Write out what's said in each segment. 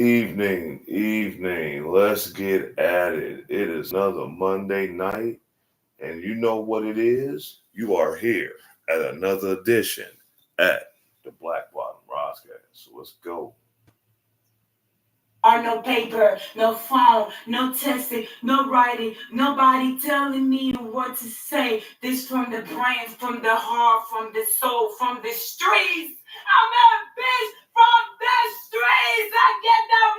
Evening. Let's get at it. It is another Monday night, and you know what it is? You are here at another edition at the Black Bottom Roscast. So let's go. Or no paper, no phone, no texting, no writing, nobody telling me what to say. This from the brain, from the heart, from the soul, from the streets. I'm a bitch from the streets. I get that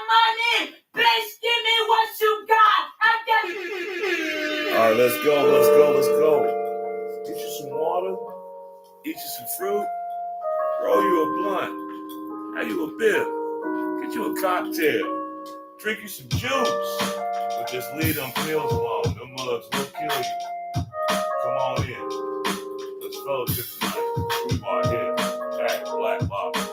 money. Bitch, give me what you got. All right, let's go. Get you some water, eat you some fruit, roll you a blunt, have you a beer, get you a cocktail, drink you some juice, but just leave them pills alone. Them mugs will kill you. Come on in. Let's fellowship tonight. We are here at Black Bottom.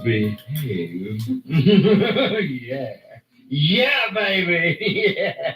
Behave. Yeah, baby. Yeah.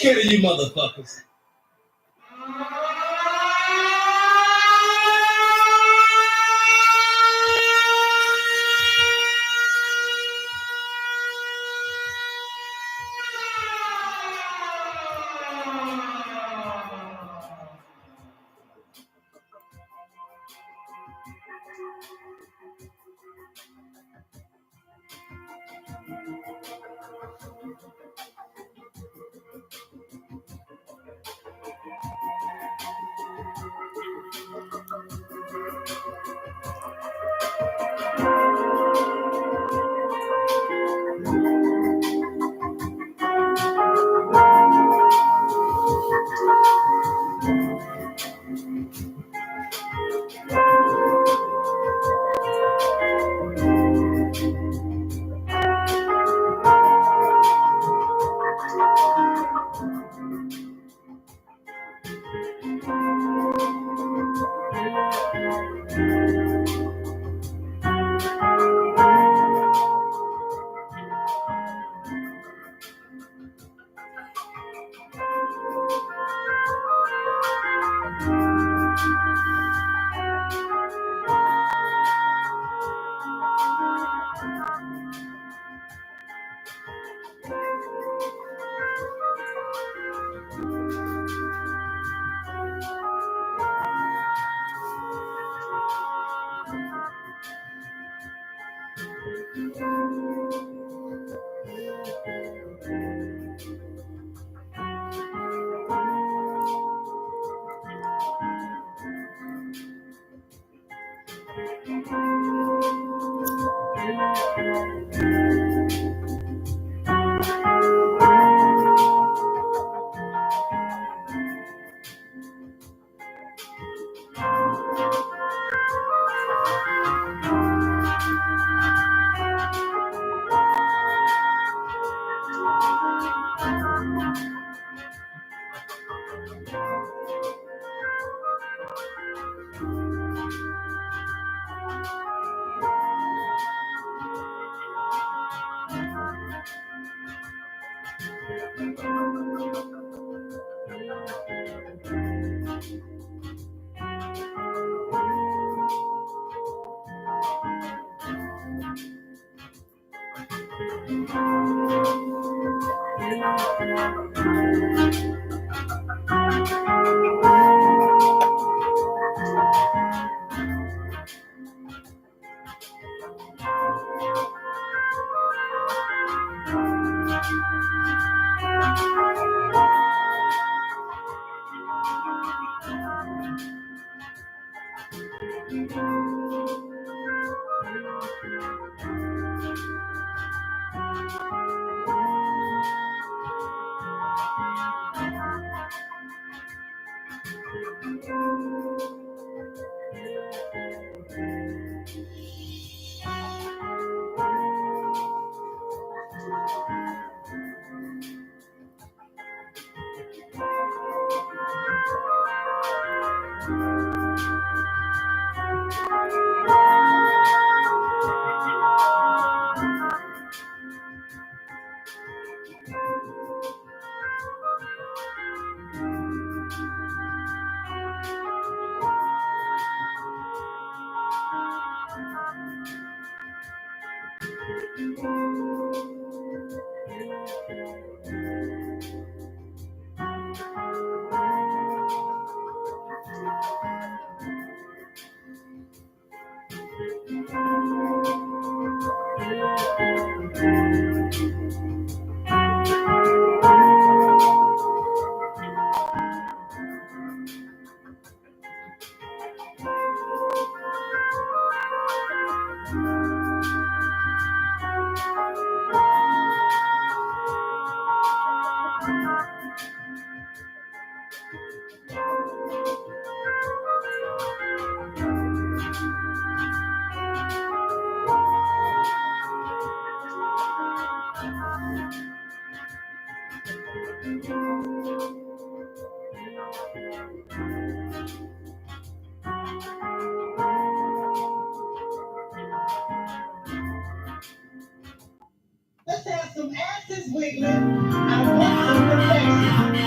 scared of you motherfuckers. Let's have some asses wiggling. I want some perfection.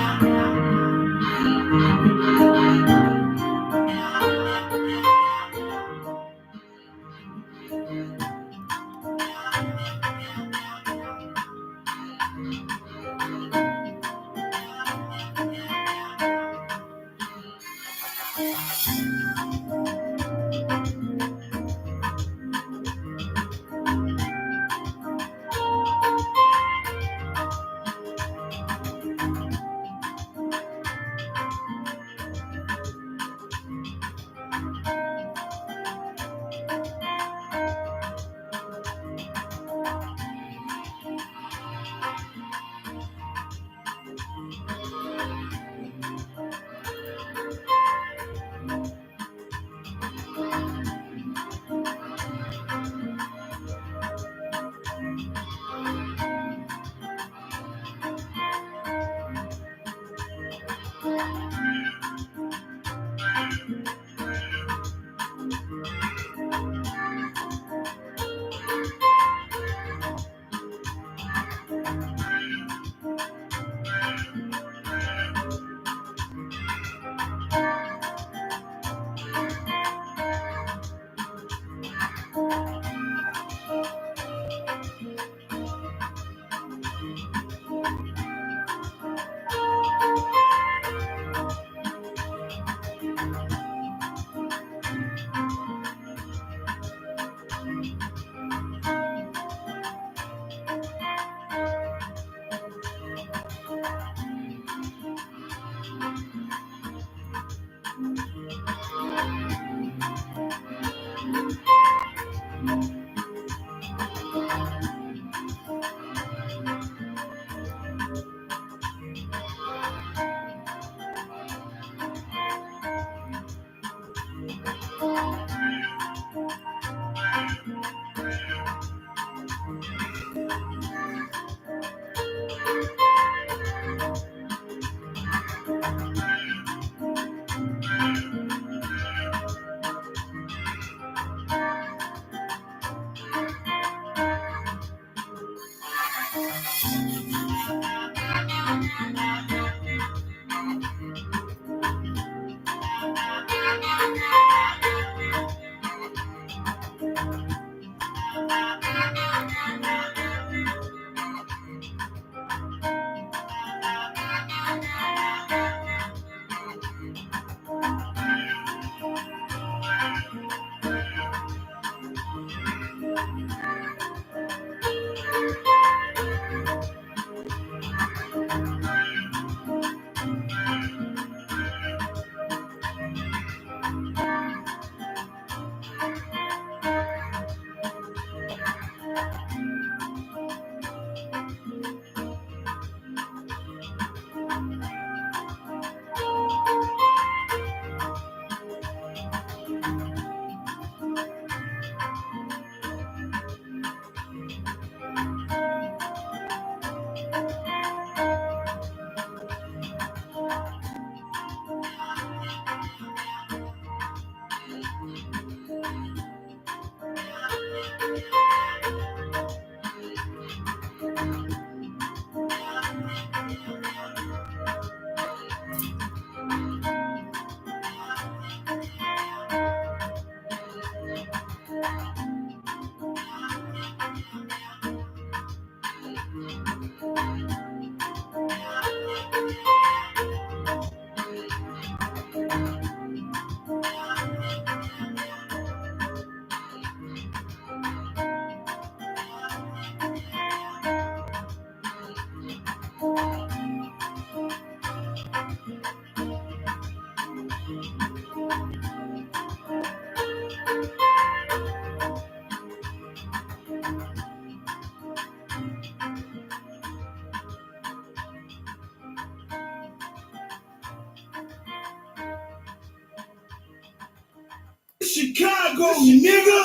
Chicago, nigga.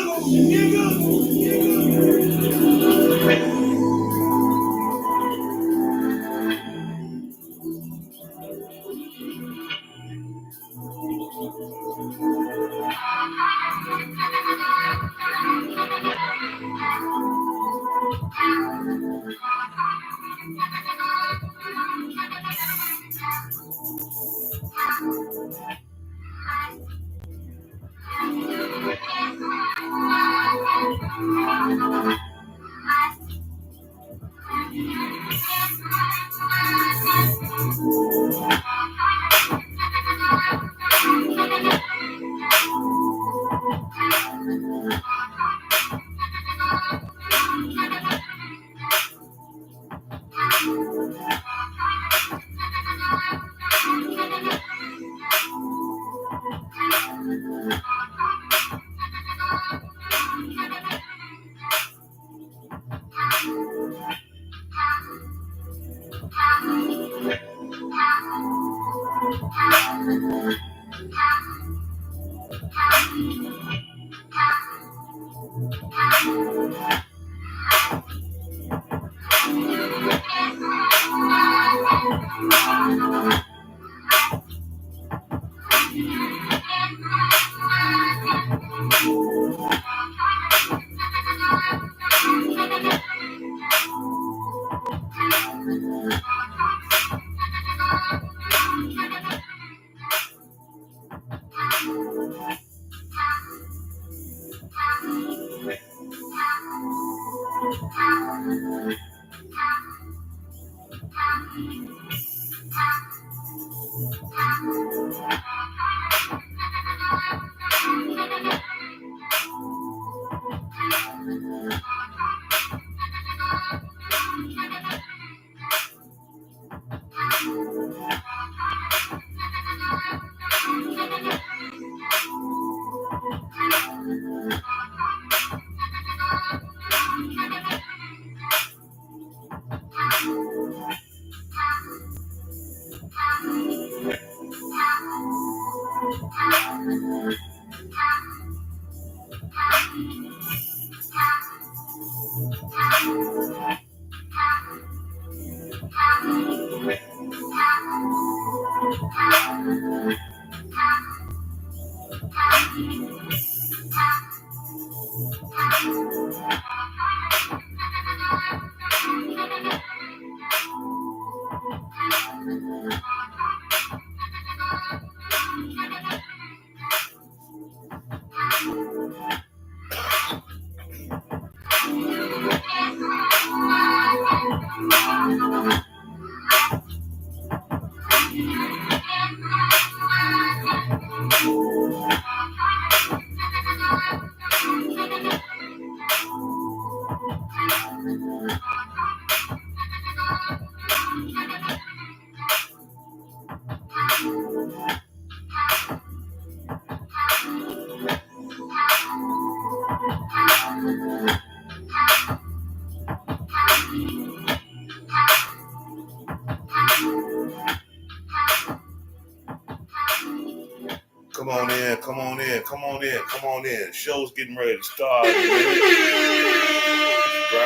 Come on in, come on in, come on in, come on in. Show's getting ready to start. Grab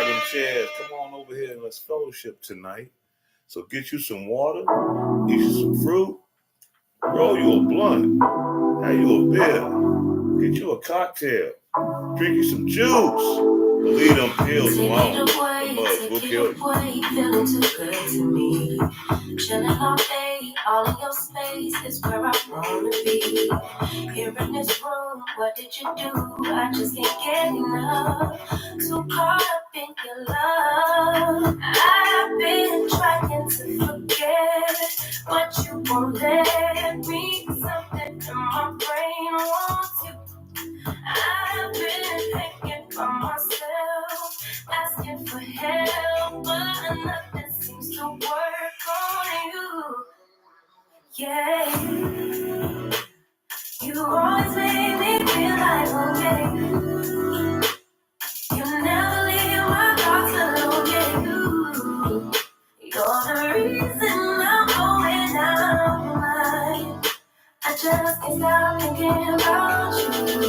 them chairs. Come on over here and let's fellowship tonight. So get you some water, eat you some fruit, roll you a blunt, have you a beer, get you a cocktail, drink you some juice. Leave them pills alone. The bugs will kill you. Feeling too good to me. Chilling all day, all in your space is where I wanna be. Here in this room, what did you do? I just can't get enough. Too caught up in your love. I've been trying to forget, but you won't let me. Something in my brain wants you. I've been thinking for myself, asking for help, but nothing seems to work on you. Yeah, you always make me feel like okay. You never leave my thoughts alone. Yeah, you're the reason I'm going out of mind. I just can't stop thinking about you.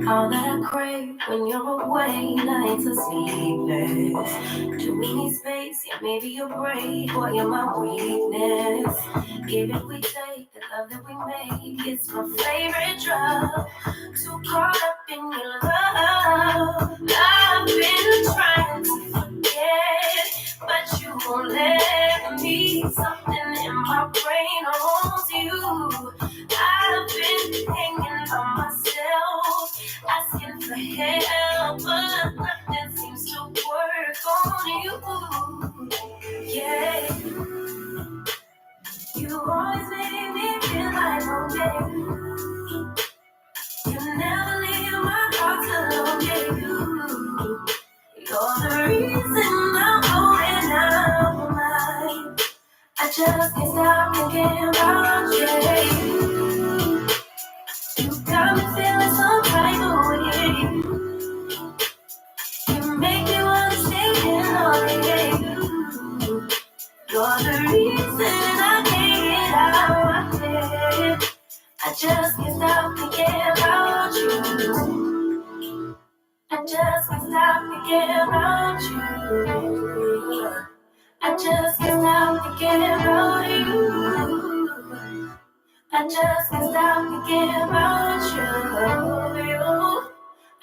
All that I crave when you're away, nights are sleepless. Too many space, yeah, maybe you're brave, boy, you're my weakness. Give it, we take, the love that we make, it's my favorite drug. Too caught up in your love. I've been trying to forget, but you won't let me. Something in my brain holds you. I've been hanging on myself, asking for help, but nothing seems to work on you. Yeah, you always make me feel like okay. You never leave my thoughts alone. Yeah, you're the reason I'm going out of mind. I just can't stop thinking about you. You got me feeling some type of way. You make me wanna stay in all day. You're the reason I can't get out of my head. I just can't stop thinking about you. I just can't stop thinking about you. I just can't stop thinking about you. I just can't stop thinking about you.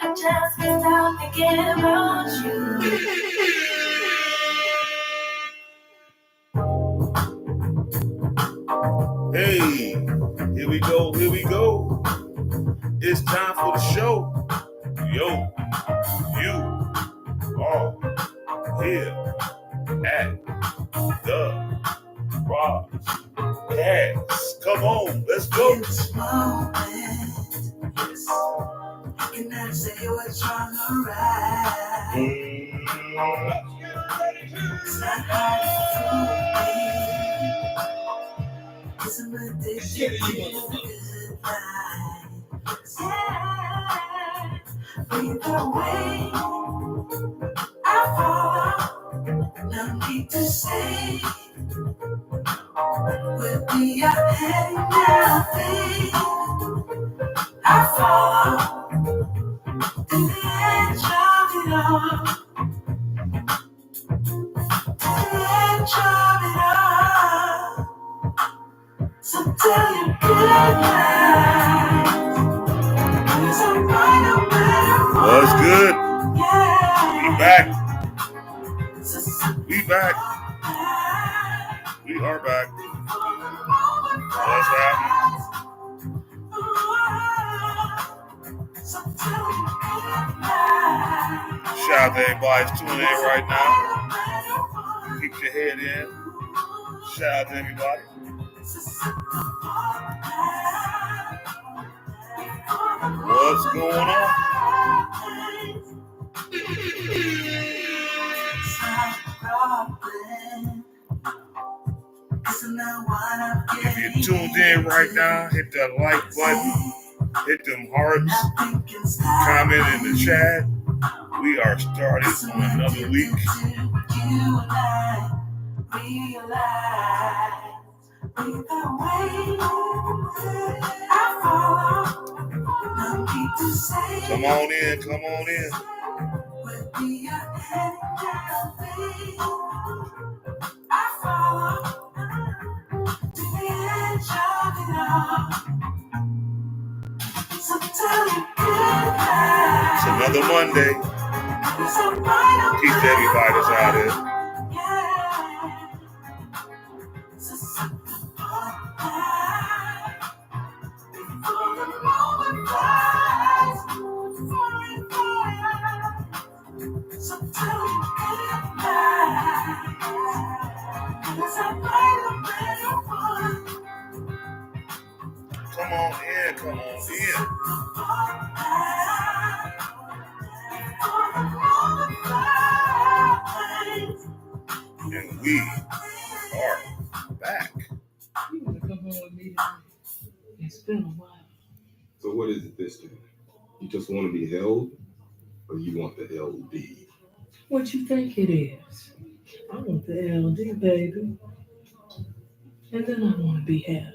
I just can't stop thinking about you. Hey, here we go, here we go. It's time for the show. Yo, you are here at the Ralking. Come on, let's go. In this moment, yes, I cannot say what's wrong or right. It's not hard to fool me. 'Cause I'm addicted to the good life. Either way, I follow. No need to say. We'll be ahead now, babe. I follow to the edge of it all. To the edge of it all. So tell your good lies. 'Cause I'm right no matter what. What's good? Yeah. We back. So We back. We are back. What's happening? Shout out to everybody that's tuning in right now. Keep your head in. Shout out to everybody. What's going on? If you're tuned in right now, hit that like button, hit them hearts, comment in the chat. We are starting on another week. Come on in, come on in. It's another Monday. Keep everybody that's out here. Come on in, come on in. And we are back. You want to come home with me tonight? It's been a while. So what is it this time? You just want to be held, or you want the LD? What you think it is? I want the LD, baby. And then I want to be held.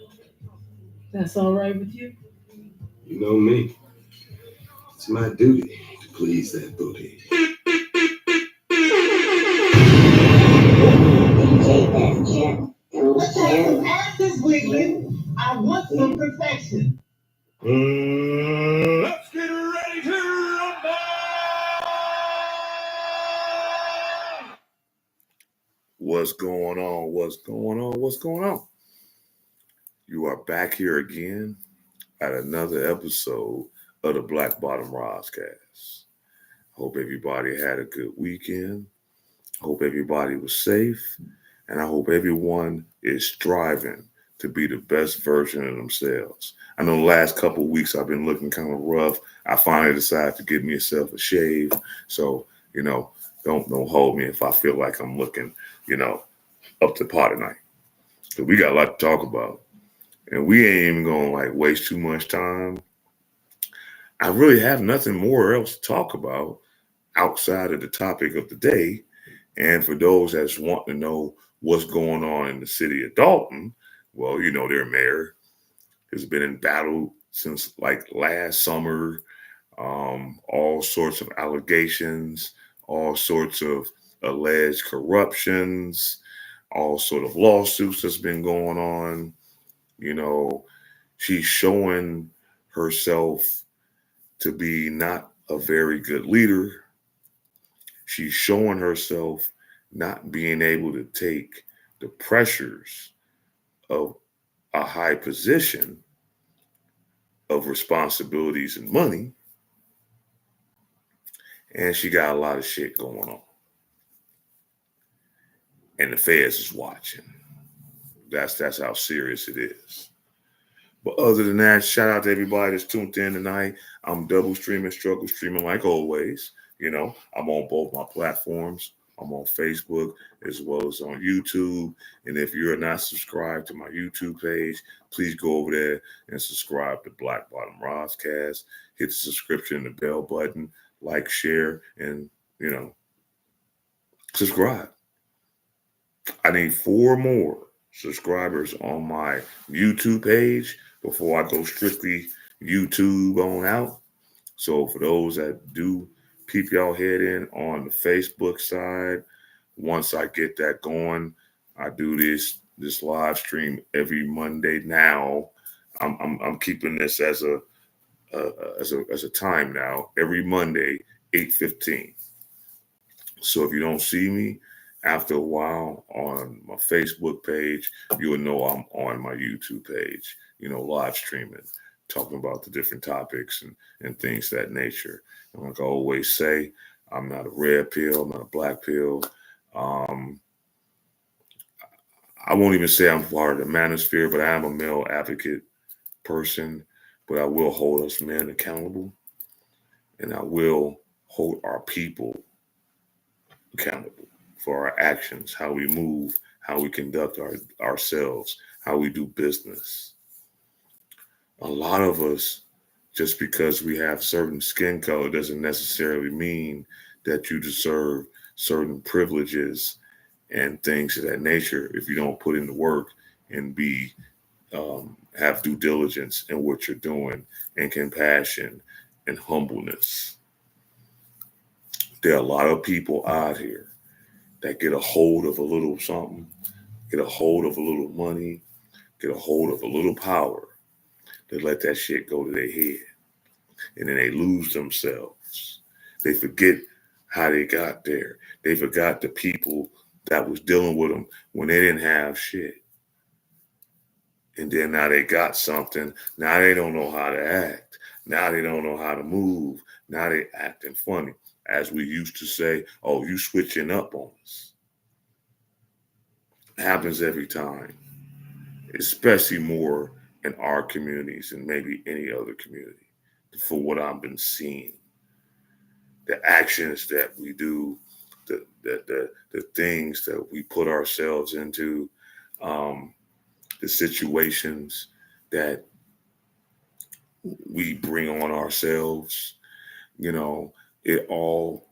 That's all right with you? You know me. It's my duty to please that booty. Ass is wiggling. I want some perfection. Let's get ready to rumble! What's going on? What's going on? What's going on? You are back here again at another episode of the Black Bottom Roscast. Hope everybody had a good weekend. Hope everybody was safe. And I hope everyone is striving to be the best version of themselves. I know the last couple of weeks I've been looking kind of rough. I finally decided to give myself a shave. So, don't hold me if I feel like I'm looking, up to par tonight. So we got a lot to talk about. And we ain't even gonna waste too much time. I really have nothing more else to talk about outside of the topic of the day. And for those that's wanting to know what's going on in the city of Dolton, well, their mayor has been in battle since last summer. All sorts of allegations, all sorts of alleged corruptions, all sort of lawsuits that's been going on. She's showing herself to be not a very good leader. She's showing herself not being able to take the pressures of a high position of responsibilities and money. And she got a lot of shit going on. And the feds is watching. That's how serious it is. But other than that, shout out to everybody that's tuned in tonight. I'm double streaming, struggle streaming like always. I'm on both my platforms. I'm on Facebook as well as on YouTube. And if you're not subscribed to my YouTube page, please go over there and subscribe to Black Bottom Roscast. Hit the subscription, the bell button, like, share, and subscribe. I need 4 more subscribers on my YouTube page before I go strictly YouTube on out. So for those that do peep y'all head in on the Facebook side, once I get that going, I do this live stream every Monday now. I'm keeping this as a time now. Every Monday, 8:15. So if you don't see me after a while on my Facebook page, you'll know I'm on my YouTube page, live streaming, talking about the different topics and things of that nature. And like I always say, I'm not a red pill, I'm not a black pill. I won't even say I'm part of the manosphere, but I am a male advocate person. But I will hold us men accountable, and I will hold our people accountable for our actions, how we move, how we conduct ourselves, how we do business. A lot of us, just because we have certain skin color doesn't necessarily mean that you deserve certain privileges and things of that nature if you don't put in the work and have due diligence in what you're doing and compassion and humbleness. There are a lot of people out here that get a hold of a little something, get a hold of a little money, get a hold of a little power, they let that shit go to their head. And then they lose themselves. They forget how they got there. They forgot the people that was dealing with them when they didn't have shit. And then now they got something. Now they don't know how to act. Now they don't know how to move. Now they acting funny. As we used to say, oh, you switching up on us. It happens every time, especially more in our communities and maybe any other community, for what I've been seeing. The actions that we do, the things that we put ourselves into, the situations that we bring on ourselves, it all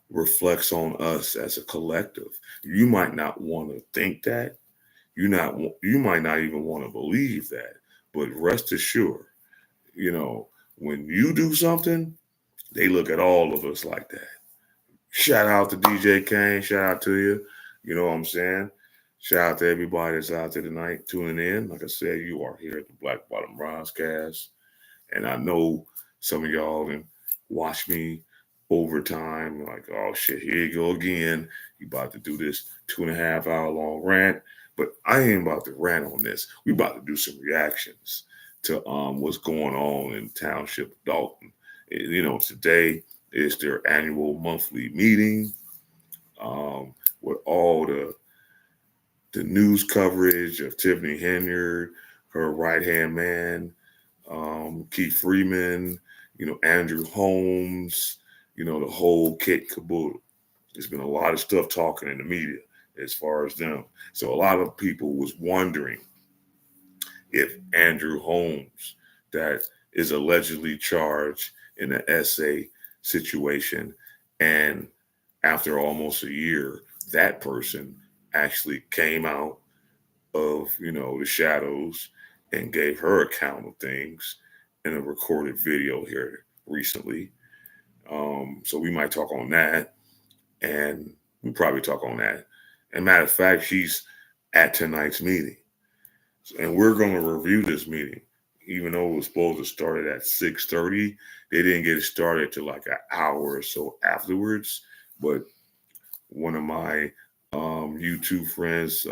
reflects on us as a collective. You might not want to think that. You might not even want to believe that. But rest assured, when you do something, they look at all of us like that. Shout out to DJ Kane. Shout out to you. You know what I'm saying? Shout out to everybody that's out there tonight tuning in. Like I said, you are here at the Black Bottom Roscast. And I know some of y'all can watch me over time. Like, oh shit, here you go again. You about to do this 2.5 hour long rant. But I ain't about to rant on this. We about to do some reactions to what's going on in the township of Dolton. Today is their annual monthly meeting with all the news coverage of Tiffany Henyard, her right-hand man, Keith Freeman, Andrew Holmes, the whole kit caboodle. There's been a lot of stuff talking in the media as far as them. So a lot of people was wondering if Andrew Holmes, that is allegedly charged in an essay situation, and after almost a year, that person actually came out of, the shadows and gave her account of things in a recorded video here recently. So we might talk on that, and we'll probably talk on that. And matter of fact, she's at tonight's meeting. And we're going to review this meeting. Even though it was supposed to start at 6:30, they didn't get it started till like an hour or so afterwards. But one of my YouTube friends,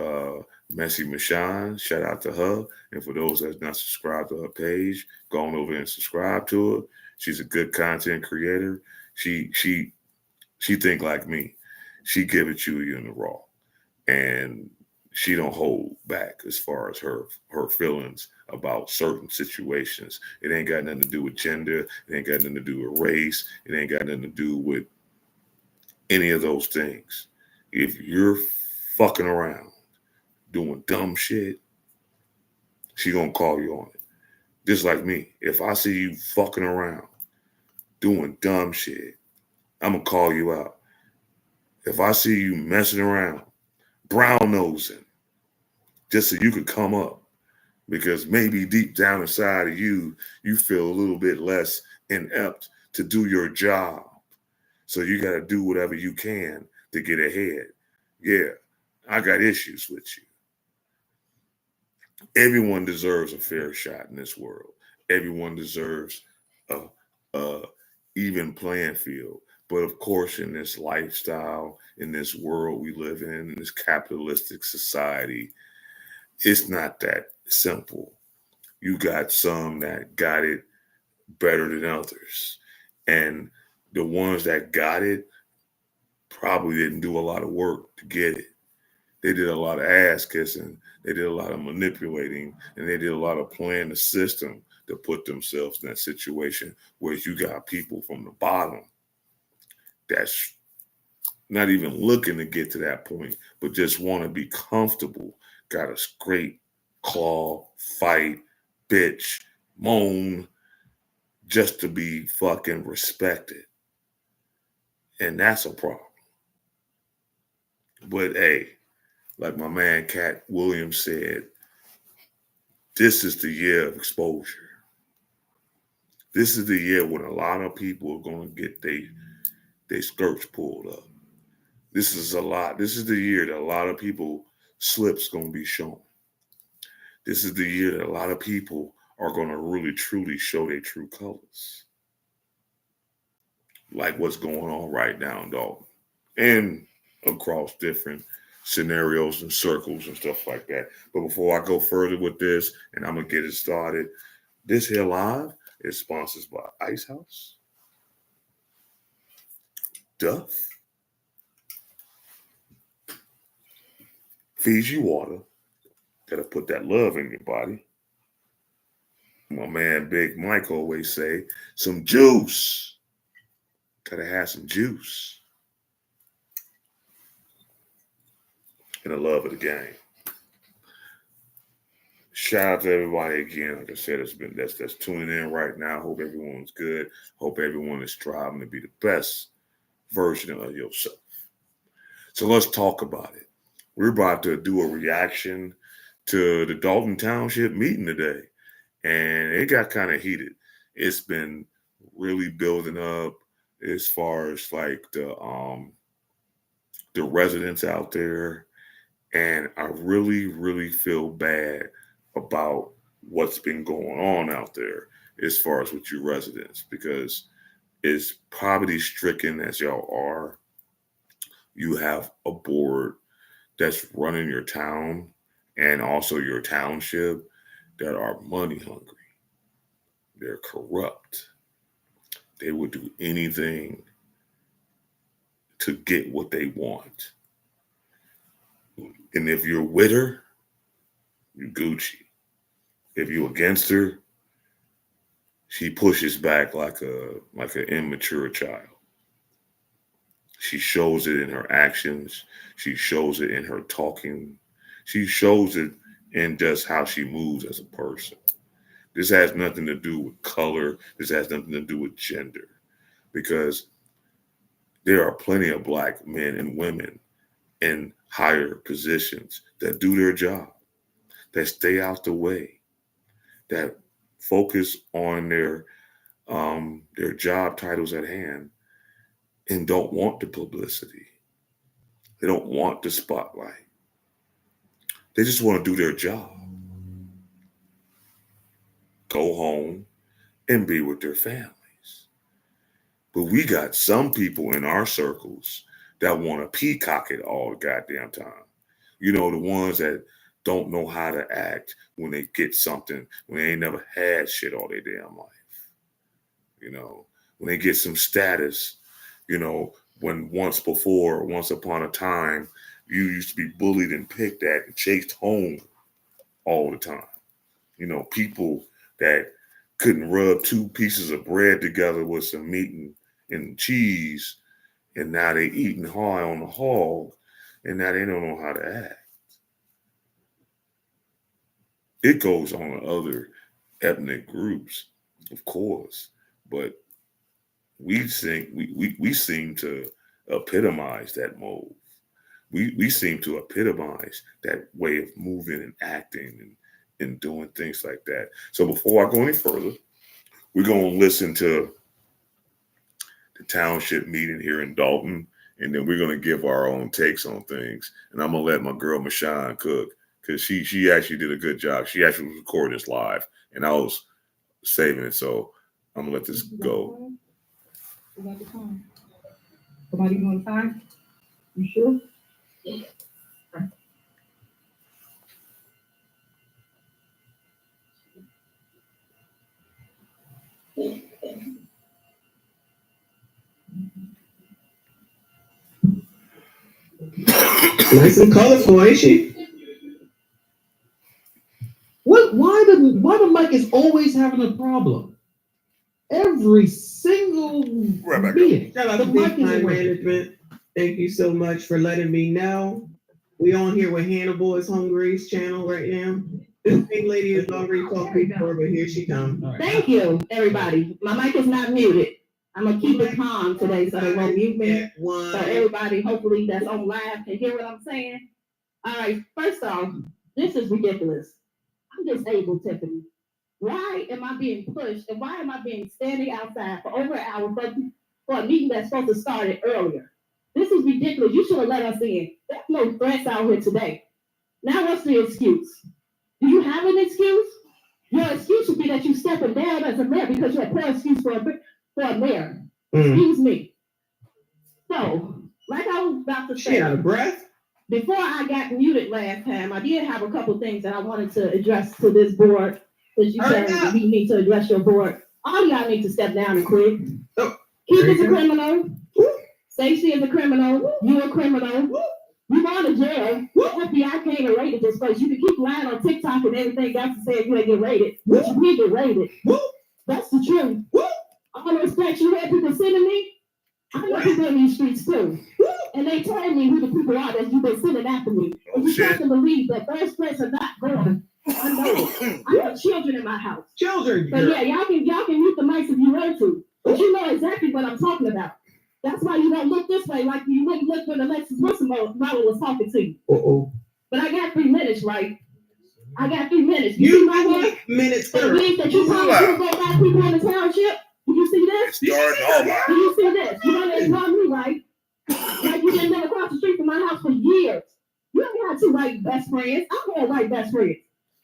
Messy Michon, shout out to her. And for those that's not subscribed to her page, go on over and subscribe to her. She's a good content creator. She think like me. She give it to you in the raw, and she don't hold back as far as her feelings about certain situations. It ain't got nothing to do with gender. It ain't got nothing to do with race. It ain't got nothing to do with any of those things. If you're fucking around doing dumb shit, she gonna call you on it. Just like me. If I see you fucking around doing dumb shit, I'm gonna call you out. If I see you messing around, brown nosing, just so you could come up, because maybe deep down inside of you, you feel a little bit less inept to do your job. So you got to do whatever you can to get ahead. Yeah, I got issues with you. Everyone deserves a fair shot in this world. Everyone deserves a even playing field. But of course, in this lifestyle, in this world we live in this capitalistic society, it's not that simple. You got some that got it better than others. And the ones that got it probably didn't do a lot of work to get it. They did a lot of ass kissing, they did a lot of manipulating, and they did a lot of playing the system to put themselves in that situation where you got people from the bottom that's not even looking to get to that point, but just want to be comfortable, got a scrape, claw, fight, bitch, moan, just to be fucking respected. And that's a problem. But hey, like my man Cat Williams said, this is the year of exposure. This is the year when a lot of people are going to get their skirts pulled up. This is the year that a lot of people slips going to be shown. This is the year that a lot of people are going to really truly show their true colors. Like what's going on right now in Dolton and across different scenarios and circles and stuff like that. But before I go further with this, and I'm going to get it started, this here live is sponsored by Ice House, Duff, Fiji Water, that'll put that love in your body. My man Big Mike always say, some juice. Gotta have some juice. And the love of the game. Shout out to everybody again. Like I said, that's tuning in right now. Hope everyone's good. Hope everyone is striving to be the best version of yourself. So let's talk about it. We're about to do a reaction to the Dolton Township meeting today. And it got kind of heated. It's been really building up as far as like the residents out there. And I really, really feel bad about what's been going on out there as far as with you residents, because as poverty stricken as y'all are, you have a board that's running your town and also your township that are money hungry. They're corrupt. They would do anything to get what they want. And if you're with her, you Gucci. If you're against her, she pushes back like an immature child. She shows it in her actions. She shows it in her talking. She shows it in just how she moves as a person. This has nothing to do with color. This has nothing to do with gender, because there are plenty of black men and women in higher positions that do their job, that stay out the way, that focus on their job titles at hand and don't want the publicity. They don't want the spotlight. They just want to do their job. Go home and be with their families. But we got some people in our circles that want to peacock it all the goddamn time. You know, the ones that don't know how to act when they get something, when they ain't never had shit all their damn life. You know, when they get some status, you know, when once upon a time, you used to be bullied and picked at and chased home all the time. You know, people that couldn't rub two pieces of bread together with some meat and cheese and now they eating high on the hog, and now they don't know how to act. It goes on in other ethnic groups, of course, but we seem to epitomize that mode. We seem to epitomize that way of moving and acting and doing things like that. So before I go any further, we're going to listen to the township meeting here in Dolton, and then we're going to give our own takes on things. And I'm going to let my girl Michonne cook, because she actually did a good job. She actually recorded this live, and I was saving it. So I'm going to let this go. Somebody want time? You sure? Nice and colorful, ain't she? Why the mic is always having a problem? Every single meeting. Shout out The to mic Big is Time working. Management. Thank you so much for letting me know. We on here with Hannibal is Hungry's channel right now. This big lady is already talked before, but here she comes. Thank you, everybody. My mic is not muted. I'm gonna keep it calm today, so they won't mute me. So everybody, hopefully that's on live, can hear what I'm saying. All right, first off, this is ridiculous. I'm disabled, Tiffany. Why am I being pushed, and why am I being standing outside for over an hour for a meeting that's supposed to start earlier? This is ridiculous. You should have let us in. There's no threats out here today. Now what's the excuse? Do you have an excuse? Your excuse should be that you stepping down as a mayor because you had poor excuse for a mayor. Excuse me. So, like I was about to say, She out of breath. before I got muted last time, I did have a couple things that I wanted to address to this board, because you said you need to address your board. All y'all need to step down and quit. Oh, Keith is a criminal. Stacey is a criminal. You a criminal. You going to jail. The FBI came and raided this place. You can keep lying on TikTok and everything else to say you ain't get raided. But you did get raided. That's the truth. All the respect you had people sending me, I know people in these streets too. And they told me who the people are that you've been sending after me. And you have to believe that those threats are not going. I know it. I have children in my house. Children. But yeah, y'all can mute the mics if you want to. But you know exactly what I'm talking about. That's why you don't look this way like you wouldn't look when Alexis Wilson model was talking to you. But I got 3 minutes, right? I got 3 minutes. You see my work? minutes. The week that you promised you go back people in the township. Do you see this? Do you see this? You want to ignore me, right? Like you didn't live across the street from my house for years. You haven't had 2 white best friends. I'm going white best friends.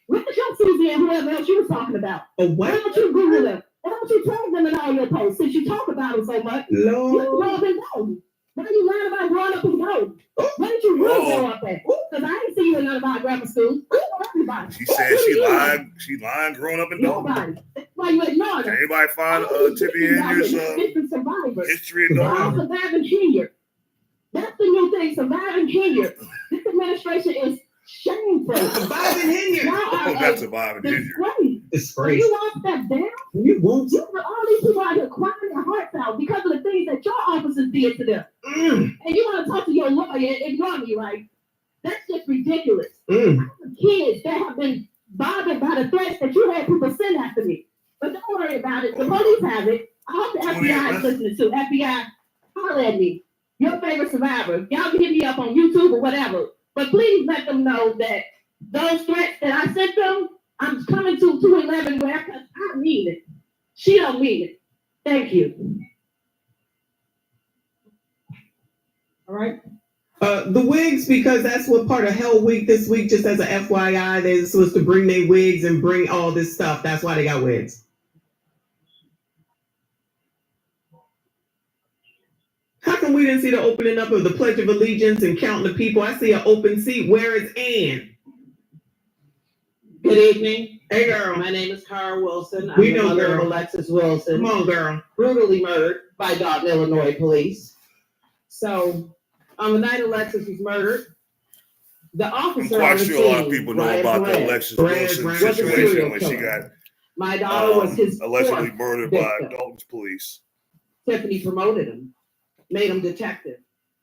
Look at your Susie and whoever else you was talking about. Oh, why what? don't you Google them? Why don't you tag them in all your posts since you talk about them so much? Lord. You grow up and go. Why are you lying about growing up and go? Where did you really grow up at? Because I didn't see you in none of our grammar schools. I know everybody. She said she lying growing up in Dolton. Nobody. That's why you ignore them. Anybody find Tippy Andrews' history of Dolton? Surviving here. That's the new thing, surviving here. This administration is shameful. Surviving here. Not surviving here. Disgrace. You won't step down. You won't. You put all these people out here crying their hearts out because of the things that your officers did to them. And you want to talk to your lawyer and ignore me, right? That's just ridiculous. Kids that have been bothered by the threats that you had people send after me. But don't worry about it. The police have it. I hope the FBI is listening to. FBI, holler at me. Your favorite survivor. Y'all can hit me up on YouTube or whatever. But please let them know that those threats that I sent them, I'm coming to 211 where I mean it. She don't mean it. Thank you. All right. The wigs, because that's what part of Hell Week this week, just as a FYI, they're supposed to bring their wigs and bring all this stuff. That's why they got wigs. How come we didn't see the opening up of the Pledge of Allegiance and counting the people? I see an open seat. Where is Ann? Good evening. Hey, girl. My name is Cara Wilson. I'm We the know, mother girl. of Alexis Wilson, Come on, girl. brutally murdered by Dolton, Illinois police. So, on the night Alexis was murdered, the I'm officer quite on the sure a lot of scene, people know Ryan about the Perez, Alexis Perez Wilson was a situation serial when she killer. got My daughter was his allegedly fourth murdered by victim. Dolton's police. Tiffany promoted him. made him detective.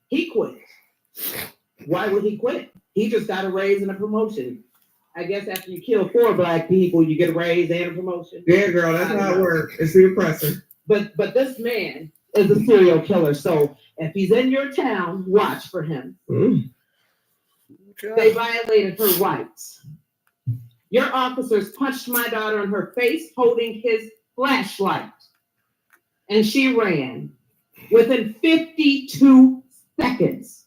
He quit. Why would he quit? He just got a raise and a promotion. I guess after you kill 4 black people, you get a raise and a promotion. Yeah, girl, that's how it works. It's the oppressor. But this man is a serial killer. So if he's in your town, watch for him. They violated her rights. Your officers punched my daughter in her face holding his flashlight. And she ran. Within 52 seconds,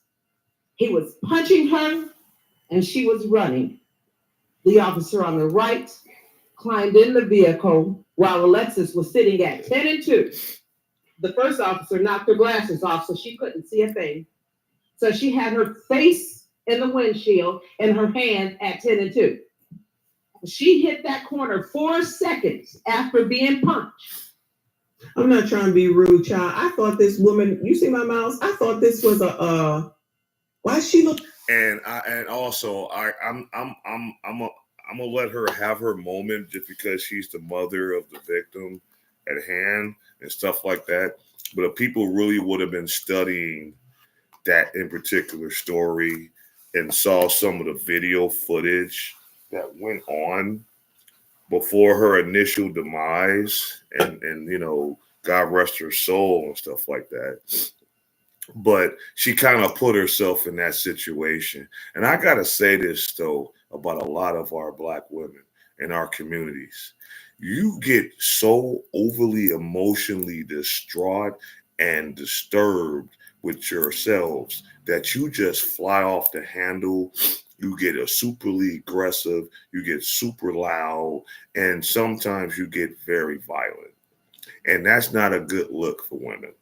he was punching her and she was running. The officer on the right climbed in the vehicle while Alexis was sitting at 10 and 2. The first officer knocked her glasses off so she couldn't see a thing. So she had her face in the windshield and her hand at 10 and 2. She hit that corner 4 seconds after being punched. I'm not trying to be rude, child. I thought this woman, you see my mouse? I thought this was why she look. And also I'm gonna let her have her moment just because she's the mother of the victim at hand and stuff like that. But if people really would have been studying that in particular story and saw some of the video footage that went on before her initial demise, and you know, God rest her soul and stuff like that. But she kind of put herself in that situation. And I got to say this, though, about a lot of our Black women in our communities. You get so overly emotionally distraught and disturbed with yourselves that you just fly off the handle. You get a superly aggressive, you get super loud, and sometimes you get very violent. And that's not a good look for women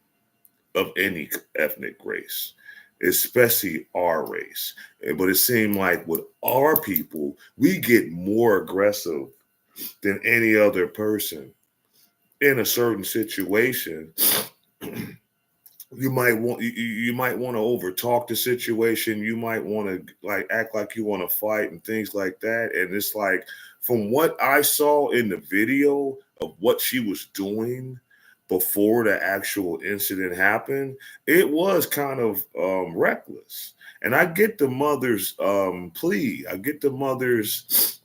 of any ethnic race, especially our race. But it seemed like with our people, we get more aggressive than any other person in a certain situation. You might want to overtalk the situation. You might want to like act like you want to fight and things like that. And it's like, from what I saw in the video of what she was doing before the actual incident happened, it was kind of reckless. And I get the mother's plea. I get the mother's,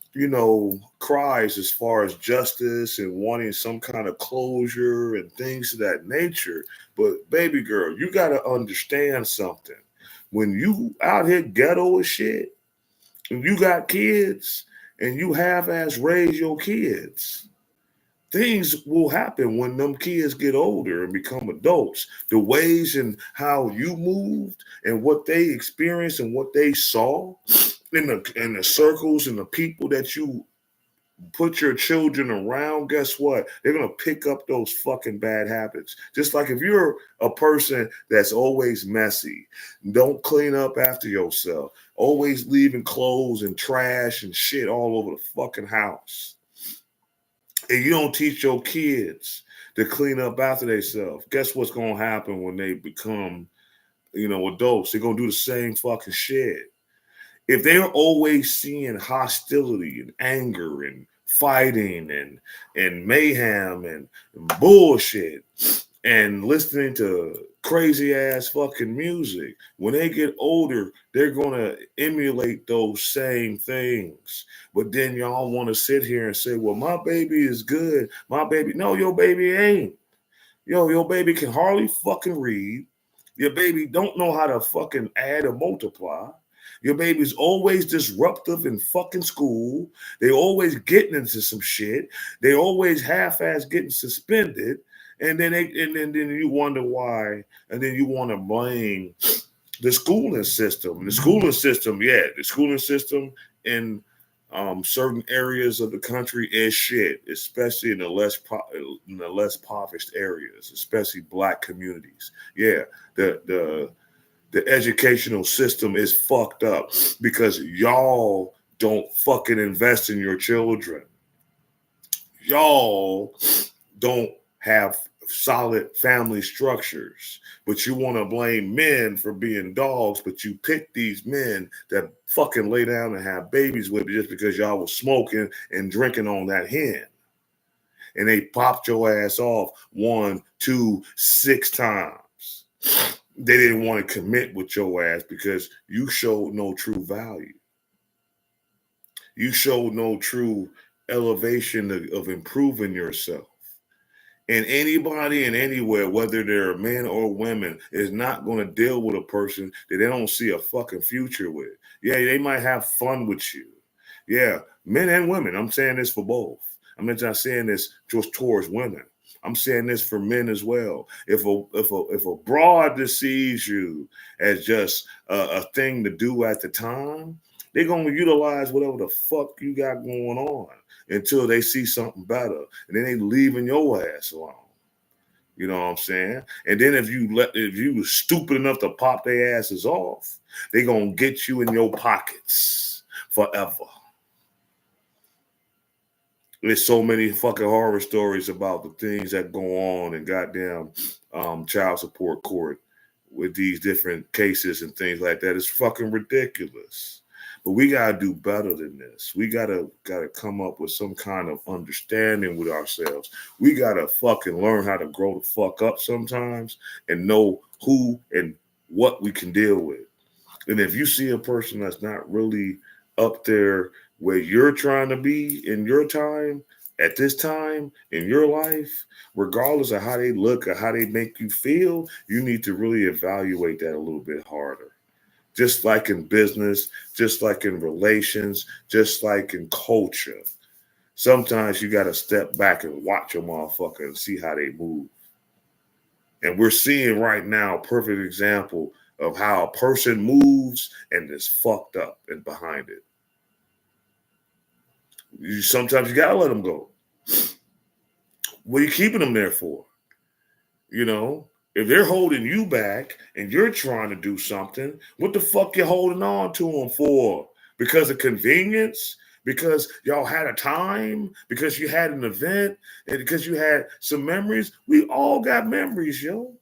cries as far as justice and wanting some kind of closure and things of that nature. But baby girl, you got to understand something. When you out here ghetto as shit, and you got kids, and you half-ass raise your kids, things will happen when them kids get older and become adults. The ways and how you moved and what they experienced and what they saw in the circles and the people that you put your children around, guess what? They're going to pick up those fucking bad habits. Just like if you're a person that's always messy, don't clean up after yourself, always leaving clothes and trash and shit all over the fucking house, and you don't teach your kids to clean up after themselves, guess what's going to happen when they become, adults? They're going to do the same fucking shit. If they're always seeing hostility and anger and fighting and mayhem and bullshit and listening to crazy ass fucking music, when they get older, they're going to emulate those same things. But then y'all want to sit here and say, well, my baby is good. My baby, no, your baby ain't. Your baby can hardly fucking read. Your baby don't know how to fucking add or multiply. Your baby's always disruptive in fucking school. They always getting into some shit. They always half-ass getting suspended. And then then you wonder why. And then you want to blame the schooling system. The schooling system in certain areas of the country is shit, especially in the less impoverished areas, especially Black communities. Yeah, the educational system is fucked up because y'all don't fucking invest in your children. Y'all don't have solid family structures, but you want to blame men for being dogs, but you pick these men that fucking lay down and have babies with you just because y'all was smoking and drinking on that hen. And they popped your ass off 1, 2, 6 times. they didn't want to commit with your ass because you showed no true value. You showed no true elevation of improving yourself. And anybody and anywhere, whether they're men or women, is not going to deal with a person that they don't see a fucking future with. Yeah, they might have fun with you. Yeah, men and women. I'm saying this for both. I'm not saying this just towards women. I'm saying this for men as well. If a broad just sees you as just a thing to do at the time, they're gonna utilize whatever the fuck you got going on until they see something better, and then they leaving your ass alone. You know what I'm saying? And then if you was stupid enough to pop their asses off, they gonna get you in your pockets forever. There's so many fucking horror stories about the things that go on in goddamn child support court with these different cases and things like that. It's fucking ridiculous. But we gotta do better than this. We gotta come up with some kind of understanding with ourselves. We gotta fucking learn how to grow the fuck up sometimes and know who and what we can deal with. And if you see a person that's not really up there where you're trying to be in your time, at this time in your life, regardless of how they look or how they make you feel, you need to really evaluate that a little bit harder. Just like in business, just like in relations, just like in culture. Sometimes you got to step back and watch a motherfucker and see how they move. And we're seeing right now a perfect example of how a person moves and is fucked up and behind it. Sometimes you got to let them go. What are you keeping them there for? You know? If they're holding you back and you're trying to do something, what the fuck you holding on to them for? Because of convenience? Because y'all had a time? Because you had an event? And because you had some memories? We all got memories, yo.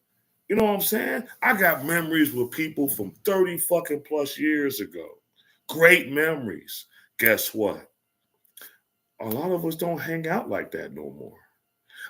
You know what I'm saying? I got memories with people from 30 fucking plus years ago. Great memories. Guess what? A lot of us don't hang out like that no more.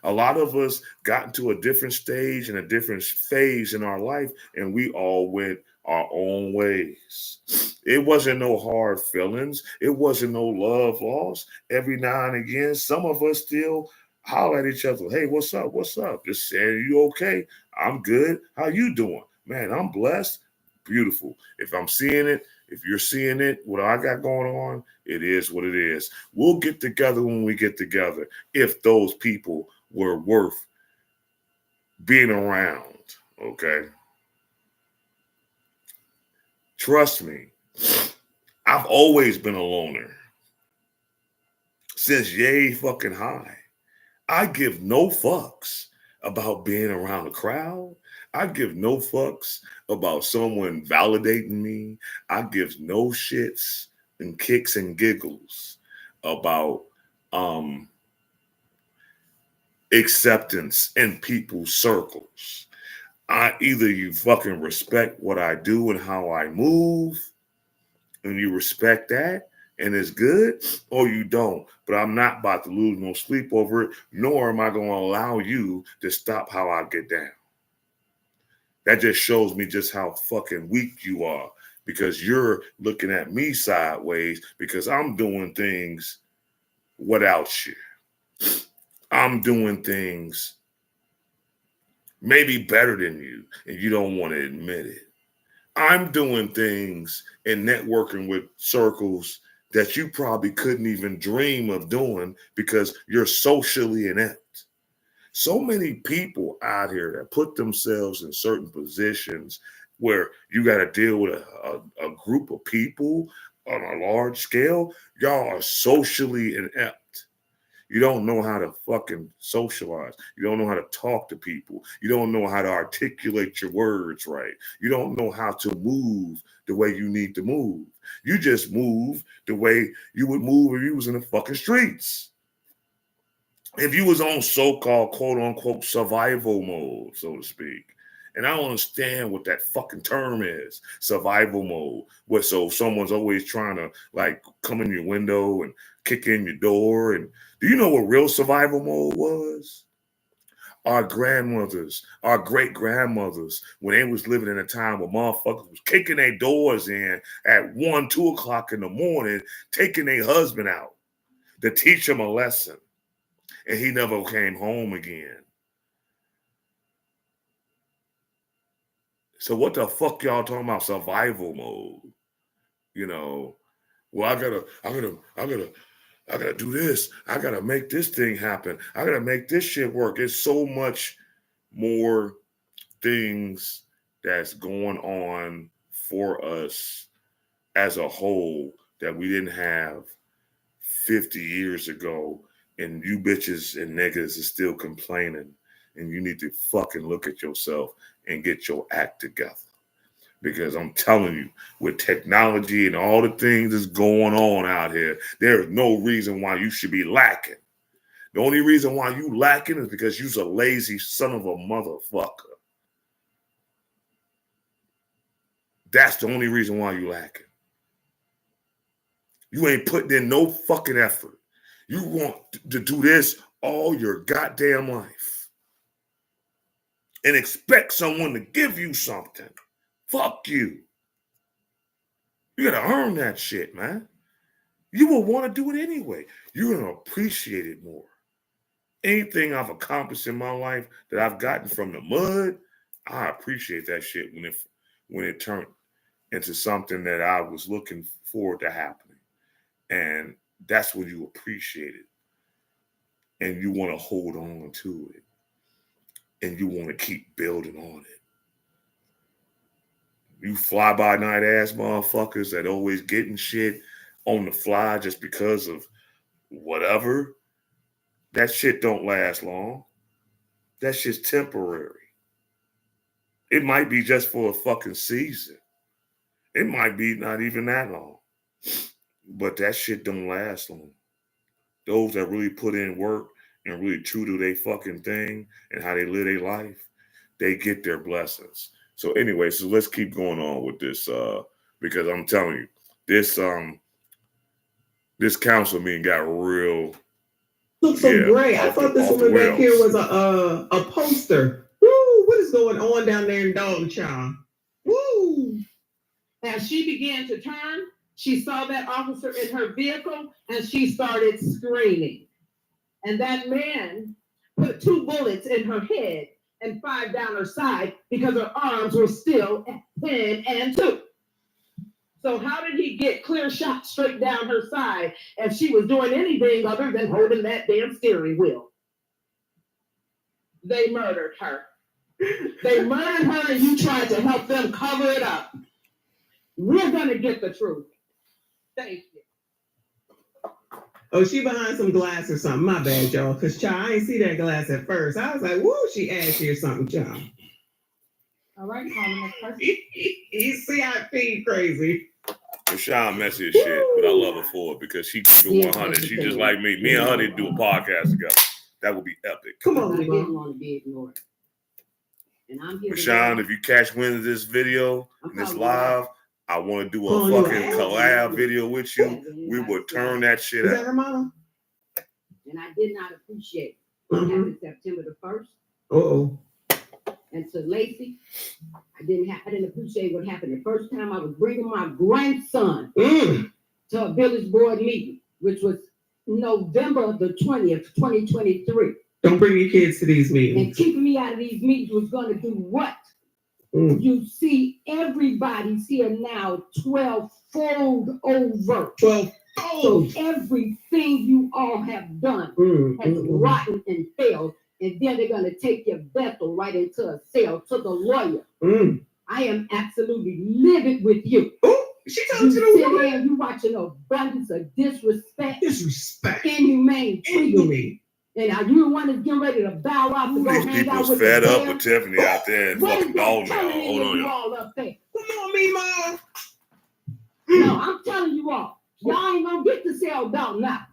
A lot of us got into a different stage and a different phase in our life, and we all went our own ways. It wasn't no hard feelings. It wasn't no love lost. Every now and again, some of us still holler at each other. Hey, what's up? What's up? Just saying, you okay? I'm good. How you doing? Man, I'm blessed. Beautiful. If I'm seeing it, if you're seeing it, what I got going on, it is what it is. We'll get together when we get together if those people were worth being around, okay? Trust me, I've always been a loner. Since yay fucking high. I give no fucks about being around a crowd. I give no fucks about someone validating me. I give no shits and kicks and giggles about acceptance in people's circles. Either you fucking respect what I do and how I move, and you respect that, and it's good, or you don't. But I'm not about to lose no sleep over it, nor am I going to allow you to stop how I get down. That just shows me just how fucking weak you are, because you're looking at me sideways because I'm doing things without you. I'm doing things maybe better than you, and you don't want to admit it. I'm doing things and networking with circles that you probably couldn't even dream of doing because you're socially inept. So many people out here that put themselves in certain positions where you got to deal with a group of people on a large scale. Y'all are socially inept. You don't know how to fucking socialize. You don't know how to talk to people. You don't know how to articulate your words right. You don't know how to move the way you need to move. You just move the way you would move if you was in the fucking streets. If you was on so-called quote-unquote survival mode, so to speak. And I don't understand what that fucking term is, survival mode. Where so someone's always trying to like come in your window and kick in your door. And do you know what real survival mode was? our grandmothers, our great-grandmothers, when they was living in a time where motherfuckers was kicking their doors in at 1, 2 o'clock in the morning, taking their husband out to teach him a lesson. And he never came home again. So what the fuck y'all talking about survival mode? You know, well, I gotta do this. I gotta make this thing happen. I gotta make this shit work. It's so much more things that's going on for us as a whole that we didn't have 50 years ago, and you bitches and niggas is still complaining, and you need to fucking look at yourself and get your act together. Because I'm telling you, with technology and all the things that's going on out here, there is no reason why you should be lacking. The only reason why you lacking is because you's a lazy son of a motherfucker. That's the only reason why you lacking. You ain't putting in no fucking effort. You want to do this all your goddamn life and expect someone to give you something. Fuck you. You gotta earn that shit, man. You will want to do it anyway. You're gonna appreciate it more. Anything I've accomplished in my life that I've gotten from the mud, I appreciate that shit when it turned into something that I was looking forward to happening. And that's when you appreciate it. And you want to hold on to it. And you want to keep building on it. You fly-by-night ass motherfuckers that always getting shit on the fly just because of whatever, that shit don't last long. That shit's temporary. It might be just for a fucking season. It might be not even that long. But that shit don't last long. Those that really put in work and really true to their fucking thing and how they live their life, they get their blessings. So anyway, so let's keep going on with this because I'm telling you, this council meeting got real. Looks so great. I thought this woman back here was a poster. Woo! What is going on down there in Dolton, child? Woo! As she began to turn, she saw that officer in her vehicle and she started screaming. And that man put 2 bullets in her head and 5 down her side because her arms were still at 10 and 2. So how did he get clear shot straight down her side if she was doing anything other than holding that damn steering wheel? They murdered her. They murdered her and you tried to help them cover it up. We're going to get the truth. Thank you. Oh, she behind some glass or something. My bad, y'all. Because, child, I ain't see that glass at first. I was like, whoa, she ashy or something, child. All right, Carmen, that's perfect. He's CIP crazy. Rashawn messy as shit, but I love her for it because she keep it 100. She just like me. Me and her need to do a podcast together. That would be epic. Come on, I Mom. didn't want to be ignored. And I'm here. Rashawn, if you catch wind of this video, and this live, I want to do a fucking collab video with you. We will turn that shit Is out. that her mama? And I did not appreciate what happened September the 1st. Uh-oh. And to Lacey, I didn't appreciate what happened the first time I was bringing my grandson to a village board meeting, which was November the 20th, 2023. Don't bring your kids to these meetings. And keeping me out of these meetings was going to do what? You see, everybody's here now 12-fold over. 12-fold. So everything you all have done has rotten and failed. And then they're going to take your vessel right into a cell to the lawyer. I am absolutely livid with you. She talking to the woman. And you watching an abundance of disrespect. Disrespect. Inhumane treatment. And are you the one that's getting ready to bow out to go These hang out people's with fed the up bear? with Tiffany out there and fucking Dolton. Hold on, y'all. All up there. Come on, me, Mom. No, I'm telling you all. Y'all ain't gonna get to sell Dolton now.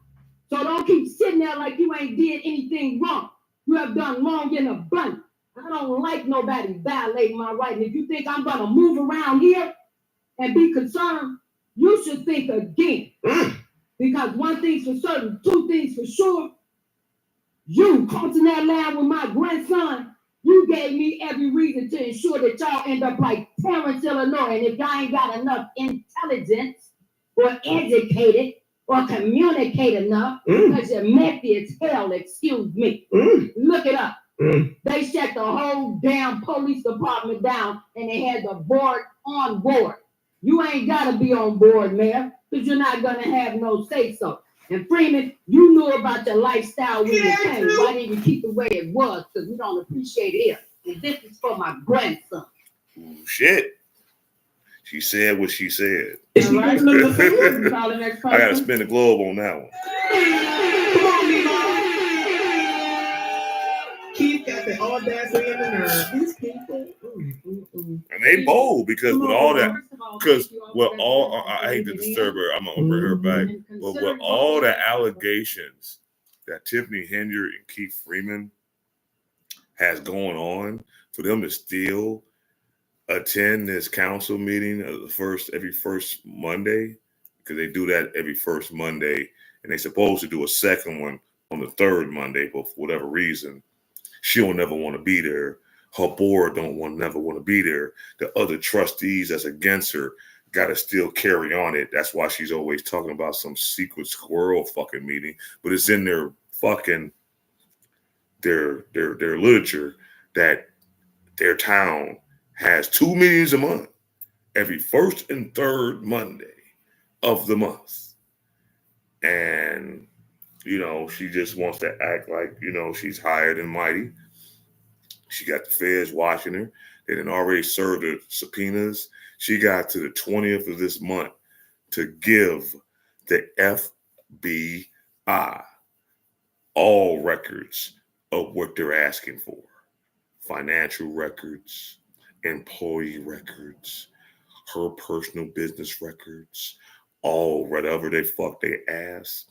So don't keep sitting there like you ain't did anything wrong. You have done wrong in abundance. I don't like nobody violating my right. And if you think I'm gonna move around here and be concerned, you should think again. Because one thing's for certain, 2 things for sure. You come to that lab with my grandson. You gave me every reason to ensure that y'all end up like Terrence, Illinois. And if y'all ain't got enough intelligence or educated or communicate enough, because you're messy as hell, excuse me. Look it up. They shut the whole damn police department down and they had the board on board. You ain't gotta be on board, Mayor, because you're not gonna have no say-so. And Freeman, you knew about your lifestyle when you came. Why didn't you keep it the way it was? Because we don't appreciate it. And this is for my grandson. Ooh, shit. She said what she said. All right, look, call the next I gotta person. spin the globe on that one. Come on, Mimo. Keith got the audacity and the nerve. These people. And they bold because with all that, because with all, I hate to disturb her, I'm gonna bring her back, but with all the allegations that Tiffany Henry and Keith Freeman has going on, for them to still attend this council meeting every first Monday, because they do that every first Monday, and they're supposed to do a second one on the third Monday, but for whatever reason, she don't never want to be there. Her board never want to be there. The other trustees that's against her got to still carry on it. That's why she's always talking about some secret squirrel fucking meeting, but it's in their fucking their literature that their town has 2 meetings a month, every first and third Monday of the month. And, you know, she just wants to act like, you know, she's higher than mighty. She got the feds watching her. They done already served her subpoenas. She got to the 20th of this month to give the FBI all records of what they're asking for. Financial records, employee records, her personal business records, all whatever they fuck they ass.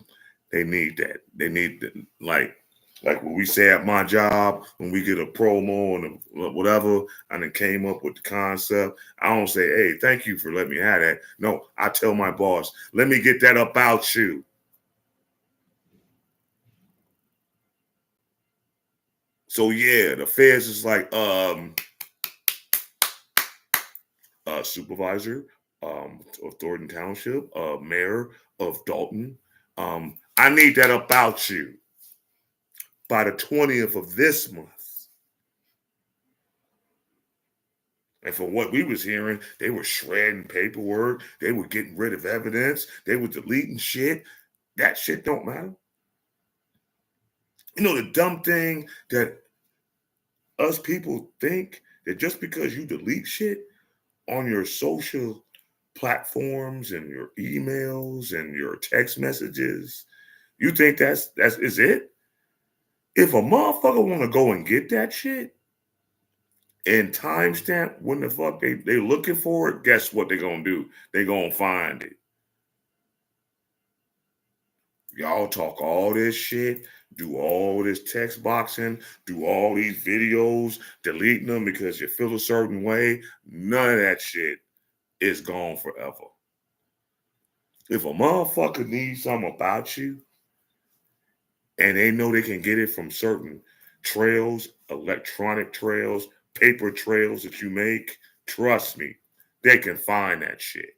They need that. They need like when we say at my job, when we get a promo and whatever, and it came up with the concept, I don't say, hey, thank you for letting me have that. No, I tell my boss, let me get that about you. So yeah, the feds is like, supervisor of Thornton Township, mayor of Dolton. I need that about you by the 20th of this month. And from what we was hearing, they were shredding paperwork. They were getting rid of evidence. They were deleting shit. That shit don't matter. You know, the dumb thing that us people think that just because you delete shit on your social platforms and your emails and your text messages, you think that's is it? If a motherfucker want to go and get that shit and timestamp when the fuck they looking for it, guess what they gonna do? They gonna find it. Y'all talk all this shit, do all this text boxing, do all these videos, deleting them because you feel a certain way. None of that shit is gone forever. If a motherfucker needs something about you and they know they can get it from certain trails, electronic trails, paper trails that you make, trust me, they can find that shit.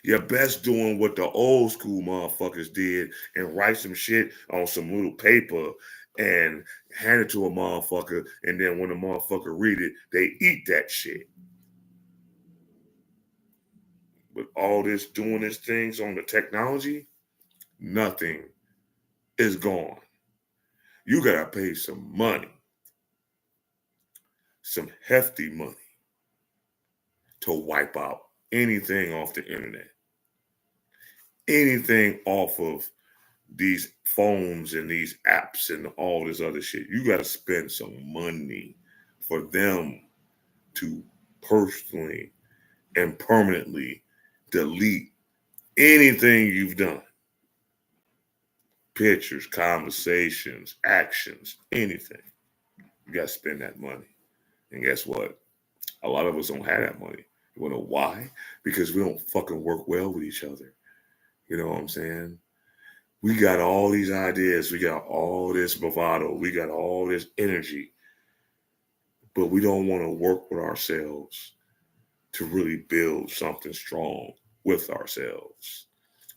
You're best doing what the old school motherfuckers did and write some shit on some little paper and hand it to a motherfucker, and then when the motherfucker read it, they eat that shit. With all this doing these things on the technology, nothing is gone. You gotta pay some money, some hefty money, to wipe out anything off the internet, anything off of these phones and these apps and all this other shit. You gotta spend some money for them to personally and permanently delete anything you've done. Pictures, conversations, actions, anything. You gotta spend that money. And guess what? A lot of us don't have that money. You wanna know why? Because we don't fucking work well with each other. You know what I'm saying? We got all these ideas. We got all this bravado. We got all this energy. But we don't want to work with ourselves to really build something strong with ourselves.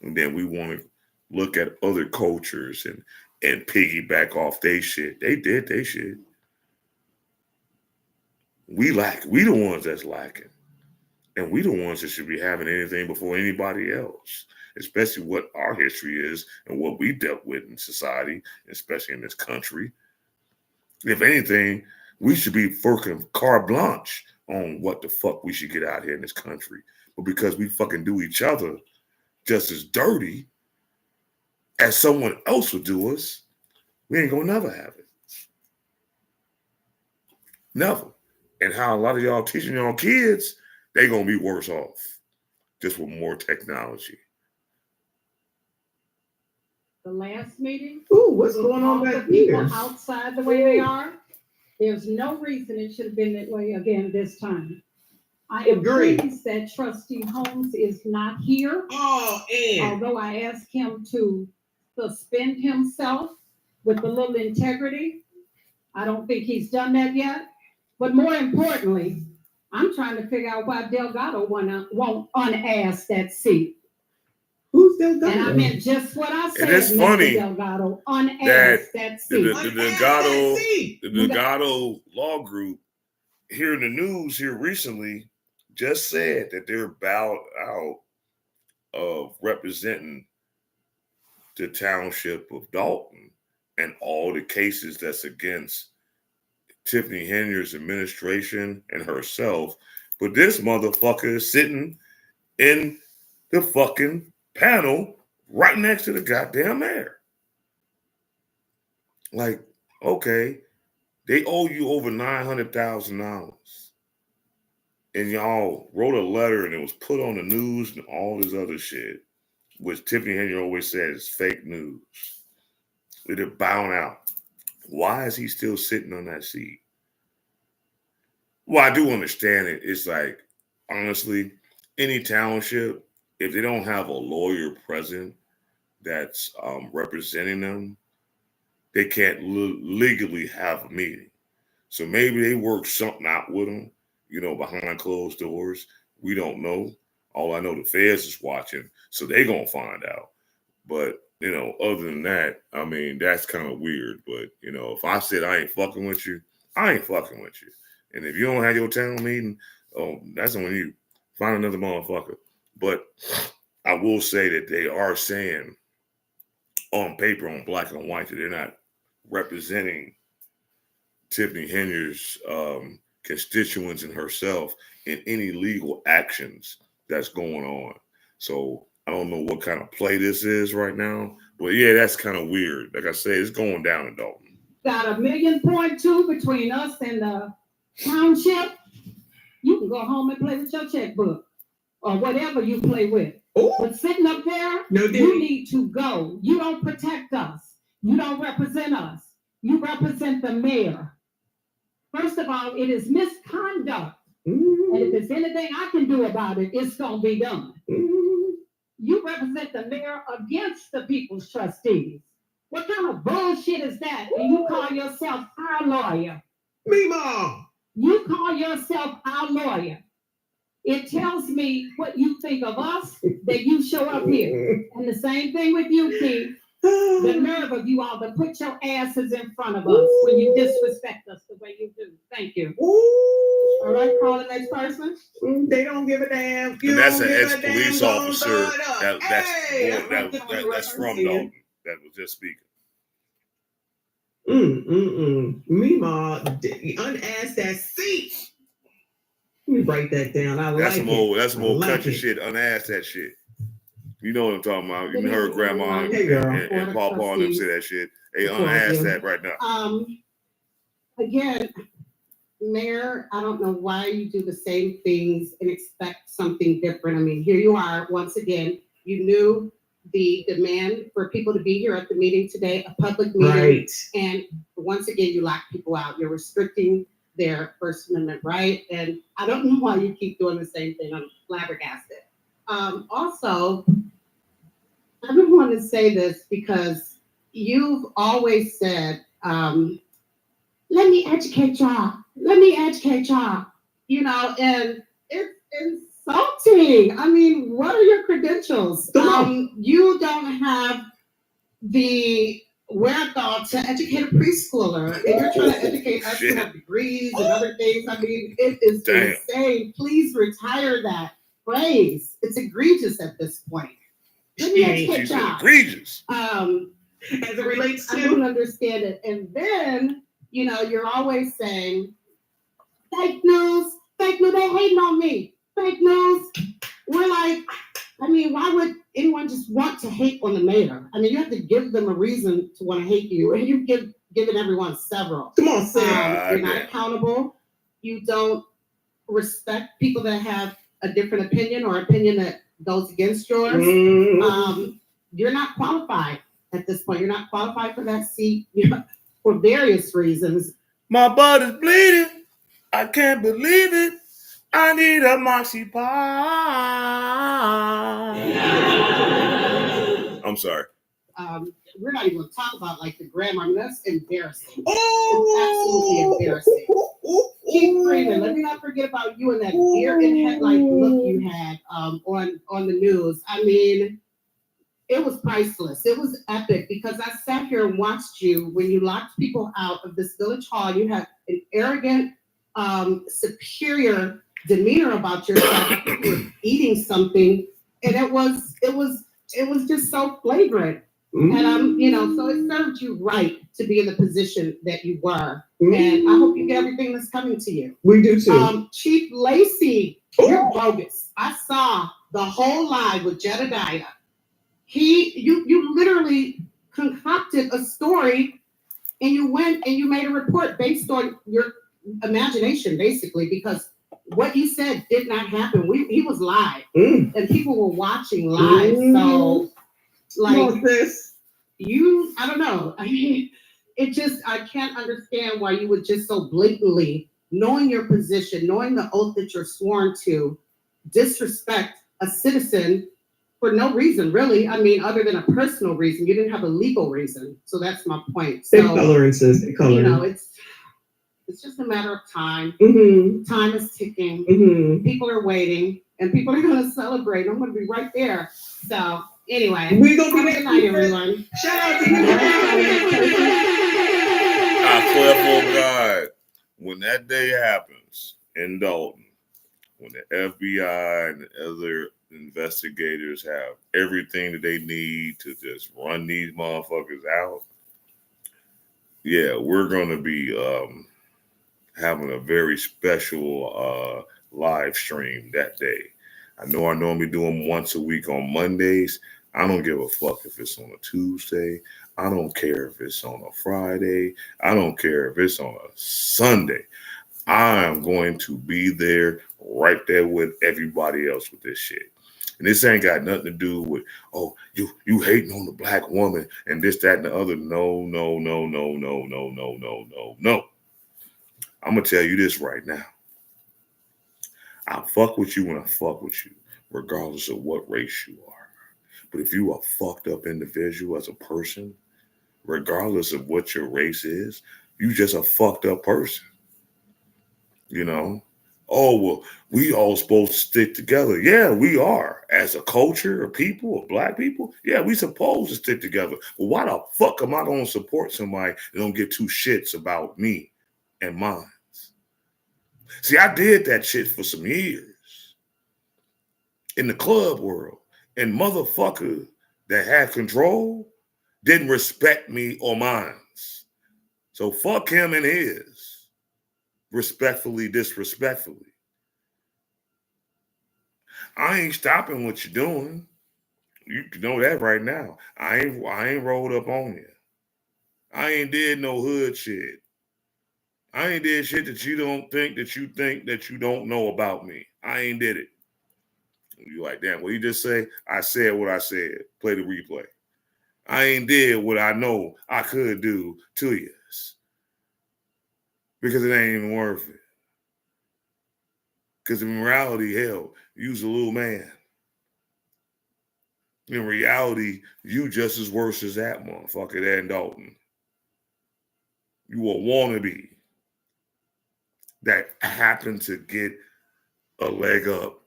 And then we want to look at other cultures and piggyback off their shit. They did their shit. We the ones that's lacking. And we the ones that should be having anything before anybody else, especially what our history is and what we dealt with in society, especially in this country. If anything, we should be fucking carte blanche on what the fuck we should get out here in this country. But because we fucking do each other just as dirty as someone else would do us, we ain't gonna never have it. Never. And how a lot of y'all teaching y'all kids, they gonna be worse off just with more technology. The last meeting, Ooh, what's going on all the back people here? outside the way they are, there's no reason it should have been that way again this time. I am Agree. pleased that Trustee Holmes is not here, Oh, and although I asked him to suspend himself with a little integrity. I don't think he's done that yet. But more importantly, I'm trying to figure out why Delgado won't unask that seat. who's still going? And I meant just what I said. it's Mr. funny Delgado, unask that seat. The Delgado Law Group here in the news here recently just said that they're bowed out of representing the township of Dolton and all the cases that's against Tiffany Henry's administration and herself. But this motherfucker is sitting in the fucking panel right next to the goddamn mayor. Like, okay, they owe you over $900,000. And y'all wrote a letter and it was put on the news and all this other shit, which Tiffany Henry always said is fake news. They're bound out. Why is he still sitting on that seat? Well, I do understand it. It's like, honestly, any township, if they don't have a lawyer present that's representing them, they can't legally have a meeting. So maybe they work something out with them, behind closed doors. We don't know. All I know, the feds is watching, so they gonna find out. But, other than that, I mean, that's kind of weird. But, if I said I ain't fucking with you, I ain't fucking with you. And if you don't have your town meeting, that's on you. Find another motherfucker. But I will say that they are saying on paper, on black and white, that they're not representing Tiffany Henry's constituents and herself in any legal actions that's going on. So I don't know what kind of play this is right now, but yeah, that's kind of weird. Like I said, it's going down in Dolton. Got $1.2 million between us and the township. You can go home and play with your checkbook or whatever you play with. Ooh. But sitting up there, No, you need to go. You don't protect us. You don't represent us. You represent the mayor. First of all, it is misconduct. And if there's anything I can do about it, it's going to be done. You represent the mayor against the people's trustees. What kind of bullshit is that? And you call yourself our lawyer. Mima. You call yourself our lawyer. It tells me what you think of us, that you show up here. And the same thing with you, Keith. The nerve of you all to put your asses in front of us when you disrespect us the way you do. Thank you. All right, call the next person. They don't give a damn. And that's an ex-police officer that's from Dolton that was just speaking. Mima, unasked that seat. Let me write that down. That's some old country shit. Unasked that shit. You know what I'm talking about. You heard Grandma and Papa and them say that shit. Hey, unasked that right now. Again, Mayor, I don't know why you do the same things and expect something different. I mean, here you are, once again, you knew the demand for people to be here at the meeting today, a public meeting. Right. And once again, you lock people out. You're restricting their First Amendment right. And I don't know why you keep doing the same thing. I'm flabbergasted. Also, I don't want to say this because you've always said, let me educate y'all. Let me educate y'all. And it's insulting. I mean, what are your credentials? You don't have the wherewithal to educate a preschooler, and you're trying to educate us who have degrees and other things. I mean, it is insane. Please retire that phrase. It's egregious at this point. Let me educate y'all. Egregious. As it relates to, I don't understand it. And then, you're always saying, fake news, they hating on me. Fake news. We're like, I mean, why would anyone just want to hate on the mayor? I mean, you have to give them a reason to want to hate you, and you've given everyone several. Come on, Sam. You're not accountable. You don't respect people that have a different opinion or opinion that goes against yours. You're not qualified at this point. You're not qualified for that seat for various reasons. My butt is bleeding. I can't believe it. I need a Moxie pie. I'm sorry. We're not even going to talk about like the grammar. I mean, that's embarrassing. It's absolutely embarrassing. Keep breathing. Let me not forget about you and that deer in headlight look you had on the news. I mean, it was priceless. It was epic because I sat here and watched you when you locked people out of this village hall. You had an arrogant, superior demeanor about yourself. You were eating something, and it was just so flagrant. And so it served you right to be in the position that you were. And I hope you get everything that's coming to you. We do too. Chief Lacey, you're bogus. I saw the whole live with Jedediah. You literally concocted a story, and you went and you made a report based on your imagination, basically, because what you said did not happen. He was live, and people were watching live. So, like, I don't know. I mean, I can't understand why you would just so blatantly, knowing your position, knowing the oath that you're sworn to, disrespect a citizen for no reason, really. I mean, other than a personal reason. You didn't have a legal reason. So that's my point. So, it's just a matter of time. Time is ticking. People are waiting, and people are going to celebrate. I'm going to be right there. So, anyway, we're going to be good night, everyone. Shout out to you. I swear for God, when that day happens in Dolton, when the FBI and the other investigators have everything that they need to just run these motherfuckers out, yeah, we're going to be having a very special live stream that day. I know I normally do them once a week on Mondays. I don't give a fuck if it's on a Tuesday. I don't care if it's on a Friday. I don't care if it's on a Sunday. I am going to be there, right there with everybody else with this shit. And this ain't got nothing to do with, oh, you hating on the black woman and this, that, and the other. No. I'm going to tell you this right now. I fuck with you when I fuck with you, regardless of what race you are. But if you are a fucked up individual as a person, regardless of what your race is, you just a fucked up person. Oh, well, we all supposed to stick together. Yeah, we are. As a culture of people, of black people, yeah, we supposed to stick together. But why the fuck am I going to support somebody that don't get two shits about me and mine? See, I did that shit for some years in the club world, and motherfucker that had control didn't respect me or mine. So fuck him and his. Respectfully, disrespectfully. I ain't stopping what you're doing. You can know that right now. I ain't rolled up on you. I ain't did no hood shit. I ain't did shit that you think that you don't know about me. I ain't did it. You like, damn, what you just say? I said what I said. Play the replay. I ain't did what I know I could do to you. Because it ain't even worth it. Because in reality, hell, you's a little man. In reality, you just as worse as that motherfucker there in Dolton. You a wannabe that happened to get a leg up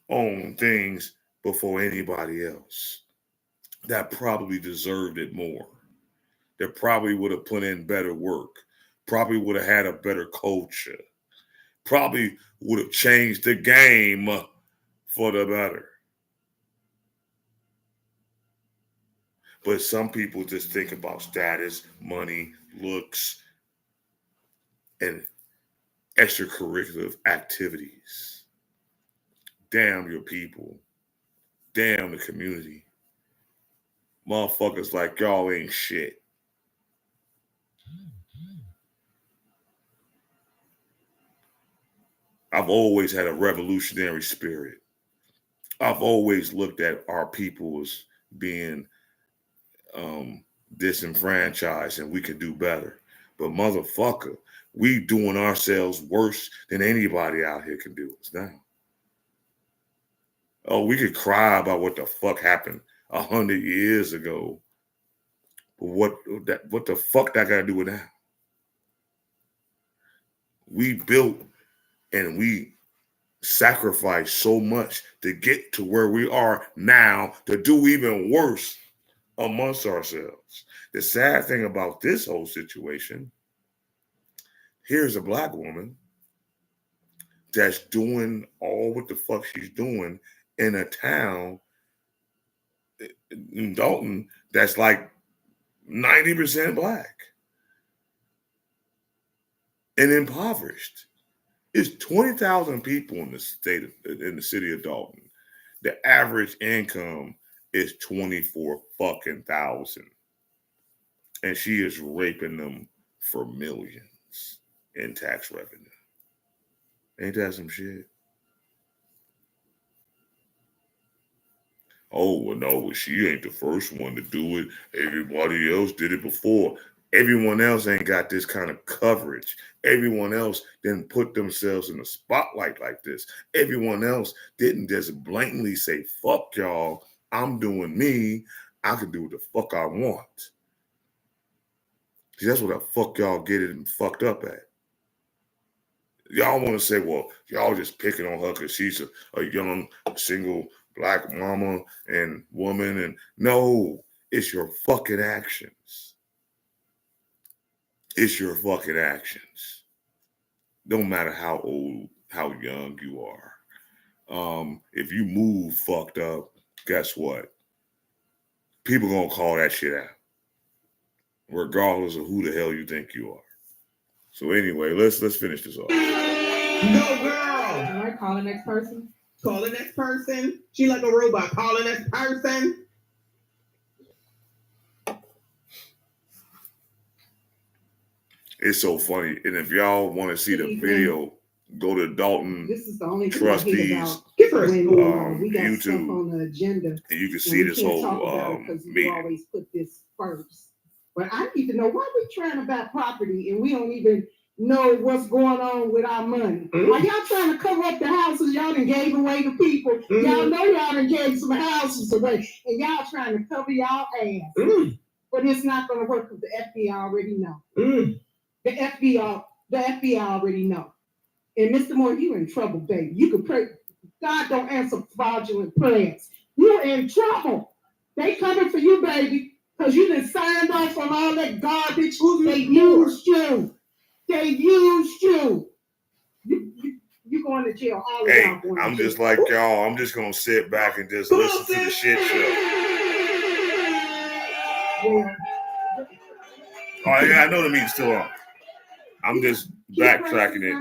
on things before anybody else. That probably deserved it more. That probably would have put in better work. Probably would have had a better culture. Probably would have changed the game for the better. But some people just think about status, money, looks, and extracurricular activities. Damn your people. Damn the community. Motherfuckers like y'all ain't shit. I've always had a revolutionary spirit. I've always looked at our people as being disenfranchised and we could do better. But motherfucker, we doing ourselves worse than anybody out here can do us now. Oh, we could cry about what the fuck happened 100 years ago. But what the fuck that got to do with that? We built and we sacrificed so much to get to where we are now to do even worse amongst ourselves. The sad thing about this whole situation, here's a black woman that's doing all what the fuck she's doing in a town in Dolton that's like 90% black and impoverished. It's 20,000 people in the city of Dolton. The average income is 24 fucking thousand. And she is raping them for millions in tax revenue. Ain't that some shit? Oh, well, no, she ain't the first one to do it. Everybody else did it before. Everyone else ain't got this kind of coverage. Everyone else didn't put themselves in the spotlight like this. Everyone else didn't just blatantly say, fuck y'all, I'm doing me. I can do what the fuck I want. See, that's what the fuck y'all get it and fucked up at. Y'all want to say, well, y'all just picking on her because she's a young, single black mama and woman. And no, it's your fucking actions. It's your fucking actions. Don't matter how old, how young you are. If you move fucked up, guess what? People gonna call that shit out, regardless of who the hell you think you are. So anyway, let's finish this off. Go girl. All right, call the next person. Call the next person. She like a robot. Call the next person. It's so funny. And if y'all want to see the video, go to Dolton This is the only thing Trustees I hate about Give her a when we got YouTube, stuff on the agenda. and you can And see we this can't whole talk about it because you meeting. always put this first. But I need to know why we trying to buy property and we don't even know what's going on with our money. Are y'all trying to cover up the houses y'all done gave away to people? Y'all know y'all done gave some houses away and y'all trying to cover y'all ass. But it's not gonna work because the FBI already know. The FBI already know. And Mr. Moore, you in trouble, baby. You can pray. God don't answer fraudulent prayers. You're in trouble. They coming for you, baby, because you done signed off on all that garbage. They used you. They used you. You going to jail. All of Hey, y'all going I'm to jail. just like y'all. I'm just gonna sit back and just listen to the shit show. Well, Oh yeah, I know the meeting's still on. I'm just backtracking it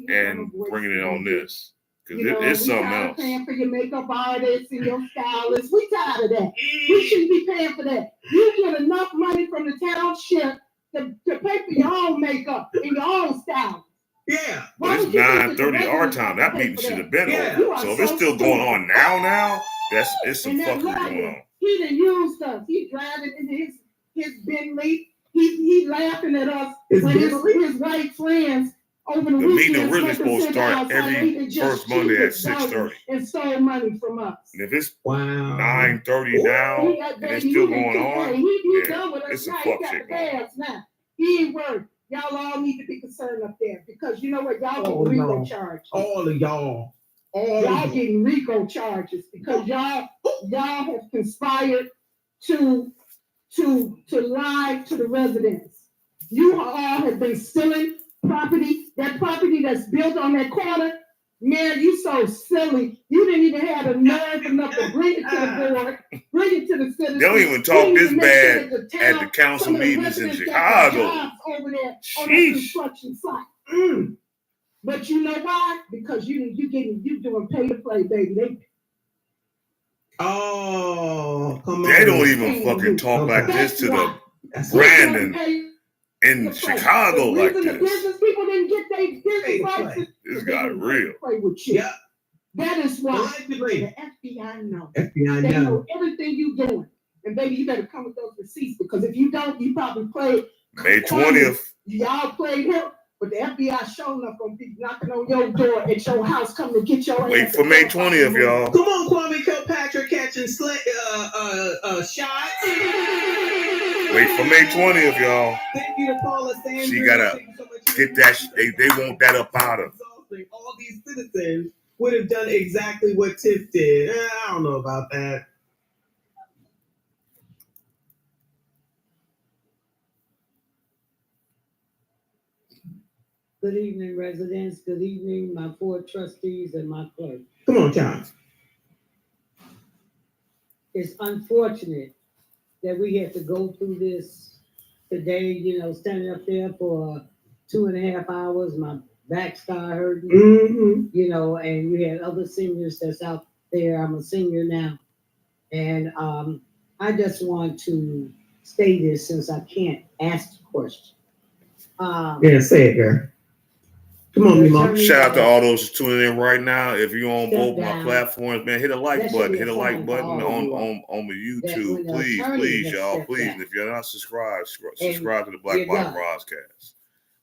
and bringing it on this because it's something else. Paying for your makeup artists and your stylists. We tired of that. We shouldn't be paying for that. You get enough money from the township to pay for your own makeup and your own style. Yeah. But it's 9:30 our time. That meeting should have been over. So if it's still going on now, it's some fuckery going on. He done used us. He driving in his Bentley. He laughing at us when his white friends over the The meeting weekend, originally smoking supposed to cigarettes start outside, every he can just first Monday at cheated, done 6:30. and stole money from us. And if it's Wow. 9:30 now He and baby, it's he still didn't going get on, paid. He yeah, done with us it's some now. fuck He got shit the going on. bags now. He ain't worried. Y'all all need to be concerned up there because you know what? Y'all Oh, getting no. RICO charges. All of y'all. Y'all getting RICO charges because y'all have conspired to lie to the residents. You all have been stealing property. That property that's built on that corner, man, you so silly. You didn't even have the nerve enough to bring it to the board, bring it to the citizens. They don't even You talk didn't this even make bad sure that the at the town, council some of the meetings in residents got the Chicago. jobs over there on that Sheesh. construction site. But you know why? Because you doing pay to play, baby. Oh, come on. They don't even fucking talk like this to the Brandon in Chicago like The this. business people didn't get their business license. This got real. Play with you. Yeah. That is why Allegedly. the FBI know. FBI They know. know everything you doing. And baby, you better come with those receipts because if you don't, you probably played. May 20th. Y'all played him, but the FBI sure enough gonna be knocking on your door at your house, coming to get your Wait ass. for May 20th, y'all. Come on, Kwame Kilpatrick catching shots. Wait for May 20th, y'all. Thank you to Paula Sanders. She gotta get that. They want that up out of. All these citizens would have done exactly what Tiff did. I don't know about that. Good evening, residents. Good evening, my 4 trustees and my clerk. Come on, John. It's unfortunate that we had to go through this today, standing up there for 2.5 hours. My back started hurting, and we had other seniors that's out there. I'm a senior now. And I just want to say this since I can't ask the question. Yeah, say it, girl. Come on, Mom. Shout out to all those tuning in right now. If you're on both my platforms, man, hit a like button. Hit a like button on the YouTube. Please, y'all. Please. And if you're not subscribed, subscribe to the Black Bottom Broadcast.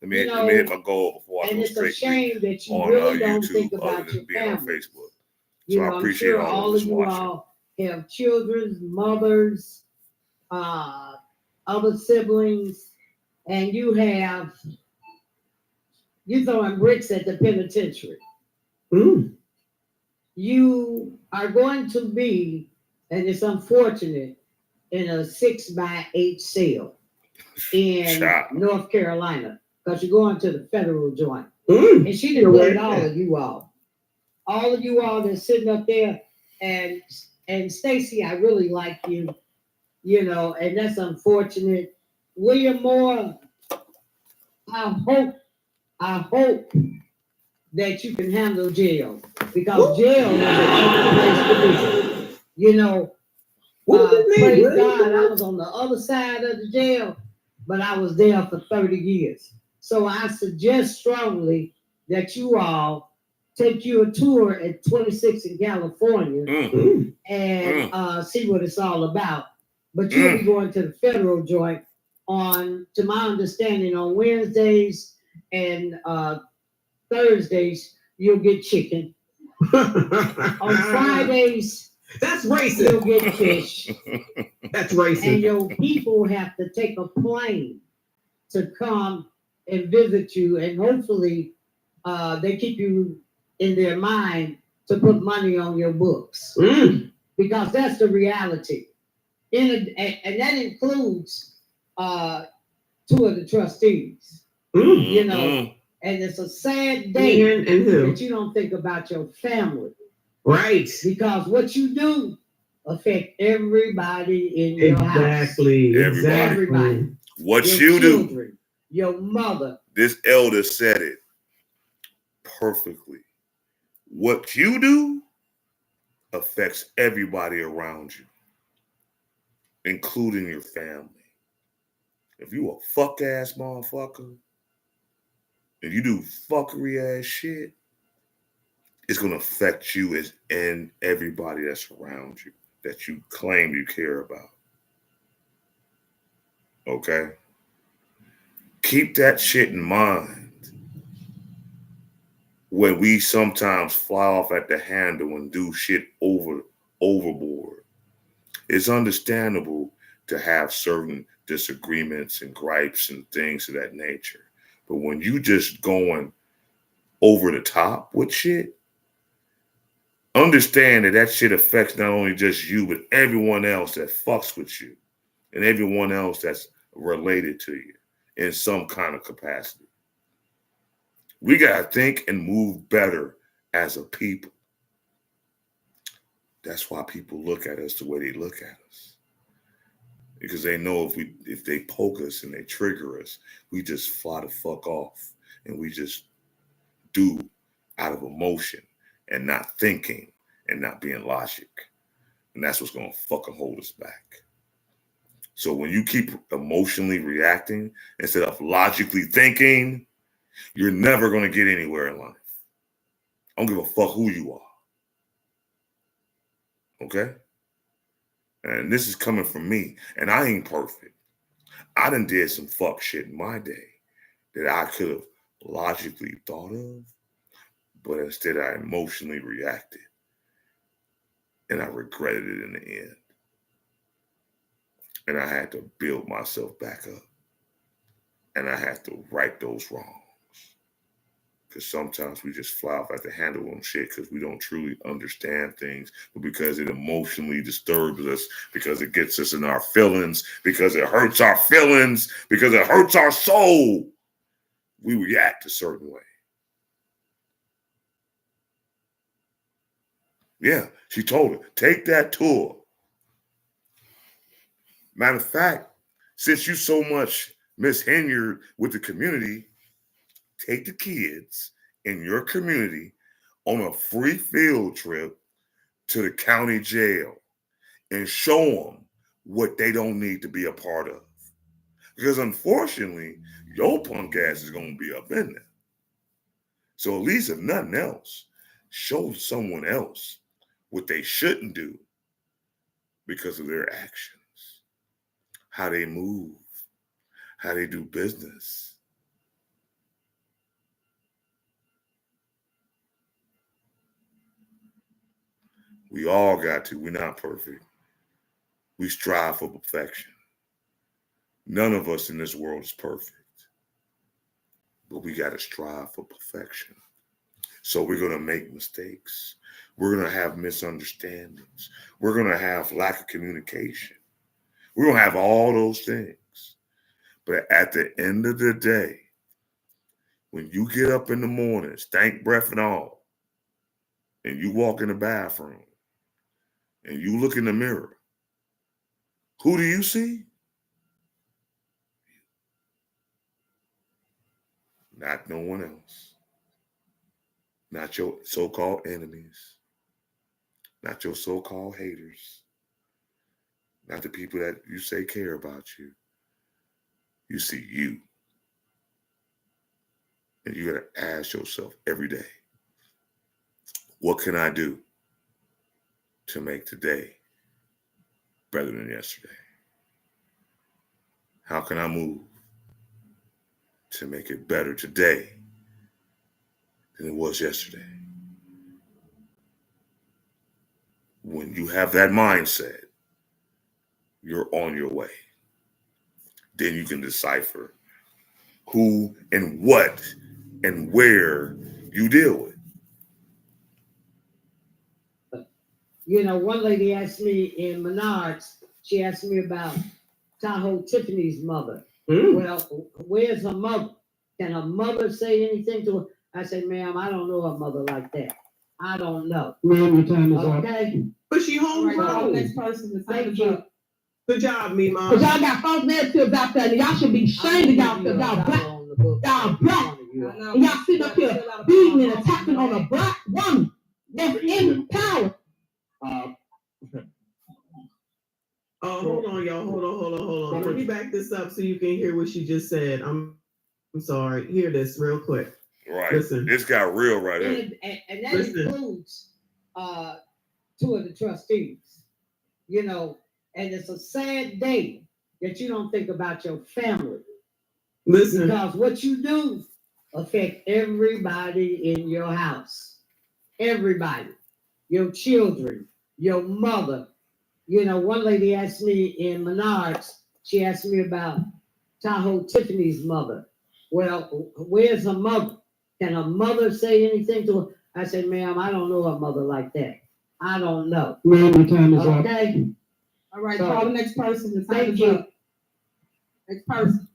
Let me hit my goal before I go straight that you on really don't think YouTube about other than being family. on Facebook. So I appreciate I'm sure all of you watching. all have children, mothers, other siblings, and you're throwing bricks at the penitentiary. You are going to be, and it's unfortunate, in a 6x8 cell in North Carolina because you're going to the federal joint. And she didn't blame all of you all. All of you all that's sitting up there, and Stacy, I really like you, and that's unfortunate. William Moore, I hope that you can handle jail because jail is a tough place to be. Praise God, I was on the other side of the jail, but I was there for 30 years. So I suggest strongly that you all take you a tour at 26 in California and see what it's all about. But you'll be going to the federal joint to my understanding, on Wednesdays and Thursdays, you'll get chicken. On Fridays, that's racist. You'll get fish. That's racist. And your people have to take a plane to come and visit you, and hopefully they keep you in their mind to put money on your books, because that's the reality. And that includes 2 of the trustees. And it's a sad day that you don't think about your family. Right. Because what you do affect everybody in your house. Everybody. What your you children, do. Your mother. This elder said it perfectly. What you do affects everybody around you, including your family. If you a fuck ass motherfucker, if you do fuckery ass shit, it's gonna affect you and everybody that's around you that you claim you care about. Okay? Keep that shit in mind. when we sometimes fly off at the handle and do shit overboard. It's understandable to have certain disagreements and gripes and things of that nature. But when you just going over the top with shit, understand that that shit affects not only just you, but everyone else that fucks with you and everyone else that's related to you in some kind of capacity. We got to think and move better as a people. That's why people look at us the way they look at us. Because they know if they poke us and they trigger us, we just fly the fuck off and we just do out of emotion and not thinking and not being logic. And that's what's going to fucking hold us back. So when you keep emotionally reacting instead of logically thinking, you're never going to get anywhere in life. I don't give a fuck who you are. Okay? And this is coming from me. And I ain't perfect. I done did some fuck shit in my day that I could have logically thought of, but instead I emotionally reacted. And I regretted it in the end. And I had to build myself back up. And I had to right those wrongs. Because sometimes we just fly off at the handle on shit because we don't truly understand things, but because it emotionally disturbs us, because it gets us in our feelings, because it hurts our feelings, because it hurts our soul, we react a certain way. Yeah, she told her, take that tour. Matter of fact, since you so much misheard with the community, take the kids in your community on a free field trip to the county jail and show them what they don't need to be a part of. Because unfortunately, your punk ass is going to be up in there. So at least if nothing else, show someone else what they shouldn't do because of their actions, how they move, how they do business. We all got to. We're not perfect. We strive for perfection. None of us in this world is perfect. But we got to strive for perfection. So we're going to make mistakes. We're going to have misunderstandings. We're going to have lack of communication. We're going to have all those things. But at the end of the day, when you get up in the morning, stank breath and all, and you walk in the bathroom, and you look in the mirror, who do you see? Not no one else. Not your so-called enemies. Not your so-called haters. Not the people that you say care about you. You see you. And you got to ask yourself every day, what can I do to make today better than yesterday? How can I move to make it better today than it was yesterday? When you have that mindset, you're on your way. Then you can decipher who and what and where you deal with. You know, one lady asked me in Menards, she asked me about Tahoe Tiffany's mother. Well, where's her mother? Can her mother say anything to her? I said, ma'am, I don't know her mother like that. I don't know. Ma'am, your time is up. Okay? But she Right, the homegrown. next person to Thank say you. Good job, me, Cause mom. y'all got false narratives out there, and y'all should be ashamed of y'all, cause y'all black. Y'all black. And y'all sit up here beating and attacking on a black woman that's in power. Hold on, y'all. Hold on. Let me back this up so you can hear what she just said. I'm sorry. Hear this real quick. Right. Listen. This got real right here. And that Listen. includes two of the trustees. You know, and it's a sad day that you don't think about your family. Listen. Because what you do affect everybody in your house. Everybody. Your children, your mother. You know, one lady asked me in Menards, she asked me about Tahoe Tiffany's mother. Well, where's her mother? Can her mother say anything to her? I said, ma'am, I don't know her mother like that. I don't know. Ma'am, your time is up. Okay? All right, Sorry. call the next person. The time Thank is you. up. Next person.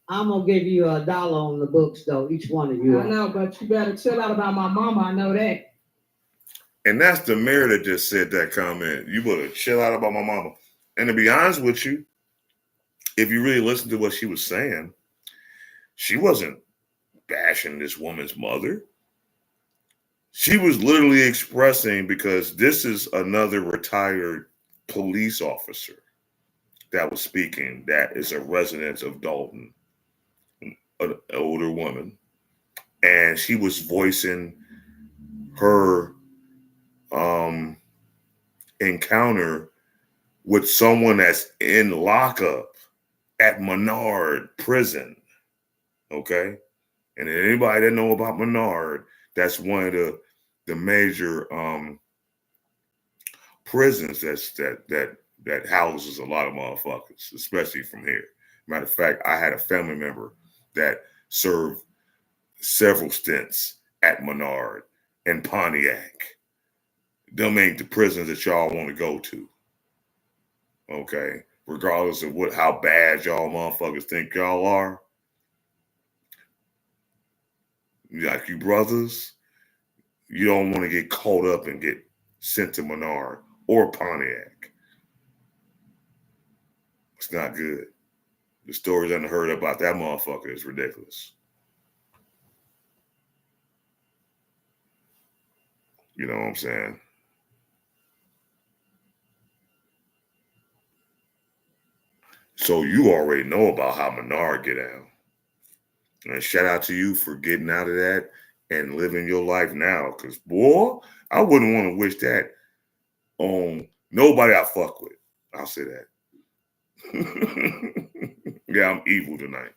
I'm gonna give you $1 on the books though, each one of I you. know, but you better chill out about my mama. I know that. And that's the mayor that just said that comment. You better chill out about my mama. And to be honest with you, if you really listen to what she was saying, she wasn't bashing this woman's mother. She was literally expressing, because this is another retired police officer that was speaking, that is a resident of Dolton, an older woman. And she was voicing her encounter with someone that's in lockup at Menard prison. Okay. And anybody that know about Menard, that's one of the major prisons that houses a lot of motherfuckers, especially from here. Matter of fact, I had a family member that served several stints at Menard and Pontiac. Them ain't the prisons that y'all want to go to. Okay, regardless of how bad y'all motherfuckers think y'all are, like you brothers, you don't want to get caught up and get sent to Menard or Pontiac. It's not good. The stories I heard about that motherfucker is ridiculous. You know what I'm saying? So you already know about how Menard get down. And shout out to you for getting out of that and living your life now. Because, boy, I wouldn't want to wish that on nobody I fuck with. I'll say that. Yeah, I'm evil tonight.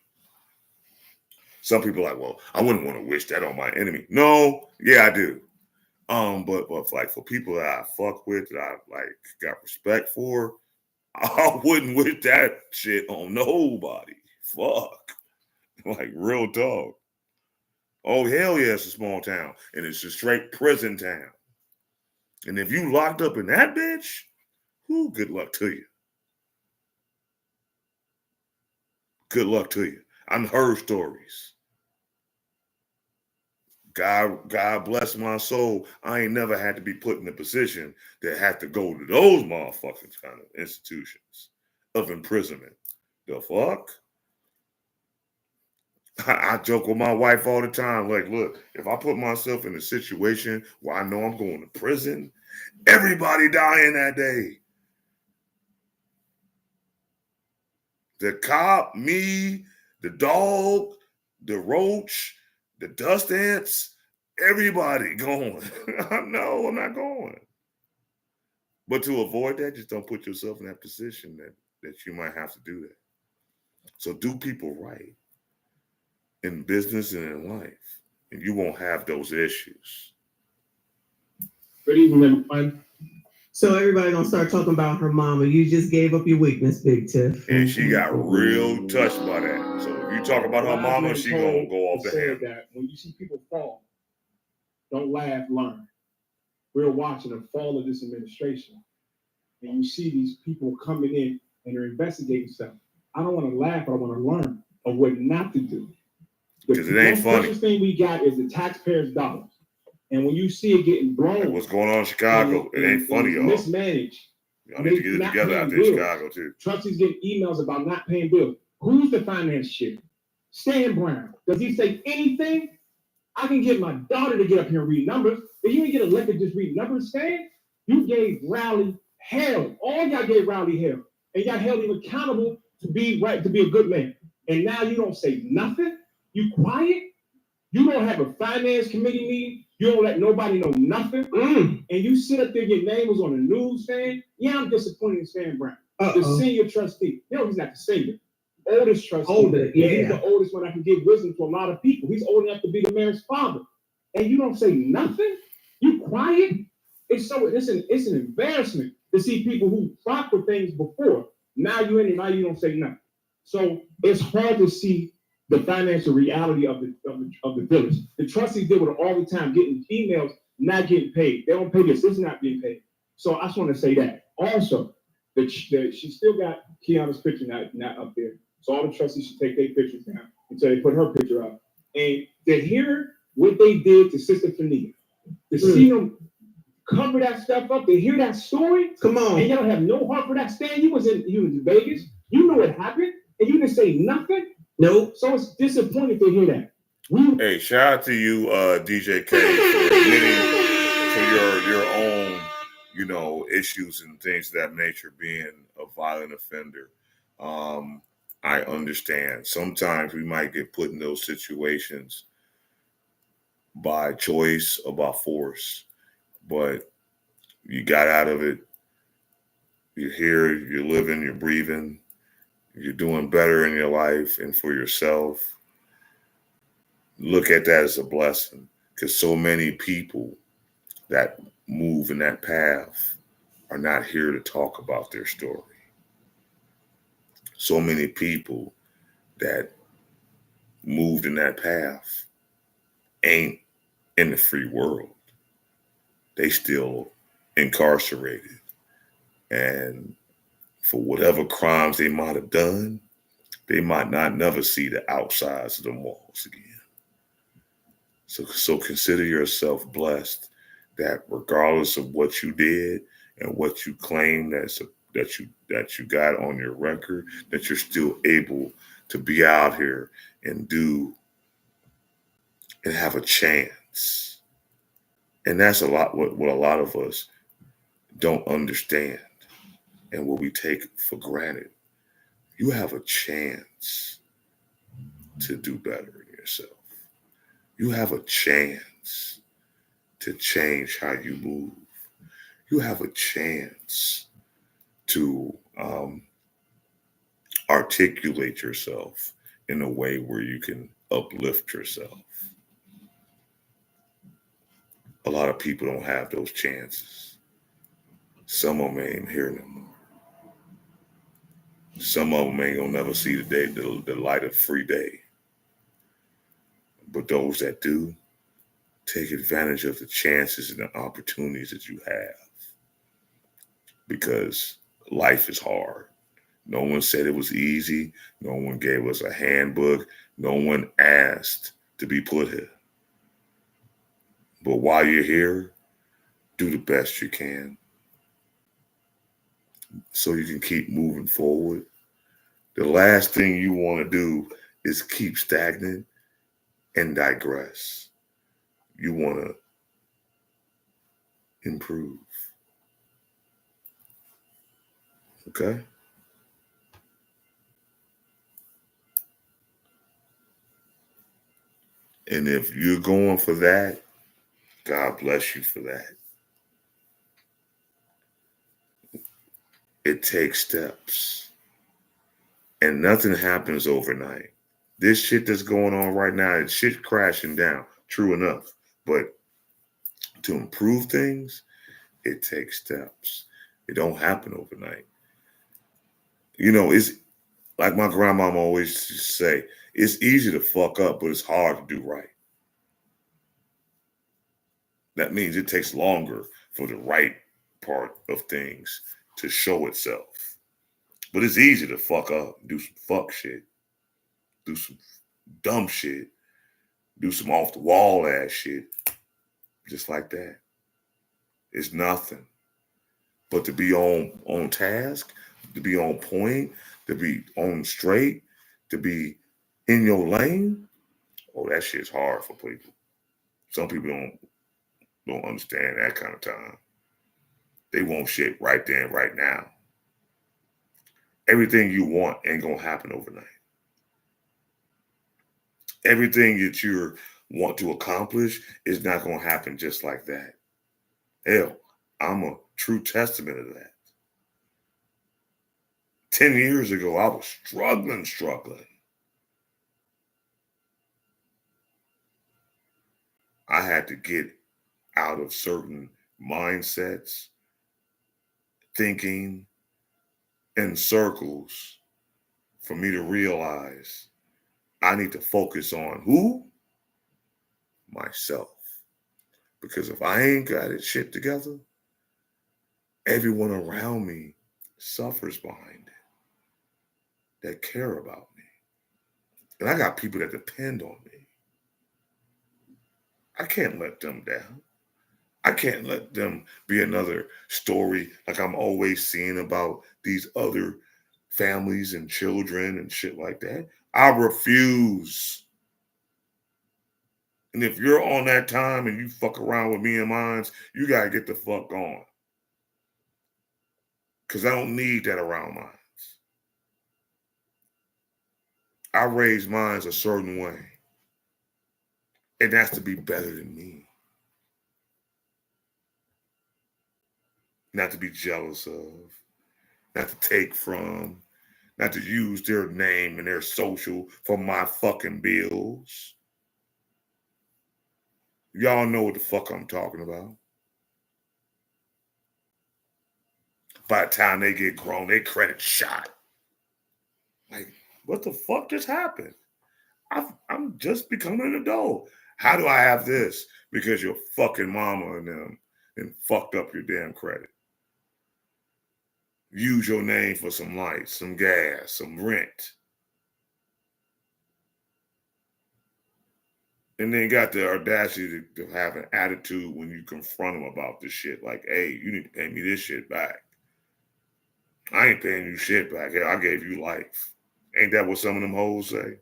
Some people are like, well, I wouldn't want to wish that on my enemy. No, yeah, I do. But like for people that I fuck with, that I like got respect for, I wouldn't wish that shit on nobody. Fuck. Like real talk. Oh, hell yeah, it's a small town. And it's a straight prison town. And if you locked up in that bitch, whoo, good luck to you. Good luck to you. I've heard stories. God bless my soul. I ain't never had to be put in a position that had to go to those motherfucking kind of institutions of imprisonment. The fuck? I joke with my wife all the time. Like, look, if I put myself in a situation where I know I'm going to prison, everybody dying that day. The cop, me, the dog, the roach, the dust ants, everybody going. No, I'm not going. But to avoid that, just don't put yourself in that position that you might have to do that. So do people right in business and in life, and you won't have those issues. Good evening, everyone. So everybody gonna start talking about her mama. You just gave up your weakness, Big Tiff. And she got real touched by that. So if you talk about her mama, she gonna go off the handle. That when you see people fall, don't laugh, learn. We're watching the fall of this administration, and you see these people coming in and they're investigating stuff. I don't want to laugh, but I want to learn of what not to do. Because it ain't funny. The first thing we got is the taxpayers' dollars. And when you see it getting blown, like what's going on in Chicago, it ain't funny, y'all. Mismanaged. Y'all need to get it together out there in Chicago, too. Trustees get emails about not paying bills. Who's the finance shit? Stan Brown. Does he say anything? I can get my daughter to get up here and read numbers. If you didn't get elected to just read numbers, Stan, you gave Rowley hell. All y'all gave Rowley hell. And y'all held him accountable to be right, to be a good man. And now you don't say nothing? You quiet? You don't have a finance committee meeting? You don't let nobody know nothing? And you sit up there, your name was on the news, Stan? Yeah, I'm disappointed in Stan Brown. The senior trustee. No, he's not the senior. oldest trustee. Older, Yeah, he's yeah. the oldest one that can give wisdom to a lot of people. He's old enough to be the mayor's father. And you don't say nothing? You quiet? It's an embarrassment to see people who fought for things before. Now you in it, now you don't say nothing. So it's hard to see the financial reality of the village. The trustees deal with it all the time, getting emails, not getting paid. They don't pay this is not being paid. So I just want to say that. Also, she still got Kiana's picture not up there. So all the trustees should take their pictures down until they put her picture up. And to hear what they did to Sister Fania, to see them cover that stuff up, to hear that story, Come on. and you don't have no heart for that. Stan, you was in Vegas, you know what happened, and you didn't say nothing. Nope. So it's disappointing to hear that. Hey, shout out to you, DJ K, for admitting to your own, issues and things of that nature, being a violent offender. I understand. Sometimes we might get put in those situations by choice or by force, but you got out of it. You're here, you're living, you're breathing, you're doing better in your life and for yourself. Look at that as a blessing, because so many people that move in that path are not here to talk about their story. So many people that moved in that path ain't in the free world. They still incarcerated. And for whatever crimes they might have done, they might not never see the outsides of the walls again. So consider yourself blessed that regardless of what you did and what you claim that you got on your record, that you're still able to be out here and do and have a chance. And that's a lot what a lot of us don't understand and what we take for granted. You have a chance to do better in yourself. You have a chance to change how you move. You have a chance to articulate yourself in a way where you can uplift yourself. A lot of people don't have those chances. Some of them ain't here no more. Some of them ain't gonna never see the light of free day. But those that do, take advantage of the chances and the opportunities that you have. Because life is hard. No one said it was easy. No one gave us a handbook. No one asked to be put here. But while you're here, do the best you can so you can keep moving forward. The last thing you want to do is keep stagnant and digress. You want to improve. Okay? And if you're going for that, God bless you for that. It takes steps. And nothing happens overnight. This shit that's going on right now, it's shit crashing down. True enough. But to improve things, it takes steps. It don't happen overnight. It's like my grandmama always used to say, it's easy to fuck up, but it's hard to do right. That means it takes longer for the right part of things to show itself. But it's easy to fuck up, do some fuck shit, do some dumb shit, do some off the wall ass shit, just like that. It's nothing. But to be on task, to be on point, to be on straight, to be in your lane, that shit's hard for people. Some people don't understand that kind of time. They want shit right there and right now. Everything you want ain't gonna happen overnight. Everything that you want to accomplish is not gonna happen just like that. Hell, I'm a true testament of that. 10 years ago, I was struggling. I had to get out of certain mindsets, thinking in circles for me to realize I need to focus on who? Myself. Because if I ain't got it shit together, everyone around me suffers behind it that care about me. And I got people that depend on me. I can't let them down. I can't let them be another story like I'm always seeing about these other families and children and shit like that. I refuse. And if you're on that time and you fuck around with me and mines, you gotta get the fuck on. Because I don't need that around mines. I raise mines a certain way. And that's to be better than me. Not to be jealous of, not to take from, not to use their name and their social for my fucking bills. Y'all know what the fuck I'm talking about. By the time they get grown, they credit shot. Like, what the fuck just happened? I'm just becoming an adult. How do I have this? Because your fucking mama and them and fucked up your damn credit. Use your name for some lights, some gas, some rent. And then got the audacity to have an attitude when you confront them about this shit. Like, hey, you need to pay me this shit back. I ain't paying you shit back. Hell, I gave you life. Ain't that what some of them hoes say?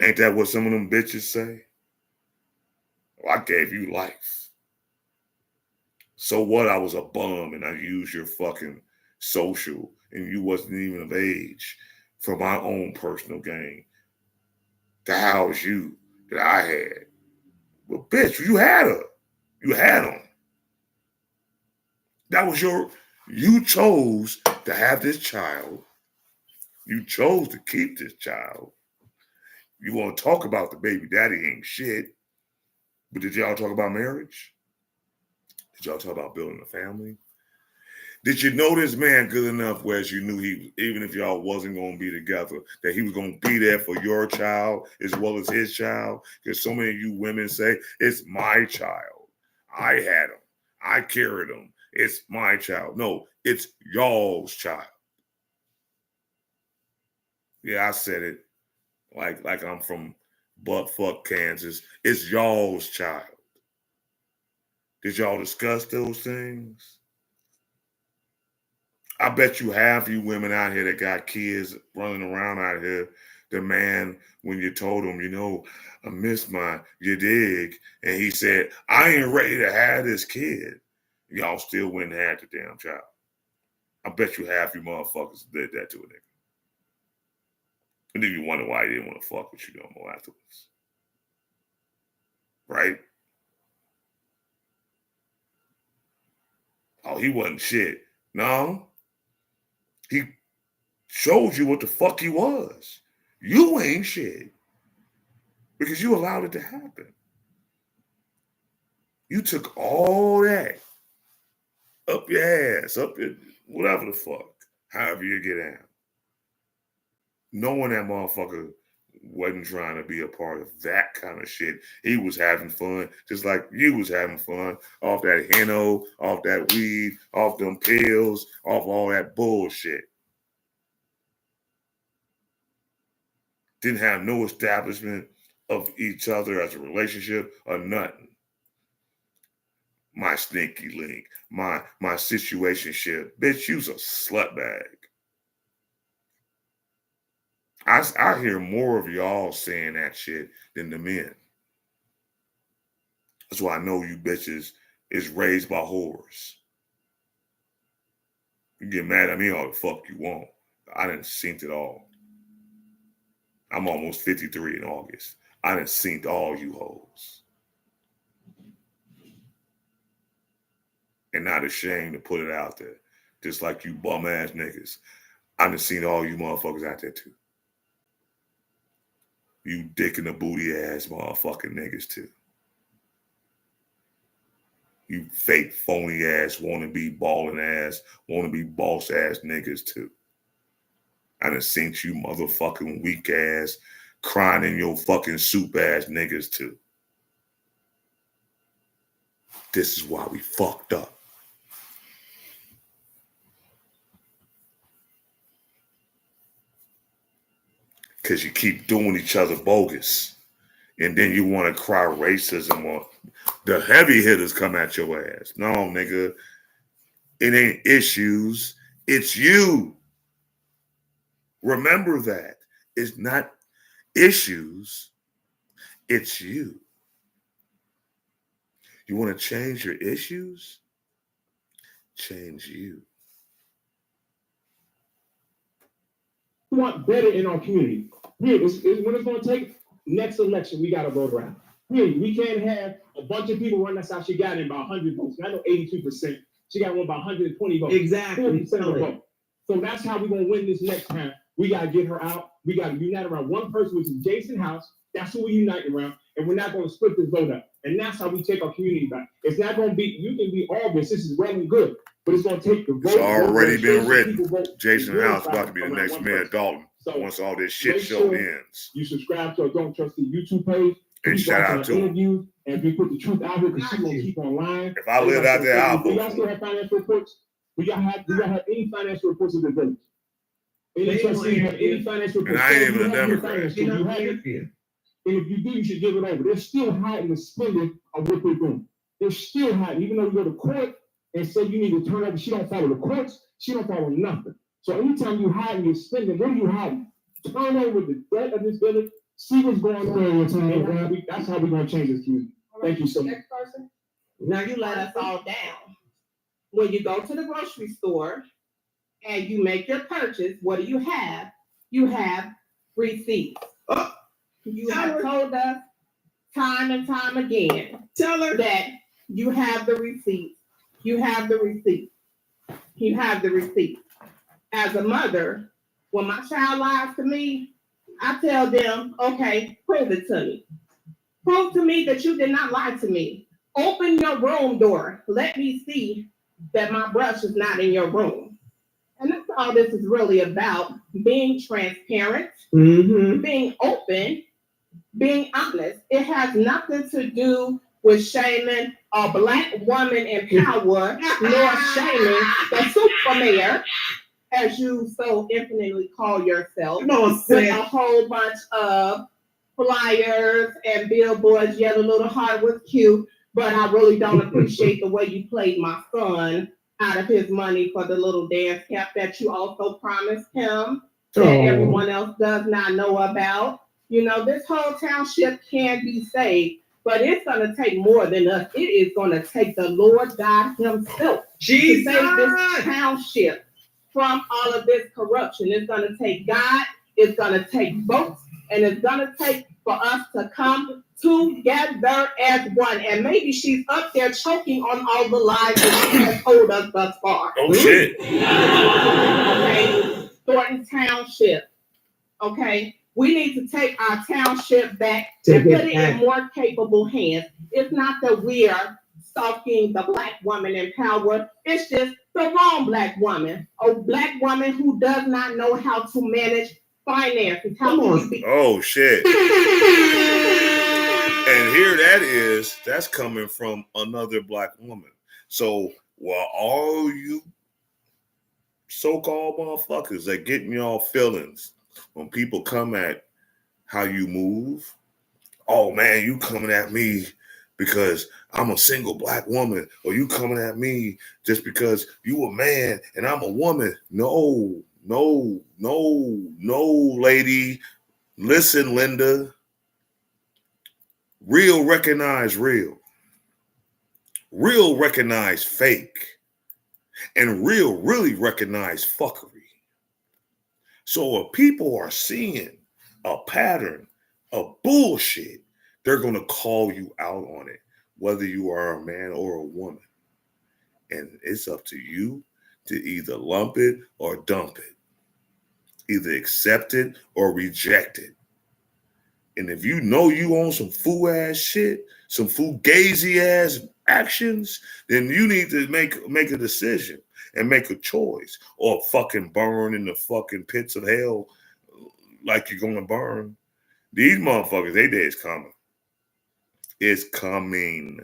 Ain't that what some of them bitches say? Well, I gave you life. So what? I was a bum and I used your fucking social and you wasn't even of age for my own personal gain to house you that I had. Well, bitch, you had her. You had them. That was you chose to have this child. You chose to keep this child. You want to talk about the baby daddy ain't shit. But did y'all talk about marriage? Did y'all talk about building a family? Did you know this man good enough where you knew he, even if y'all wasn't going to be together, that he was going to be there for your child as well as his child? Because so many of you women say, it's my child. I had him. I carried him. It's my child. No, it's y'all's child. Yeah, I said it like I'm from buttfuck Kansas. It's y'all's child. Did y'all discuss those things? I bet you half you women out here that got kids running around out here, the man, when you told him, I miss you dig, and he said, I ain't ready to have this kid. Y'all still went and had the damn child. I bet you half you motherfuckers did that to a nigga. And then you wonder why he didn't want to fuck with you no more afterwards. Right? Oh, he wasn't shit. No. He showed you what the fuck he was. You ain't shit. Because you allowed it to happen. You took all that up your ass, up your, whatever the fuck, however you get out. Knowing that motherfucker wasn't trying to be a part of that kind of shit. He was having fun, just like you was having fun, off that heno, off that weed, off them pills, off all that bullshit. Didn't have no establishment of each other as a relationship or nothing. My sneaky link, my situationship. Bitch, you's a slut bag. I hear more of y'all saying that shit than the men. That's why I know you bitches is raised by whores. You get mad at me all the fuck you want. I done seen it all. I'm almost 53 in August. I done seen all you hoes. and not ashamed to put it out there. Just like you bum ass niggas. I done seen all you motherfuckers out there too. You dick in the booty ass motherfucking niggas too. You fake phony ass, wanna be balling ass, wanna be boss ass niggas too. I done seen you motherfucking weak ass, crying in your fucking soup ass niggas too. This is why we fucked up. Because you keep doing each other bogus. And then you want to cry racism or the heavy hitters come at your ass. No, nigga. It ain't issues. It's you. Remember that. It's not issues. It's you. You want to change your issues? Change you. We want better in our community. Here, it's what it's going to take. Next election, we got to vote around. Here, we can't have a bunch of people run us out. She got in about 100 votes. I know 82%. She got one about 120 votes. Exactly. 40% of the vote. So that's how we're going to win this next time. We got to get her out. We got to unite around one person, which is Jason House. That's who we unite around. And we're not going to split this vote up. And that's how we take our community back. It's not going to be, you can be all this. This is well and good. But it's going to take the vote. It's already been written. Jason House House about to be the next mayor of Dolton. So once all this shit show ends. You subscribe to our Don't Trust the YouTube page. And shout out to interviews, and we put the truth out here because she's going to keep online. If I lived out there, I'll vote. Do y'all still have financial reports? Do y'all have any financial reports of the village? Any trustee have any financial reports? And I ain't even a Democrat. You have it? And if you do, you should give it over. They're still hiding the spending of what they're doing. They're still hiding. Even though you go to court and say you need to turn over, she don't follow the courts. She don't follow nothing. So anytime you hide your spending, what are you hiding? Turn over the debt of this village, see what's going on, and that's how we're going to change this community. Thank you so much. Next person. Now you let us all down. When you go to the grocery store and you make your purchase, what do you have? You have receipts. You have told us time and time again. Tell her that you have the receipt. You have the receipt. You have the receipt. As a mother, when my child lies to me, I tell them, okay, prove it to me. Prove to me that you did not lie to me. Open your room door. Let me see that my brush is not in your room. And that's all this is really about, being transparent, being open, being honest. It has nothing to do with shaming a Black woman in power, nor shaming the super mayor, as you so infinitely call yourself, with a whole bunch of flyers and billboards. Yeah, the little heart was cute, but I really don't appreciate the way you played my son out of his money for the little dance cap that you also promised him that everyone else does not know about. You know, this whole township can be saved, but it's going to take more than us. It is going to take the Lord God himself to save this township from all of this corruption. It's going to take God, it's going to take votes, and it's going to take for us to come together as one. And maybe she's up there choking on all the lies that she has told us thus far. Oh, shit. Okay, Thornton Township. Okay, we need to take our township back and put it in more capable hands. It's not that we are stalking the Black woman in power. It's just the wrong Black woman. A Black woman who does not know how to manage finances. Oh, shit. And here that is, that's coming from another Black woman. So while all you so-called motherfuckers that getting y'all feelings when people come at how you move, oh man, you coming at me because I'm a single Black woman, or you coming at me just because you a man and I'm a woman. No, lady. Listen, Linda. Real recognize real. Real recognize fake. And real really recognize fuckery. So if people are seeing a pattern of bullshit, they're going to call you out on it, whether you are a man or a woman. And it's up to you to either lump it or dump it. Either accept it or reject it. And if you know you on some fool-ass shit, some fugazi ass actions, then you need to make a decision and make a choice, or fucking burn in the fucking pits of hell like you're gonna burn. These motherfuckers, their day is coming. It's coming.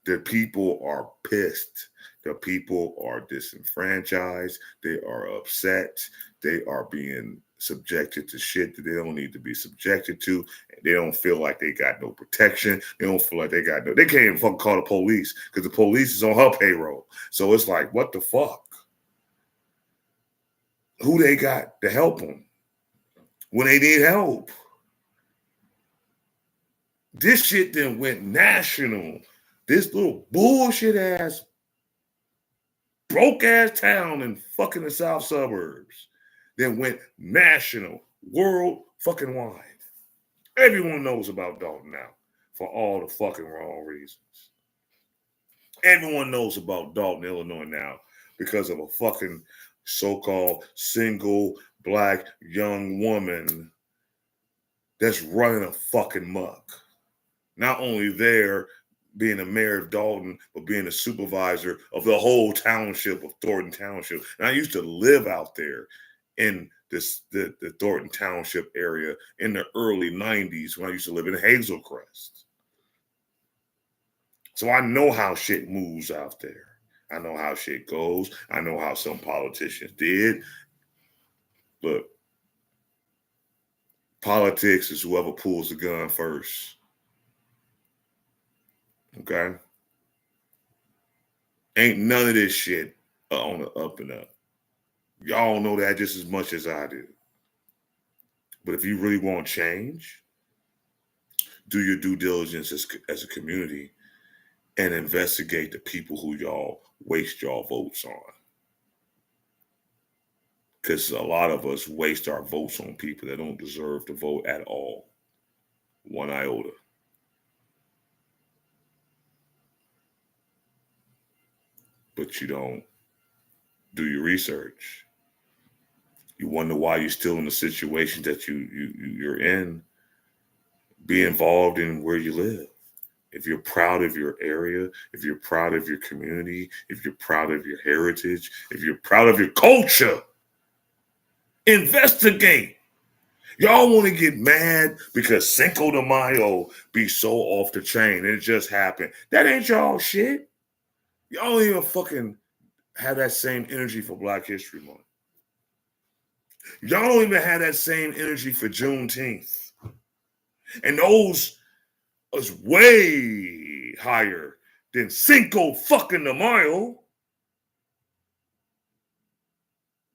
The people are pissed. The people are disenfranchised. They are upset. They are being subjected to shit that they don't need to be subjected to. They don't feel like they got no protection. They don't feel like they got no. They can't even fucking call the police because the police is on her payroll. So it's like, what the fuck? Who they got to help them when they need help? This shit then went national. This little bullshit ass, broke ass town in fucking the south suburbs then went national, world fucking wide. Everyone knows about Dolton now for all the fucking wrong reasons. Everyone knows about Dolton, Illinois now because of a fucking so-called single black young woman that's running a fucking muck. Not only there being a mayor of Dolton, but being a supervisor of the whole township of Thornton Township. And I used to live out there in the Thornton Township area in the early 90s when I used to live in Hazelcrest. So I know how shit moves out there. I know how shit goes. I know how some politicians did. Look, politics is whoever pulls the gun first. Okay? Ain't none of this shit on the up and up. Y'all know that just as much as I do. But if you really want change, do your due diligence as a community and investigate the people who y'all waste y'all votes on. Because a lot of us waste our votes on people that don't deserve to vote at all. One iota. But you don't do your research. You wonder why you're still in the situation that you're in. Be involved in where you live. If you're proud of your area, if you're proud of your community, if you're proud of your heritage, if you're proud of your culture, investigate. Y'all want to get mad because Cinco de Mayo be so off the chain and it just happened. That ain't y'all shit. Y'all don't even fucking have that same energy for Black History Month. Y'all don't even have that same energy for Juneteenth. And those is way higher than Cinco fucking de Mayo.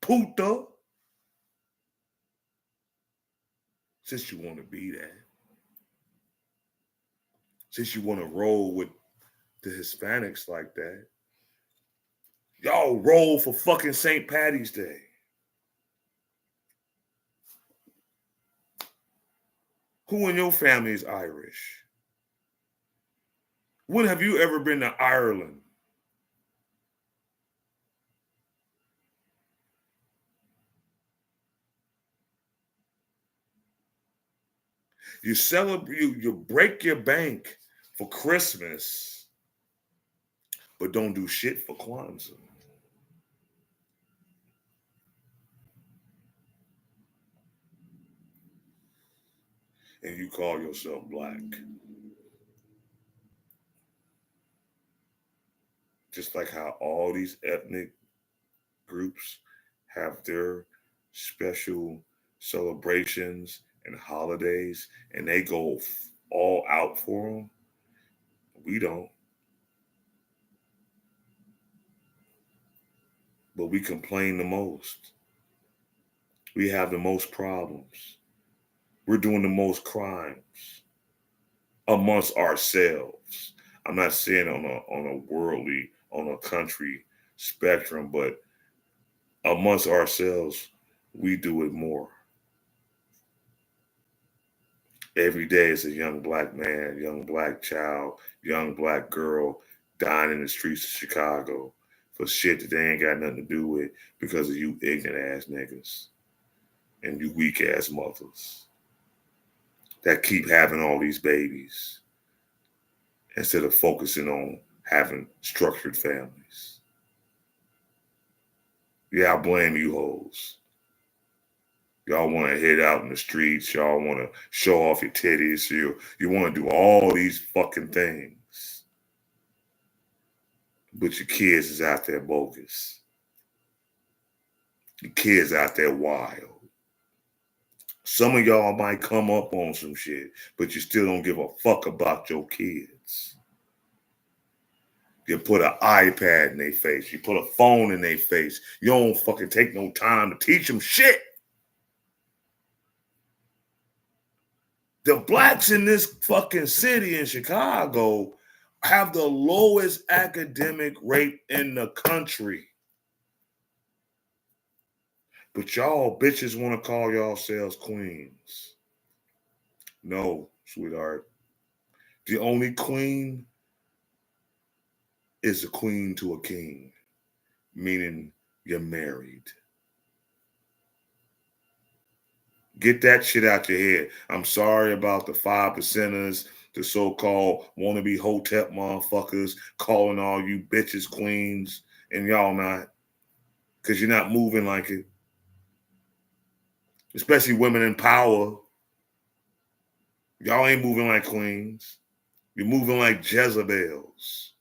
Puta. Since you want to be that. Since you want to roll with the Hispanics like that. Y'all roll for fucking St. Patty's Day. Who in your family is Irish? When have you ever been to Ireland? You celebrate, you break your bank for Christmas, but don't do shit for Kwanzaa. And you call yourself Black. Just like how all these ethnic groups have their special celebrations and holidays, and they go all out for them. We don't. But we complain the most. We have the most problems. We're doing the most crimes amongst ourselves. I'm not saying on a worldly, on a country spectrum, but amongst ourselves, we do it more. Every day is a young Black man, young Black child, young Black girl dying in the streets of Chicago for shit that they ain't got nothing to do with because of you ignorant ass niggas and you weak ass mothers that keep having all these babies instead of focusing on having structured families. Yeah, I blame you hoes. Y'all want to hit out in the streets. Y'all want to show off your titties. You want to do all these fucking things. But your kids is out there bogus. Your kids out there wild. Some of y'all might come up on some shit, but you still don't give a fuck about your kids. You put an iPad in their face. You put a phone in their face. You don't fucking take no time to teach them shit. The blacks in this fucking city in Chicago have the lowest academic rate in the country. But y'all bitches want to call yourselves queens. No, sweetheart. The only queen is a queen to a king, meaning you're married. Get that shit out your head. I'm sorry about the 5%ers, the so-called wannabe hotep motherfuckers calling all you bitches queens, and y'all not, because you're not moving like it. Especially women in power. Y'all ain't moving like queens. You're moving like Jezebels.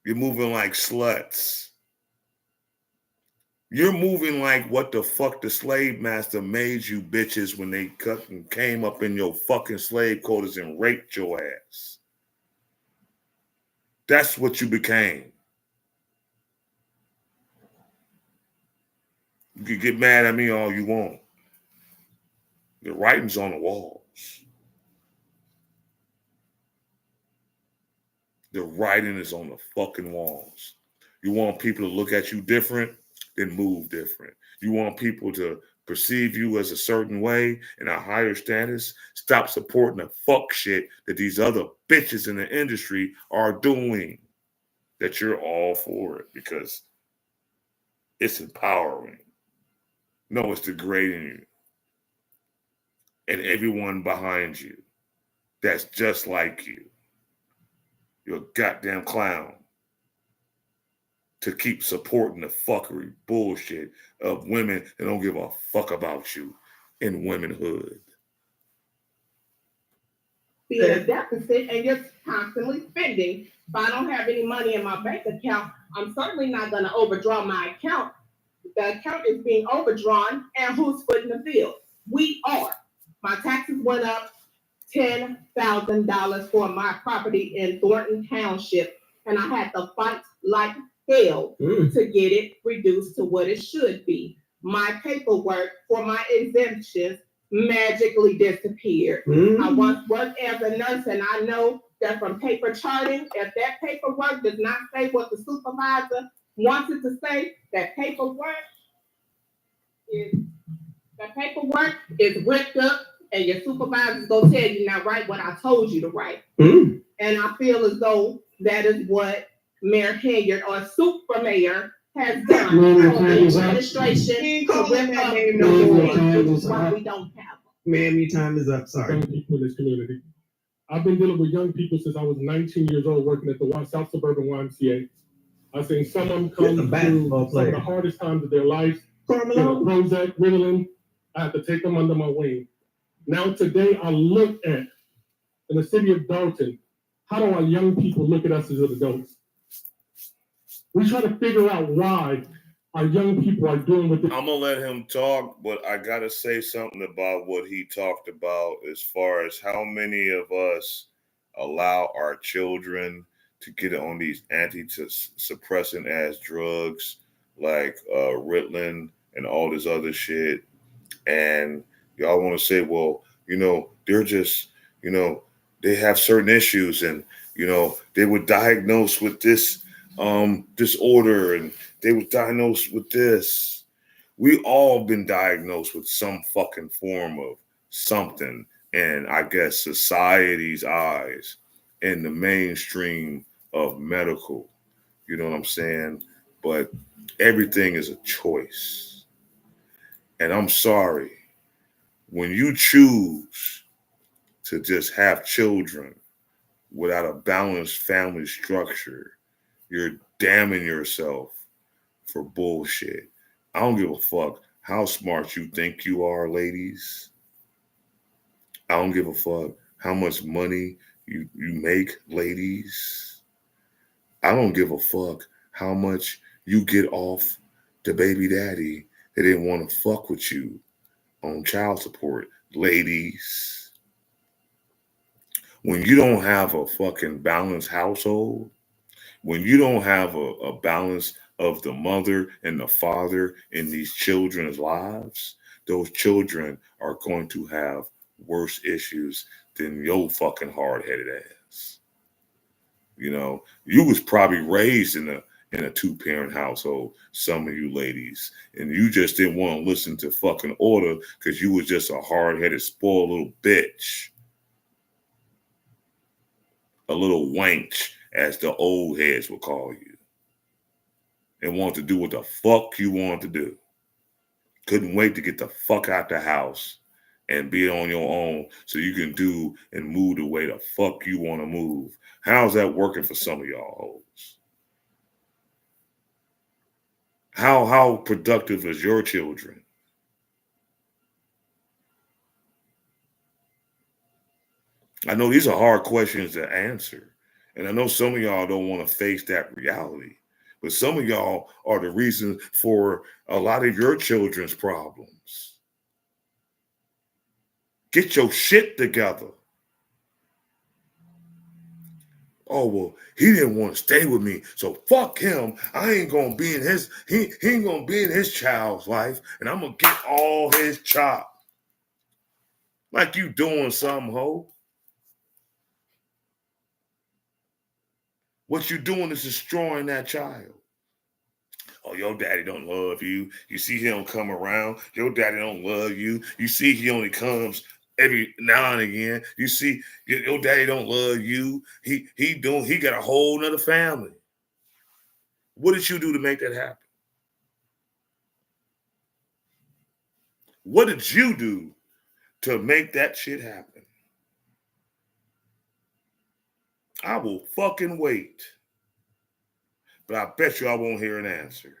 You're moving like sluts. You're moving like what the fuck the slave master made you bitches when they cut and came up in your fucking slave quarters and raped your ass. That's what you became. You can get mad at me all you want. The writing's on the walls. The writing is on the fucking walls. You want people to look at you different, then move different. You want people to perceive you as a certain way in a higher status, stop supporting the fuck shit that these other bitches in the industry are doing. That you're all for it because it's empowering. No, it's degrading you. And everyone behind you that's just like you. You're a goddamn clown to keep supporting the fuckery bullshit of women that don't give a fuck about you in womanhood. Be in a deficit and you're constantly spending. If I don't have any money in my bank account, I'm certainly not going to overdraw my account. The account is being overdrawn, and who's footing the bill? We are. My taxes went up $10,000 for my property in Thornton Township, and I had to fight like hell to get it reduced to what it should be. My paperwork for my exemptions magically disappeared. I once worked as a nurse, and I know that from paper charting, if that paperwork does not say what the supervisor wants it to say, that paperwork is ripped up, and your supervisor's gonna tell you not write what I told you to write. And I feel as though that is what Mayor Hilliard or Super Mayor has done. The administration to rip up things while we don't have them. Ma'am, your time is up. Sorry. Young people in this community. I've been dealing with young people since I was 19 years old, working at the South Suburban YMCA. I've seen some of them come through some of the hardest times of their life. Prozac, Ritalin. I have to take them under my wing. Now today, I look at, in the city of Dolton, how do our young people look at us as adults? We try to figure out why our young people are doing what they're... I'm going to let him talk, but I got to say something about what he talked about as far as how many of us allow our children to get on these anti-suppressant ass drugs like Ritalin and all this other shit. And y'all want to say, well, they're just, they have certain issues and, they were diagnosed with this disorder and they were diagnosed with this. We all been diagnosed with some fucking form of something in, I guess, society's eyes in the mainstream of medical. You know what I'm saying? But everything is a choice. And I'm sorry, when you choose to just have children without a balanced family structure, you're damning yourself for bullshit. I don't give a fuck how smart you think you are, ladies. I don't give a fuck how much money you make, ladies. I don't give a fuck how much you get off the baby daddy that didn't want to fuck with you on child support, ladies. When you don't have a fucking balanced household, when you don't have a balance of the mother and the father in these children's lives, those children are going to have worse issues than your fucking hard-headed ass. You know, you was probably raised in a two-parent household, some of you ladies, and you just didn't want to listen to fucking order because you was just a hard-headed, spoiled little bitch. A little wench, as the old heads would call you, and want to do what the fuck you want to do. Couldn't wait to get the fuck out the house and be on your own so you can do and move the way the fuck you want to move. How's that working for some of y'all hoes? How productive is your children? I know these are hard questions to answer, and I know some of y'all don't want to face that reality. But some of y'all are the reason for a lot of your children's problems. Get your shit together. Oh, well, he didn't want to stay with me, so fuck him. I ain't gonna be in his, he ain't gonna be in his child's life, and I'm gonna get all his chop. Like you doing something, ho. What you doing is destroying that child. Oh, your daddy don't love you. You see he don't come around. Your daddy don't love you. You see he only comes every now and again. You see your daddy don't love you. He got a whole nother family. What did you do to make that happen? What did you do to make that shit happen? I will fucking wait. But I bet you I won't hear an answer.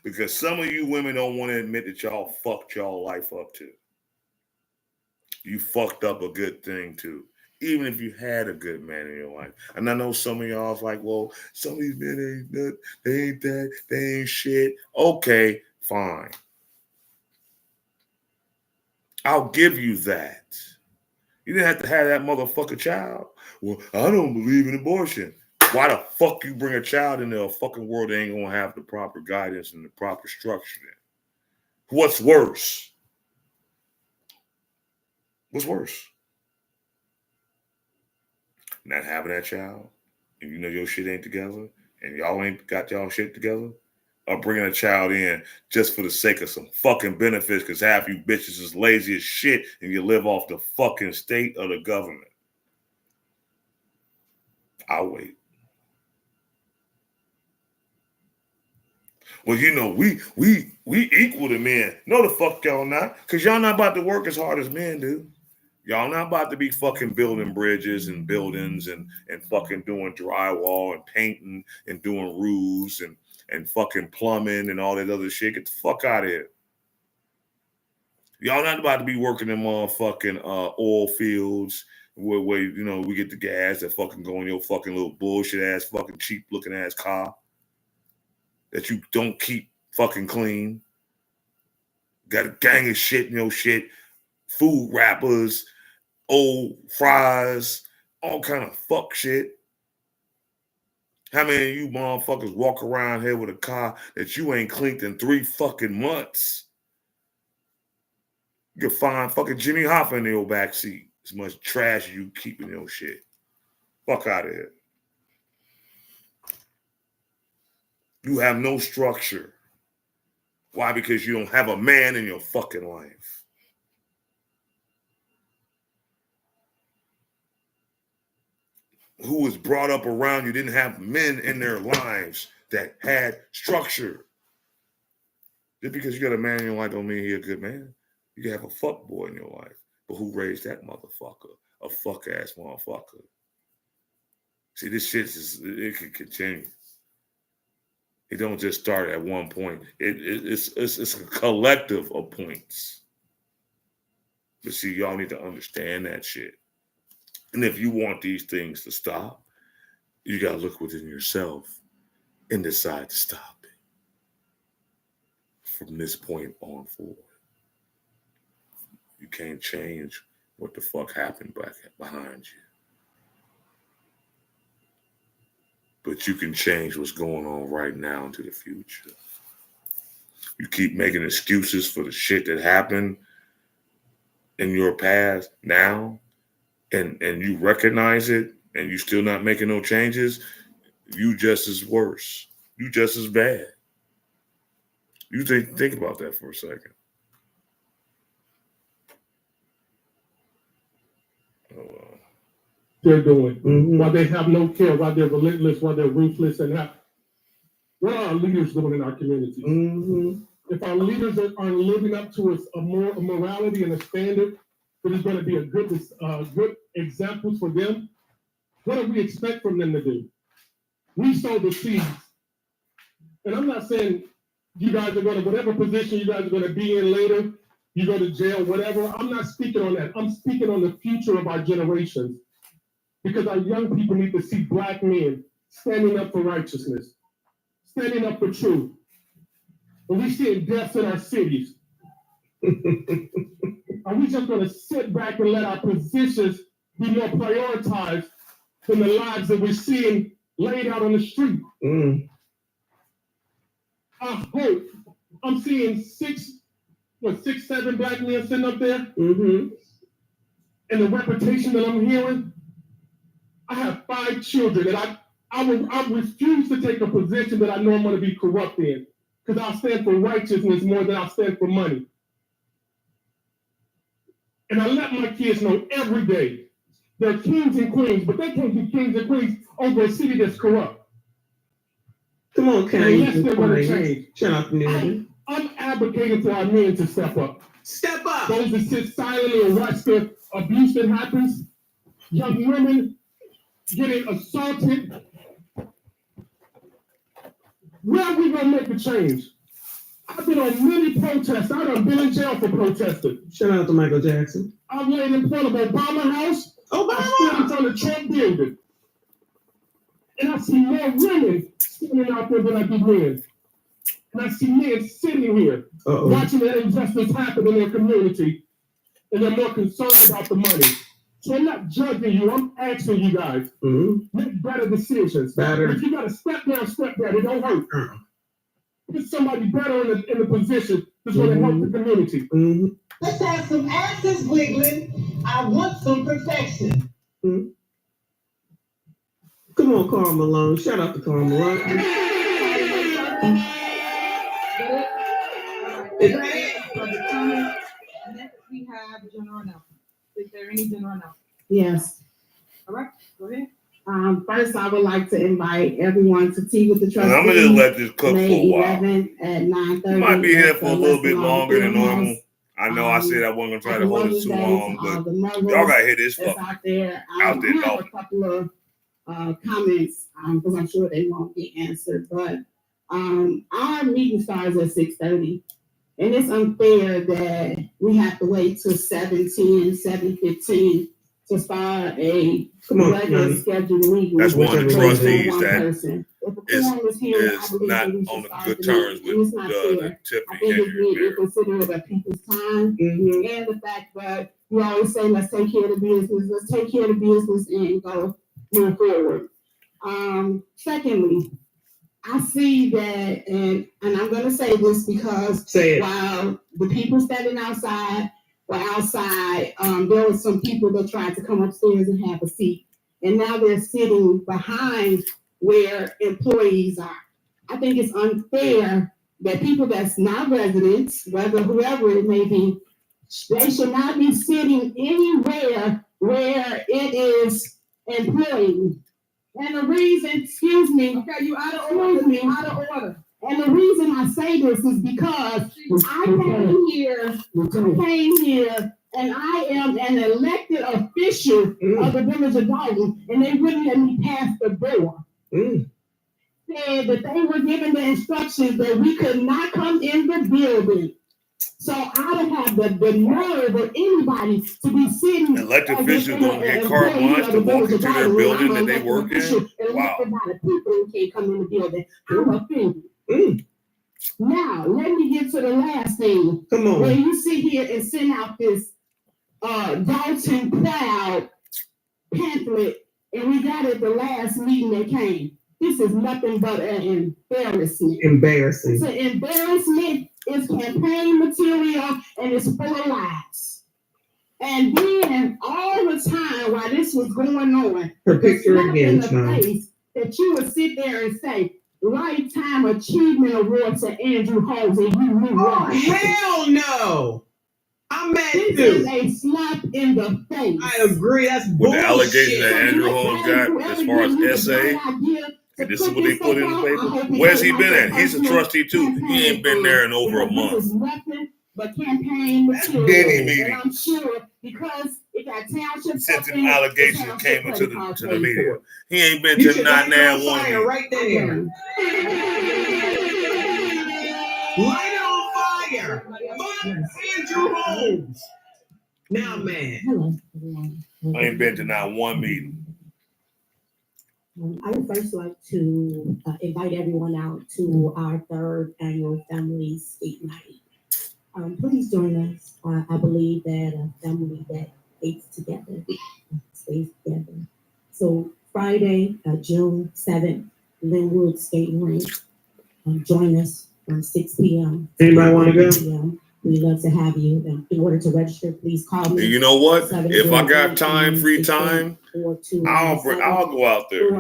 Because some of you women don't want to admit that y'all fucked y'all life up too. You fucked up a good thing too. Even if you had a good man in your life. And I know some of y'all's like, well, some of these men ain't that, they ain't that, they ain't shit. Okay, fine. I'll give you that. You didn't have to have that motherfucker child. Well, I don't believe in abortion. Why the fuck you bring a child into a fucking world that ain't gonna have the proper guidance and the proper structure then? What's worse? What's worse? Not having that child, and you know your shit ain't together, and y'all ain't got y'all shit together, or bringing a child in just for the sake of some fucking benefits because half you bitches is lazy as shit and you live off the fucking state or the government. I'll wait. Well, you know, we equal to men. No, the fuck y'all not, because y'all not about to work as hard as men do. Y'all not about to be fucking building bridges and buildings and fucking doing drywall and painting and doing roofs and fucking plumbing and all that other shit. Get the fuck out of here. Y'all not about to be working in motherfucking oil fields where you know we get the gas that fucking go in your fucking little bullshit ass fucking cheap looking ass car that you don't keep fucking clean. Got a gang of shit in your shit, food wrappers, old fries, all kind of fuck shit. How many of you motherfuckers walk around here with a car that you ain't cleaned in 3 fucking months? You can find fucking Jimmy Hoffa in your back seat. As much trash you keep in your shit. Fuck out of here. You have no structure. Why? Because you don't have a man in your fucking life. who was brought up around you didn't have men in their lives that had structure. Just because you got a man in your life don't mean he's a good man. You can have a fuck boy in your life, but who raised that motherfucker? A fuck ass motherfucker. See, this shit it can continue. It don't just start at one point. It's a collective of points. But see, y'all need to understand that shit. And if you want these things to stop, you gotta look within yourself and decide to stop it from this point on forward. You can't change what the fuck happened back behind you. But you can change what's going on right now into the future. You keep making excuses for the shit that happened in your past now, and you recognize it, and you still not making no changes, you just as worse. You just as bad. You think about that for a second. They're doing, why they have no care, why they're relentless, why they're ruthless, and what are our leaders doing in our communities? If our leaders are living up to a morality and a standard that is going to be a good example for them, what do we expect from them to do? We sow the seeds. And I'm not saying you guys are going to, whatever position you guys are going to be in later, you go to jail, whatever. I'm not speaking on that. I'm speaking on the future of our generations. Because our young people need to see Black men standing up for righteousness, standing up for truth. When we see deaths in our cities, are we just going to sit back and let our positions be more prioritized than the lives that we're seeing laid out on the street? I hope I'm seeing 7 Black men sitting up there, and the reputation that I'm hearing. I have 5 children, and I refuse to take a position that I know I'm going to be corrupt in, because I'll stand for righteousness more than I'll stand for money. And I let my kids know every day they're kings and queens, but they can't be kings and queens over a city that's corrupt. Come on, Karen. Yes, they're going to change. Shut up, nigga. I'm advocating for our men to step up. Step up. Those that sit silently and watch the abuse that happens, young women getting assaulted. Where are we going to make a change? I've been on many protests. I've been in jail for protesting. Shout out to Michael Jackson. I've laid in front of Obama House. I stood in front of Trump building. And I see more women standing out there than I do men. And I see men sitting here watching that injustice happen in their community. And they're more concerned about the money. So I'm not judging you. I'm asking you guys. Make better decisions. If you got to step down, step down. It don't hurt. Put somebody better in the position that's going to help the community. Let's have some asses wiggling. I want some protection. Come on, Carl Malone. Shout out to Carl Malone. Next we have general announcements. Is there any general announcements? Yes. All right, go ahead. First, I would like to invite everyone to Tea with the Trustees. I'm gonna just let this cook May for a while. 11th at 9:30. You might be here for a little bit longer than normal. House. I know I said I wasn't gonna try to hold it too long, but y'all gotta hear this fuck out there. out there, I have dog. a couple of comments because I'm sure they won't get answered. But our meeting starts at 6:30, and it's unfair that we have to wait till 7:10, 7:15 to start a regular scheduled meeting. That's one of the trustees that is not on the good terms with the Tiffany. I think it's considerate of people's time and the fact that we always say, let's take care of the business, and go move forward. Secondly, I see that, and I'm going to say this because while the people standing outside were outside, there were some people that tried to come upstairs and have a seat, and now they're sitting behind where employees are. I think it's unfair that people that's not residents, whoever it may be, they should not be sitting anywhere where it is employee. And the reason, excuse me, okay, you out of order, out of order. And the reason I say this is because I came here, and I am an elected official of the village of Dolton, and they wouldn't let me pass the door. Said that they were given the instructions that we could not come in the building. So I don't have the nerve of anybody to be sitting. Elected officials don't get carte blanche to walk into their building that they work in. Wow. The people who can't come in the building. I'm offended. Now, let me get to the last thing. Come on. When you sit here and send out this Dolton Proud pamphlet, and we got it the last meeting that came. This is nothing but an embarrassment. Embarrassing. It's an embarrassment. It's campaign material, and it's full of lies. And then all the time while this was going on, her picture again, face that you would sit there and say, Lifetime Achievement Award to Andrew Holmes, and you knew what? Hell no! I'm mad too. This is a slap in the face. I agree. That's bullshit. With the allegation that Andrew Holmes got as far as essay, and this is what they put in the paper. Where's he been at? He's a trustee too. He ain't been there in over a month. This is nothing but campaign material. Denny meeting. And I'm sure because it got township since an allegation came into the media. He ain't been to not now one fire right there. Light it on fire. Andrew Holmes. Now, man. Hello, everyone. I ain't been to not one meeting. I would first like to invite everyone out to our third annual Family Skate Night. Please join us. I believe that a family that skates together stays together. So Friday, June 7th, Linwood Skating Rink. Join us from 6 p.m. Anybody want to go? p.m. We'd love to have you. In order to register, please call me. And you know what? If I got time, free time, I'll go out there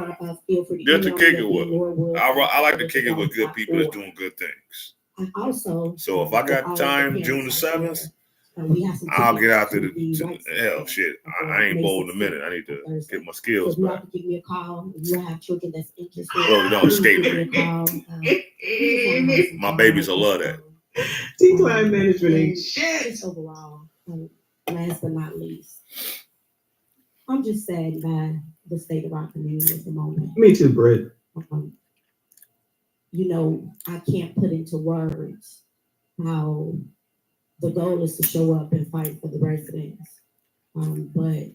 just to kick it with. I like to kick it with good people that's doing good things. And also, so if I got time, June the 7th, I'll get out there to hell shit. I ain't bold in a minute. I need to get my skills back. Give me a call. If you have children that's interested. Oh, no, skating. My babies will love that. Decline management ain't shit. Overall, last but not least, I'm just sad by the state of our community at the moment. Me too, Britt. You know, I can't put into words how the goal is to show up and fight for the residents. But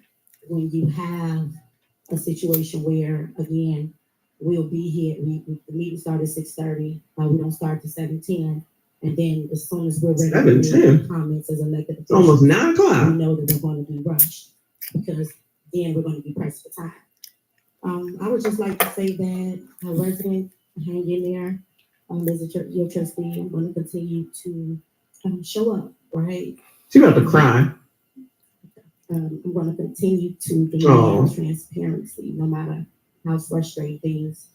when you have a situation where, again, we'll be here, the meeting started at 6:30, we don't start to 7:10. And then as soon as we're ready to make comments as elected officials, almost 9 o'clock. We know that we're going to be rushed because then we're going to be pressed for time. I would just like to say that our residents hang in there. As your trustee, I'm going to continue to show up, right? She about to cry. I'm going to continue to demand transparency, no matter how frustrating things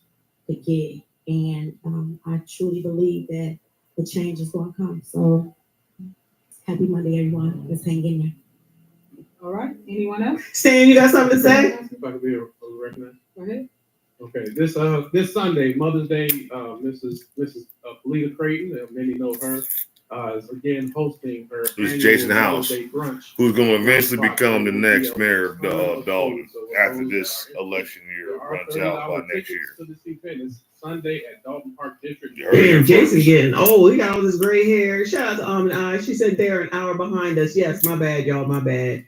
could get. And I truly believe that the change is going to come. So happy Monday, everyone. Let's hang in there. All right. Anyone else? Stan, you got something to say? If I could be recognized. Go ahead. Okay. This Sunday, Mother's Day, Mrs. Felita Creighton, many know her, is again hosting her annual Jason House, Mother's Day brunch. Who's going to eventually become the next mayor of Dolton after this election year runs out by next year. To this event is Sunday at Dolton Park District. Damn, Jason getting old. He got all this gray hair. Shout out to She said they're an hour behind us. Yes, my bad, y'all. My bad.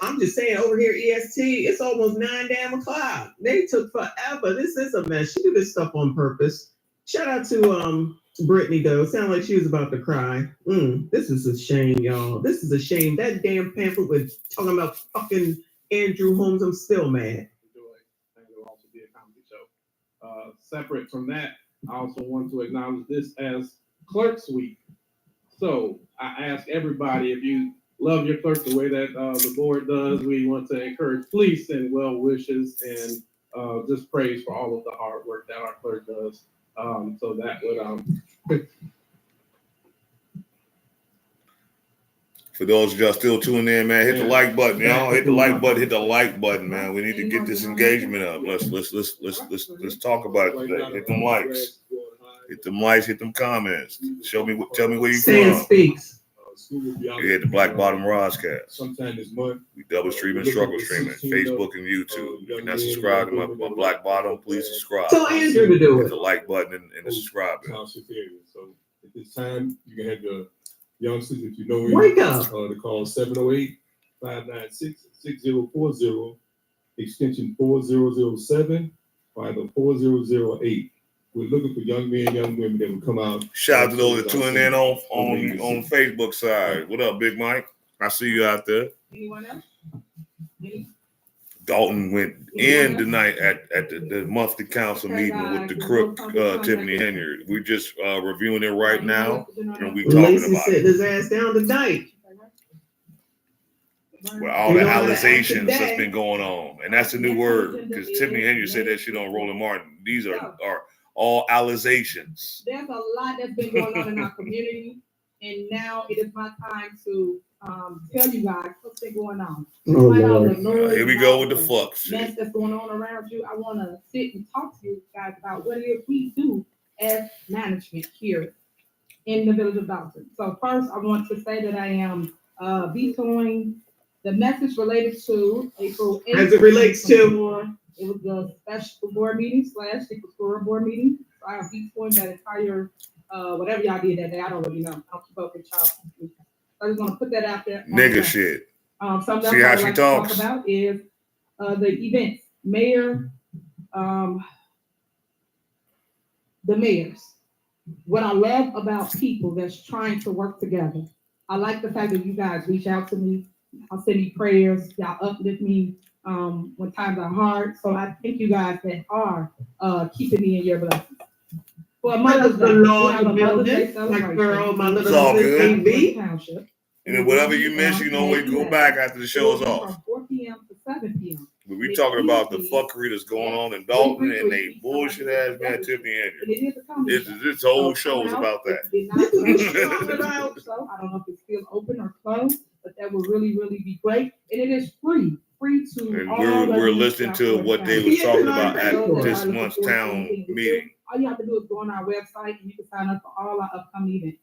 I'm just saying over here, EST, it's almost 9 damn o'clock. They took forever. This is a mess. She do this stuff on purpose. Shout out to Brittany though. Sounded like she was about to cry. This is a shame, y'all. This is a shame. That damn pamphlet was talking about fucking Andrew Holmes. I'm still mad. Separate from that, I also want to acknowledge this as Clerks Week. So I ask everybody, if you love your clerk the way that the board does, we want to encourage, please send well wishes and just praise for all of the hard work that our clerk does. So that would For those of y'all still tuning in, man, hit the like button, y'all. Hit the like button. Hit the like button, man. We need to get this engagement up. Let's talk about it today. Hit them likes. Hit them likes. Hit them comments. Tell me where you from. Speaks. You hit the Black Bottom Roscast. Sometime this month. We double streaming, struggle streaming, Facebook and YouTube. If you're not subscribed to my Black Bottom, please subscribe. Tell Andrew to do Hit it. the like button and the subscribe button. So at this time, you can have the youngsters, if you know it, Wake up. to call 708-596-6040, extension 4007, or either 4008. We're looking for young men, young women that will come out. Shout out to those that tuning in on Facebook side. What up, Big Mike? I see you out there. Anyone else? Dalton went in tonight at the monthly council meeting with the crook Tiffany Henyard. We're just reviewing it right now, and we talking Lacey about sitting it. his ass down tonight. With all the allegations that's been going on, and that's a new word because Tiffany Henyard said that shit on Roland Martin. These are all allegations. There's a lot that's been going on in our community, and now it is my time to tell you guys what's been going on. Oh, Despite all the Lord. noise Here we and go all with the fuck shit. mess that's going on around you. I want to sit and talk to you guys about what it is we do as management here in the village of Dolton. So first, I want to say that I am vetoing the message related to April 8th. As it relates to? It was a special board meeting / secret store board meeting. So I am vetoing that entire, whatever y'all did that day. I don't really know. I don't keep up with y'all. So I just want to put that out there. Nigga shit. Something See else how I'd she like talks? to talk about is the events. The mayors. What I love about people that's trying to work together. I like the fact that you guys reach out to me. I'll send me prayers. Y'all uplift me when times are hard. So I thank you guys that are keeping me in your blessings. For a Mother's Day, we have a Mother's Day celebration. Girl, my little It's all good. Township. And then whatever you miss, you know where you go back after the show's off. From 4 p.m. to 7 p.m. But we talking about the fuckery that's going on in Dalton and they bullshit ass man Tiffany Henyard. This whole show is about that. So I don't know if it's still open or closed, but that would really, really be great. And it is free to And all we're of you listening to Southwest what they County. was talking about Those at that this are looking month's forward to town anything to do, meeting. All you have to do is go on our website and you can sign up for all our upcoming events.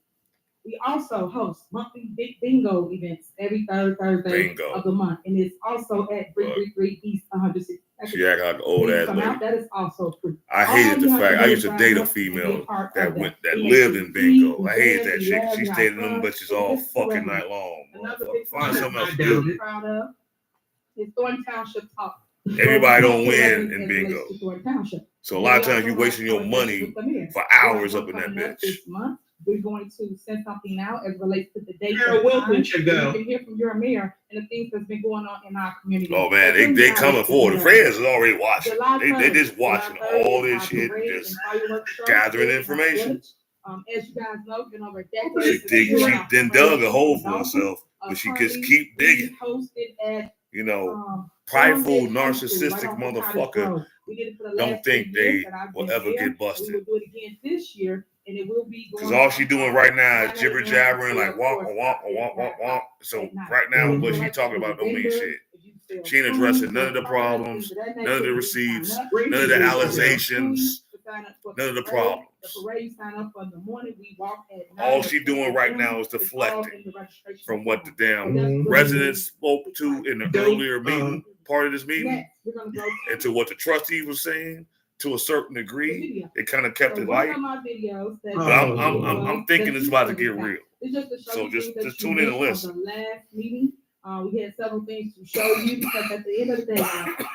We also host monthly big bingo events every third Thursday Bingo. of the month, and it's also at 333 East 106. She act like an old ass lady. That is also free. I hated the fact I used to date a female that lived in bingo. I hated that shit. She stayed in them bitches all fucking night long. Another big Find something else to I do. doubt it. proud of is Thornton Township Talk. Everybody don't win in As bingo. relates to Thornton Township. So a lot of times you wasting your money for hours up in that bitch. This month, we're going to send something out as relates to the date. Mayor and Wilson time. should go. You can hear from your mayor and the things that's been going on in our community. Oh man, they coming forward. The friends is already watching. They just watching all this shit, just gathering information. As you guys know, been over a She decade. then dug a hole for herself, but she just keep digging. Hosted at You know, prideful, narcissistic motherfucker don't think they will ever get We busted. will do it again this year, and it will be Because all she doing right now is jibber jabbering, like womp, womp, womp, womp, womp. So right now, what she talking about don't mean shit. She ain't addressing none of the problems, none of the receipts, none of the allegations, none of the problems. The parade sign up for the morning. We walk at All she doing right now is deflecting from what the damn residents spoke to in the earlier meeting, part of this meeting, and to what the trustee was saying to a certain degree. It kind of kept it light. But I'm thinking it's about to get real. So just tune in and listen. Last meeting, we had several things to show you because at the end of the day,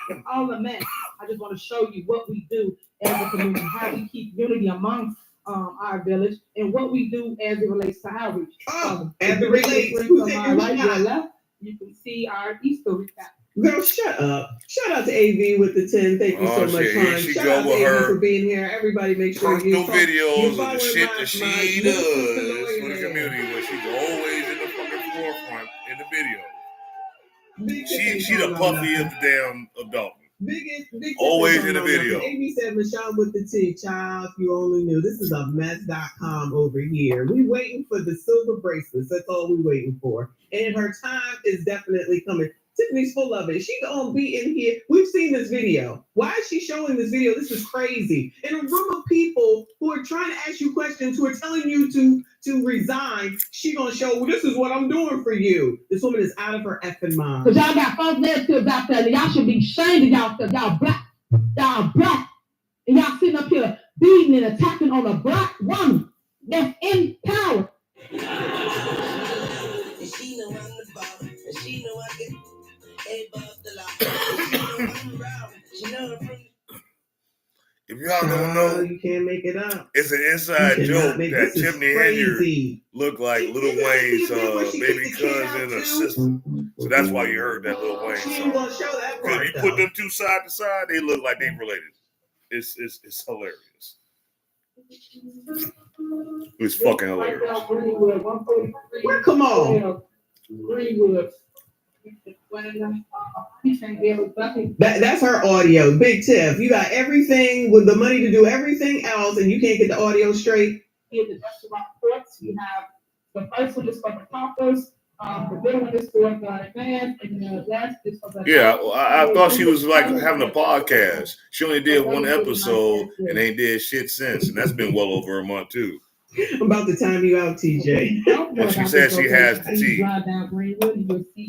with all the mess, I just want to show you what we do as a community, how we keep unity amongst our village, and what we do as it relates to outreach. As it relates to my right and left, you can see our Easter recap. Girl, shut up. Shout out to AV with the 10. Thank you so much, Shit, here hon. she Shout go out to with AV her for being here. Everybody make sure personal videos of the following shit my that she beautiful does lawyer for the there. community, where she's always in the fucking forefront in the video. Big She thing the going on Puffy now. of the damn Dolton. Big Always in the nothing. video. Amy said, Michelle with the T, child, if you only knew. This is a mess.com over here. We waiting for the silver bracelets. That's all we waiting for. And her time is definitely coming. Tiffany's full of it. She gonna be in here. We've seen this video. Why is she showing this video? This is crazy. In a room of people who are trying to ask you questions, who are telling you to resign, she gonna show, well, this is what I'm doing for you. This woman is out of her effing mind. Because y'all got folks narratives out there, and y'all should be ashamed of y'all stuff. Y'all black. Y'all black. And y'all sitting up here beating and attacking on a black woman that's in power. And she know I'm the boss, and she know I get above the law. She know I'm round, she know I'm from. If y'all don't know, you can't make it up. it's an inside joke that Tiffany Henry crazy. looked like Lil Wayne's baby cousin or sister. So that's why you heard that Lil Wayne She song. ain't gonna show that part. Because you put them two side to side, they look like they related. It's hilarious. It's fucking hilarious. Well, come on. Greenwood. That's her audio. Big Tiff. You got everything with the money to do everything else, and you can't get the audio straight. Here, the restaurant reports. We have the first one is for the toppers. The middle one is for the advance, and the last is for the. Yeah, well, I thought she was like having a podcast. She only did one episode and ain't did shit since, and that's been well over a month too. I'm about to time you out, TJ. And she said she has the tea.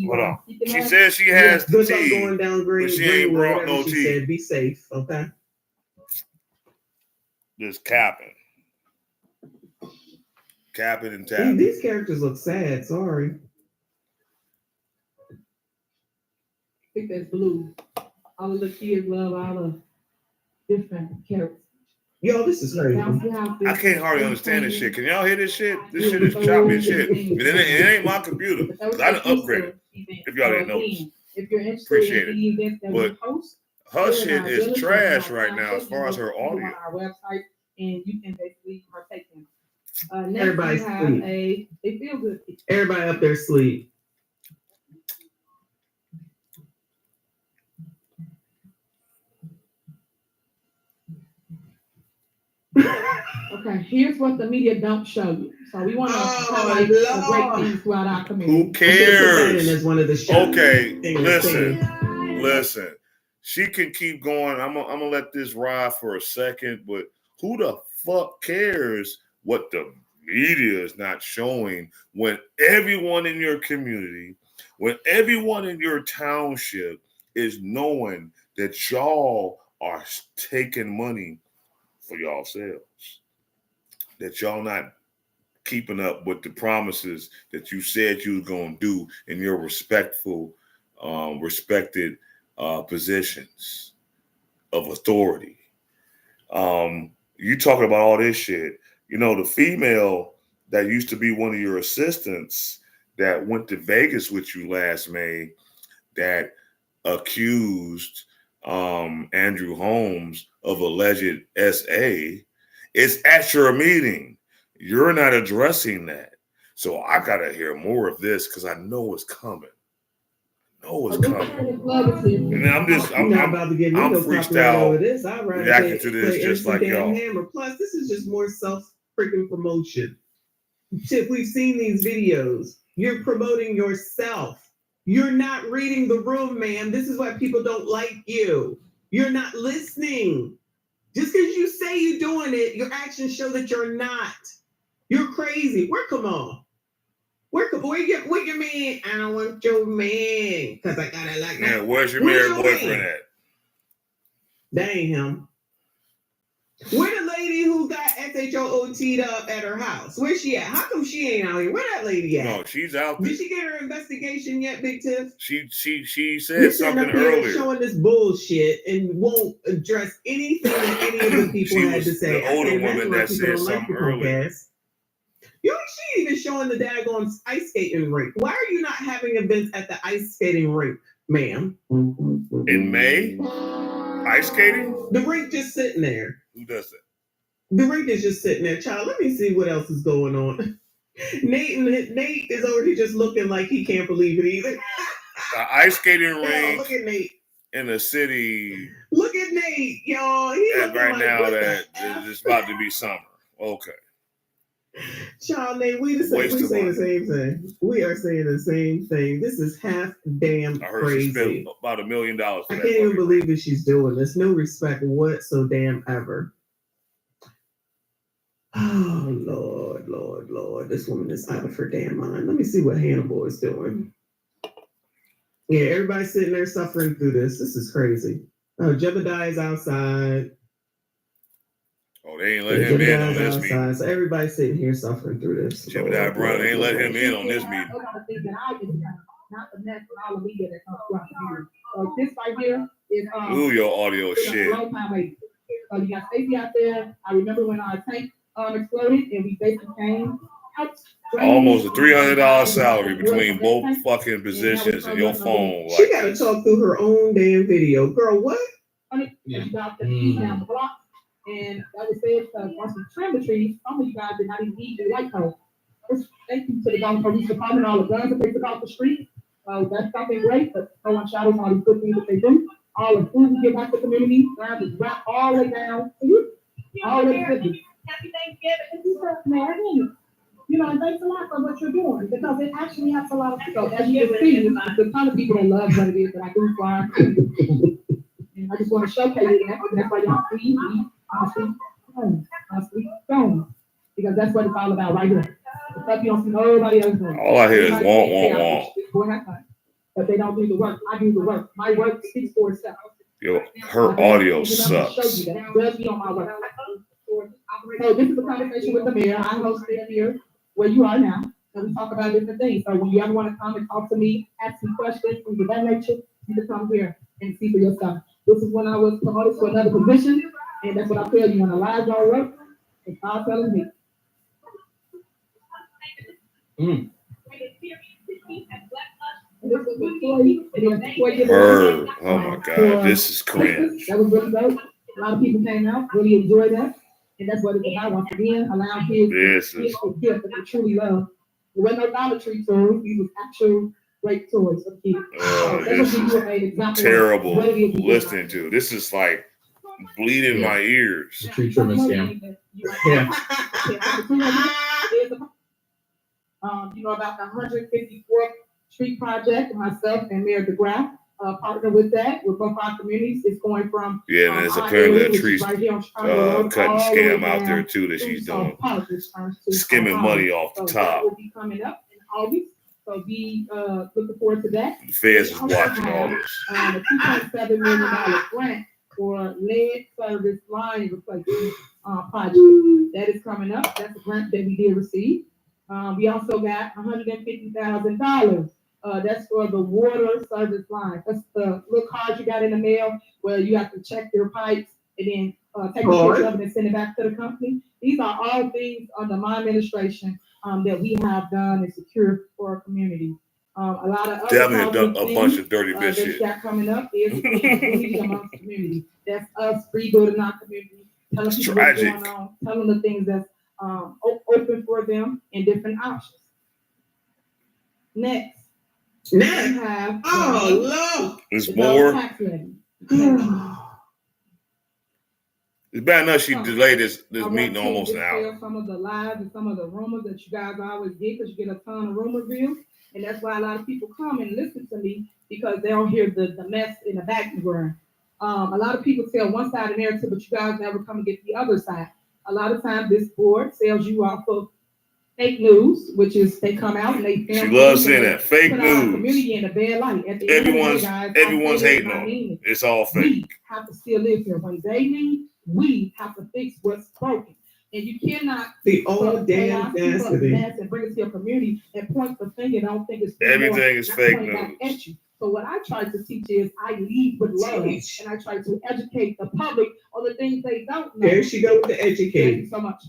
Hold on. She said she has the tea, going down but she ain't brought no tea. Said, be safe, okay? Just capping and tapping. These characters look sad. Sorry. I think that's blue. All of the kids love all the different characters. Yo, this is crazy. I can't hardly understand this shit. Can y'all hear this shit? This shit is choppy as shit. And it ain't my computer. I done upgraded. If y'all didn't notice. Appreciate it. But her shit is trash right now as far as her audio. On our website, and you can basically partake in. Everybody's sleep. They feel good. Everybody up there sleep. Okay, here's what the media don't show you. So we want to highlight the great things throughout our community. Who cares? Okay, listen. She can keep going. I'm gonna let this ride for a second, but who the fuck cares what the media is not showing when everyone in your community, when everyone in your township is knowing that y'all are taking money for y'all selves, that y'all not keeping up with the promises that you said you was going to do in your respected positions of authority. You talking about all this shit. You know, the female that used to be one of your assistants that went to Vegas with you last May that accused Andrew Holmes of alleged SA is at your meeting. You're not addressing that. So I got to hear more of this because I know it's coming. And I'm freestyle reacting to this just like y'all. Plus, this is just more self-freaking promotion. Chip, we've seen these videos. You're promoting yourself. You're not reading the room, man. This is why people don't like you. You're not listening. Just because you say you're doing it, your actions show that you're not. You're crazy. Come on. Where your man? I don't want your man because I got it like that. Yeah, where's your married boyfriend at? That ain't him. Where the lady who got SHOOT'd up at her house? Where's she at? How come she ain't out here? Where that lady at? No, she's out there. Did she get her investigation yet, Big Tiff? She said something earlier. Showing this bullshit and won't address anything that any of the people had to say. The older woman that said something earlier. She even showing the daggone ice skating rink. Why are you not having events at the ice skating rink, ma'am? In May? Ice skating? The rink just sitting there. Who does that? The rink is just sitting there, child. Let me see what else is going on. Nate is already just looking like he can't believe it either. The ice skating rink. Look at Nate. in a city. Look at Nate, y'all. He And looking right like, now what that the F? it's about to be summer. Okay. Child, Nate, we saying the same thing. We are saying the same thing. This is half damn I heard crazy. she spent about $1 million. For I that can't even fucking believe that she's doing this. No respect whatsoever. Oh, Lord. This woman is out of her damn mind. Let me see what Hannibal is doing. Yeah, everybody's sitting there suffering through this. This is crazy. Oh, Jebediah is outside. Oh, they ain't let him in on this meeting. So everybody's sitting here suffering through this. Jebediah Brown ain't let him in on this meeting. Those are the things that I do, not the mess and all the media that comes throughout the year. So this right here is Ooh, your audio it's shit. a long time waiting. So you got Stacey out there. I remember when our tank exploded and we basically came out. Almost a $300 salary between both fucking positions and your phone. She got to talk through her own damn video. Girl, what? Yeah. You got the trees down the block. And that was said once we trimmed the trees, some of you guys did not even need your light code. Thank you to the Dolton Police Department, all the guns that they took off the street. That's something great, but no one shadows all these good things that they do. All the food we give back to the community, ground is wrapped all the way down. All the good. Happy Thanksgiving. You know, and thanks a lot for what you're doing, because it actually helps a lot of people. As you can see, the kind of people that love what it is that I do for our community. And I just want to showcase it, and that's why y'all see me, honestly, because that's what it's all about right here. The stuff you don't see nobody else doing. All I hear is want. But they don't do the work. I do the work. My work speaks for itself. Yo, her audio sucks. So this is a conversation with the mayor. I hosted here where you are now, and we talk about different things. So when you ever want to come and talk to me, ask me questions, things of that nature, you can come here and see for yourself. This is when I was promoted to another position, and that's what I tell you when the lives don't work. It's all telling me. Her, oh my God, this is cringe. That was really dope. A lot of people came out, really enjoyed that. And that's what it's about once again, allowing kids to get a gift that they truly love. There were no Dollar Tree toys, these was actual great toys for kids. This is terrible listening to. This is like bleeding my ears. Tree trimming scam. Yeah. You know about the 154th Street Project, myself and Mayor DeGraff partner with that, with both our communities. It's going from and there's apparently a tree cutting scam out there too that she's doing, skimming money off the top. That will be coming up in August, so be looking forward to that. The feds is watching all this. A $2.7 million grant for lead service line replacement project that is coming up. That's a grant that we did receive. We also got $150,000. That's for the water service line. That's the little card you got in the mail where you have to check your pipes and then take a picture of it and send it back to the company. These are all things under my administration that we have done and secured for our community. A lot of other definitely done a bunch of dirty bitch shit. That coming up is unity amongst the community. That's us rebuilding our community, telling people what's going on, telling the things that's open for them and different options. Next. We have Lord, there's more. It's bad enough she delayed this meeting almost an hour. Some of the lies and some of the rumors that you guys always get, because you get a ton of rumor views, and that's why a lot of people come and listen to me, because they don't hear the mess in the background. A lot of people tell one side of the narrative, but you guys never come and get the other side. A lot of times this board sells you off of fake news, which is they come out and they film. She loves saying that fake news. Community in a bad light. Everyone's hating on it. It's all fake. We have to still live here. When they leave, we have to fix what's broken. And you cannot the old damn audacity and bring it to your community and point the finger and don't think it's everything is fake news. So what I try to teach is I lead with love, and I try to educate the public on the things they don't know. There she goes to educate. Thank you so much.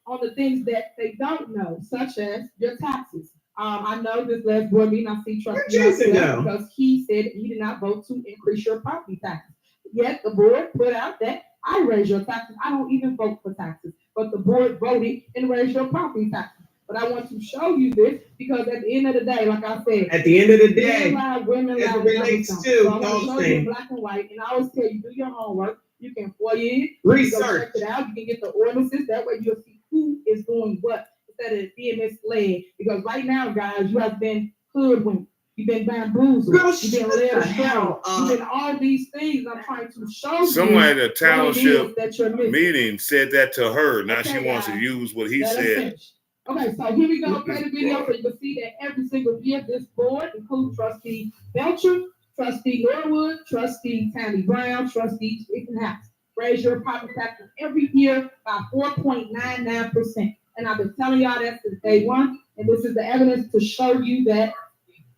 On the things that they don't know, such as your taxes. I know this last board meeting, I see Trustee because he said he did not vote to increase your property taxes. Yet the board put out that I raise your taxes. I don't even vote for taxes, but the board voted and raised your property taxes. But I want to show you this because at the end of the day, like I said, At the end of the day, men lie, women as lie, it relates numbers to, don't. So I all want the to show you in same. black and white, and I always tell you, do your homework. You can FOIA it, you Research. can go check it out, you can get the ordinances, that way you'll see who is doing what instead of being misled. Because right now, guys, you have been hoodwinked. You've been bamboozled. Girl, You've been shut led the astray. hell up. You've been all these things. I'm trying to show Someone you at a what it township is that you're missing. meeting said that to her. Now Okay, she wants to guys. use what he Let us said. finish. Okay, so here we go. Play the video so you can see that every single year this board includes Trustee Belcher, Trustee Norwood, Trustee Tammy Brown, Trustee House. Raise your property taxes every year by 4.99%. And I've been telling y'all that since day one. And this is the evidence to show you that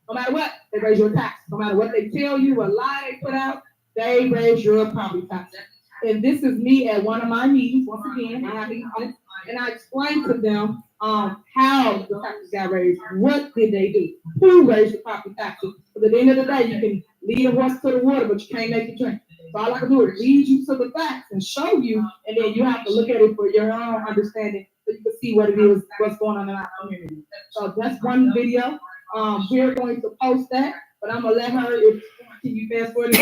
no matter what, they raise your taxes. No matter what they tell you, what lie they put out, they raise your property taxes. And this is me at one of my meetings, once again, and I explained to them how the taxes got raised. What did they do? Who raised the property taxes? But at the end of the day, you can lead a horse to the water, but you can't make it drink. So all I can do is lead you to the facts and show you, and then you have to look at it for your own understanding so you can see what it is, what's going on in our community. So that's one video. We're going to post that, but I'm gonna let her, can you fast forward to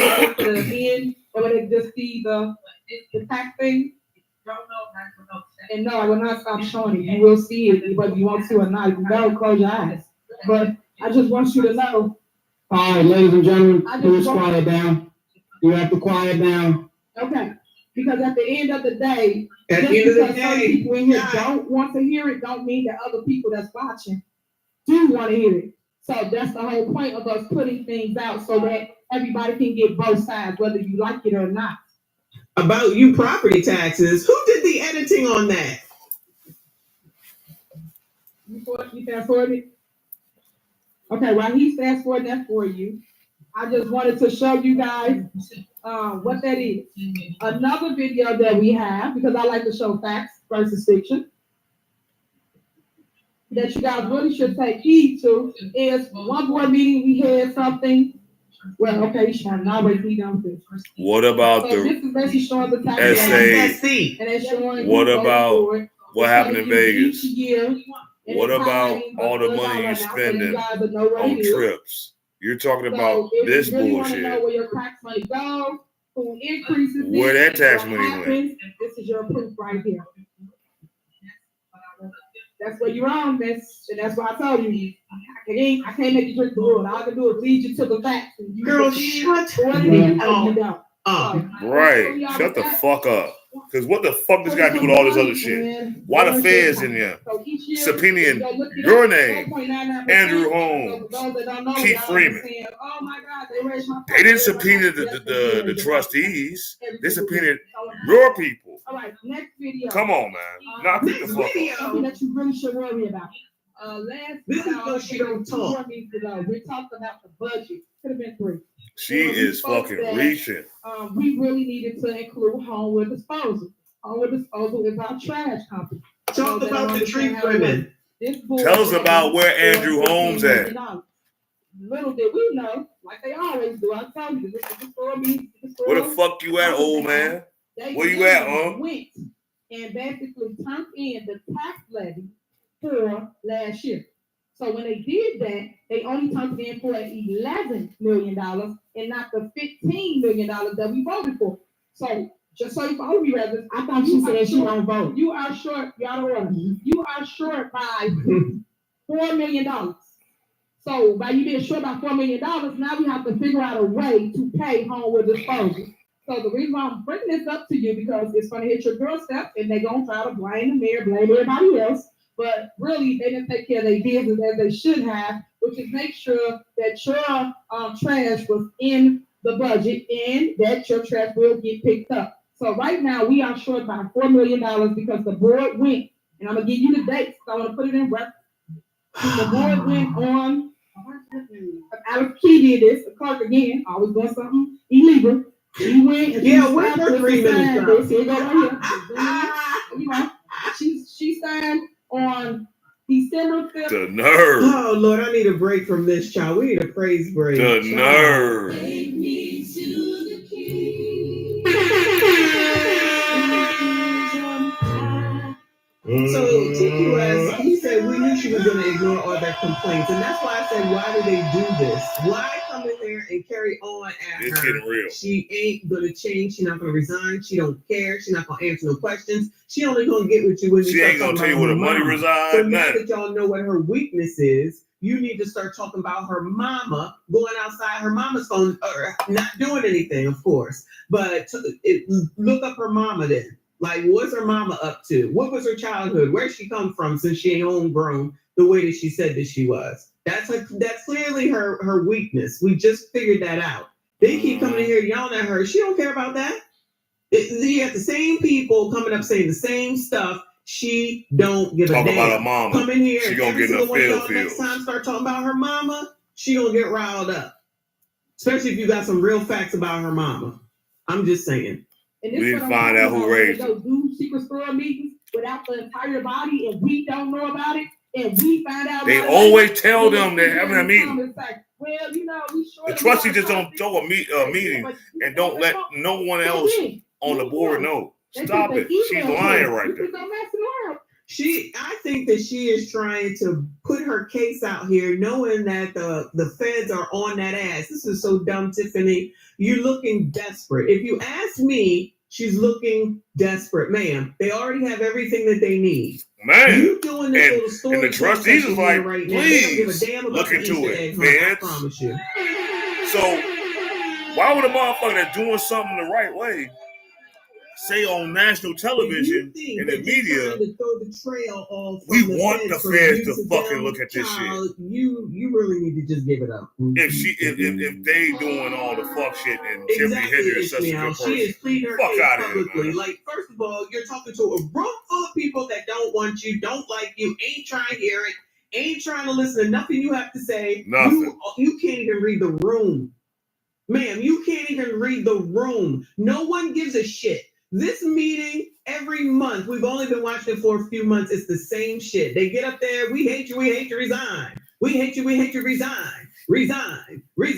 the end, or would it just see the tax thing? And no, I will not stop showing it. You will see it, whether you want to or not. If you don't, close your eyes. But I just want you to know. All right, ladies and gentlemen, please quiet down. You have to quiet down. Okay, because at the end of the day, At just the end of the because some day, people in here God. don't want to hear it, don't mean that other people that's watching do want to hear it. So that's the whole point of us putting things out so that everybody can get both sides, whether you like it or not. About you property taxes, who did the editing on that? You fast forward? Okay, while he's fast forwarding that for you, I just wanted to show you guys what that is. Another video that we have, because I like to show facts versus fiction, that you guys really should take heed to is one board meeting we had something. Well, okay, Sean, I'll wait for you down to. What about So this is basically showing the tax SA? and it's showing What you about forward. what It's happened in telling you Vegas? each year, and What it's about highlighting all the $1 money you amount, so spending guys will know what on it is. trips? You're talking So about if this you really want to know bullshit. where your tax money goes, who increases Where it, that tax what money went? happens, this is your proof right here. That's where you're wrong, miss. And that's why I told you, I can't make you drink the water. All I can do is lead you to the facts. And you Girl, shut shut what it is, or you don't. Right. Shut the fuck up. Because what the fuck does got to do with all this other shit? Why the feds in there subpoenaing your name, Andrew Holmes, Keith Freeman? Oh my God, they raised my They didn't subpoena the trustees. They subpoenaed your people. All right, next video. Come on, man. Knock it the fuck up. Something that you really should worry about. This is what she don't talk. We talked about the budget. Could have been 3. She is fucking reaching. We really needed to include Homewood Disposal. Homewood Disposal is our trash company. Talk about the tree trimming. Tell us about where Andrew Holmes at. Little did we know, like they always do. I tell you, this is the story. Where the fuck you at, old man? Where you at, huh? Went and basically turned in the tax levy for last year. So when they did that, they only turned it in for $11 million and not the $15 million that we voted for. So just so you follow me, residents, I thought you said she won't vote. You are short, y'all don't know. You are short by $4 million. So by you being short by $4 million, now we have to figure out a way to pay Homewood Disposal. So the reason why I'm bringing this up to you, because it's going to hit your doorstep and they're going to try to blame the mayor, blame everybody else. But really, they didn't take care of their business as they should have, which is make sure that your trash was in the budget and that your trash will get picked up. So right now, we are short by $4 million because the board went, and I'm going to give you the dates, so I want to put it in reference. The board went on, Alex Key did this, the clerk again, always doing something illegal. He went and where's her 3 minutes from? Here you go right here. You know, she signed on December 5th. The nerve. Oh Lord, I need a break from this, child. We need a praise break. The nerve. So TQS, he said said we knew she was going to ignore all their complaints, and that's why I said, why do they do this? Why come in there and carry on at It's her? getting real. She ain't going to change. She's not going to resign. She don't care. She's not going to answer no questions. She only going to get with you when you She start ain't gonna talking tell you about where her the money mama. resides. So now nothing. that y'all know what her weakness is, you need to start talking about her mama going outside her mama's phone, or not doing anything, of course. But look up her mama then. Like, what's her mama up to? What was her childhood? Where'd she come from since she ain't homegrown the way that she said that she was? That's clearly her weakness. We just figured that out. They keep coming in here yelling at her. She don't care about that. You got the same people coming up saying the same stuff. She don't give a damn. Talk about her mama. Come in here She and gonna every get in single the one of y'all field. next time start talking about her mama, she gonna get riled up. Especially if you got some real facts about her mama. I'm just saying. And We this need what to I'm find talking out who about, when raised they go do secret store meetings without the entire body, and we don't know about it, and we find out. They right always away, tell then them they're having a meeting. like, well, you know, we sure The trustee just don't throw a meeting and don't let no one else on the board know. Stop it. She's lying right there. I think that she is trying to put her case out here, knowing that the feds are on that ass. This is so dumb, Tiffany. You're looking desperate. If you ask me, she's looking desperate, ma'am. They already have everything that they need. Man, you doing this little story, and the trustees is like, right please now. They don't give a damn about look into the it, Easter egg hunt, I feds. promise you. So why would a motherfucker that's doing something the right way say on national television in the media, to throw the trail off we want the feds to fucking look at this child, shit? You really need to just give it up. If they doing all the fuck shit and Tiffany Henry is such a good person, she is pleading her fuck case out of here, publicly. man. Like, first of all, you're talking to a room full of people that don't want you, don't like you, ain't trying to hear it, ain't trying to listen to nothing you have to say. Nothing. You can't even read the room. Ma'am, you can't even read the room. No one gives a shit. This meeting every month, we've only been watching it for a few months. It's the same shit. They get up there, we hate you, resign. We hate you, resign. Resign. We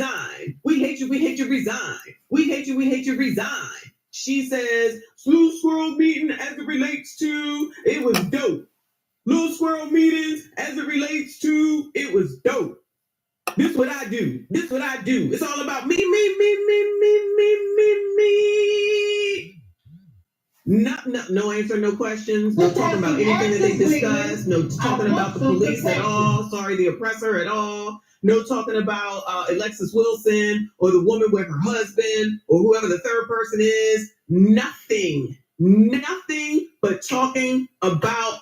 hate you, resign. We hate you, resign. She says, Blue Squirrel meeting as it relates to, it was dope. Blue Squirrel meetings as it relates to, it was dope. This what I do. It's all about me. No answer, no questions. No talking about anything that they discussed. No talking about the police at all. Sorry, the oppressor at all. No talking about Alexis Wilson or the woman with her husband or whoever the third person is. Nothing but talking about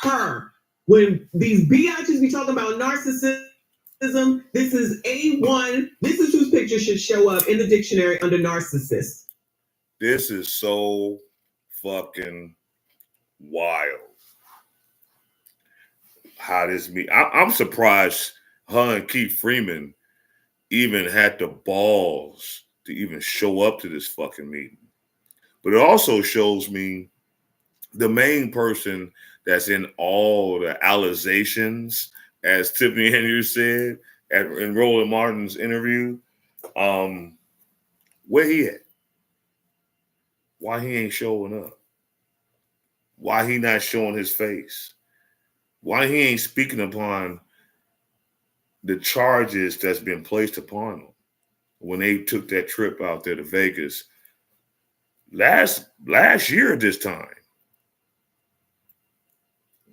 her. When these biatches be talking about narcissism, this is A1. This is whose picture should show up in the dictionary under narcissist. This is so fucking wild. How this meet? I'm surprised her and Keith Freeman even had the balls to even show up to this fucking meeting. But it also shows me the main person that's in all the allegations, as Tiffany Henry said in Roland Martin's interview. Where he at? Why he ain't showing up? Why he not showing his face? Why he ain't speaking upon the charges that's been placed upon him when they took that trip out there to Vegas last year at this time?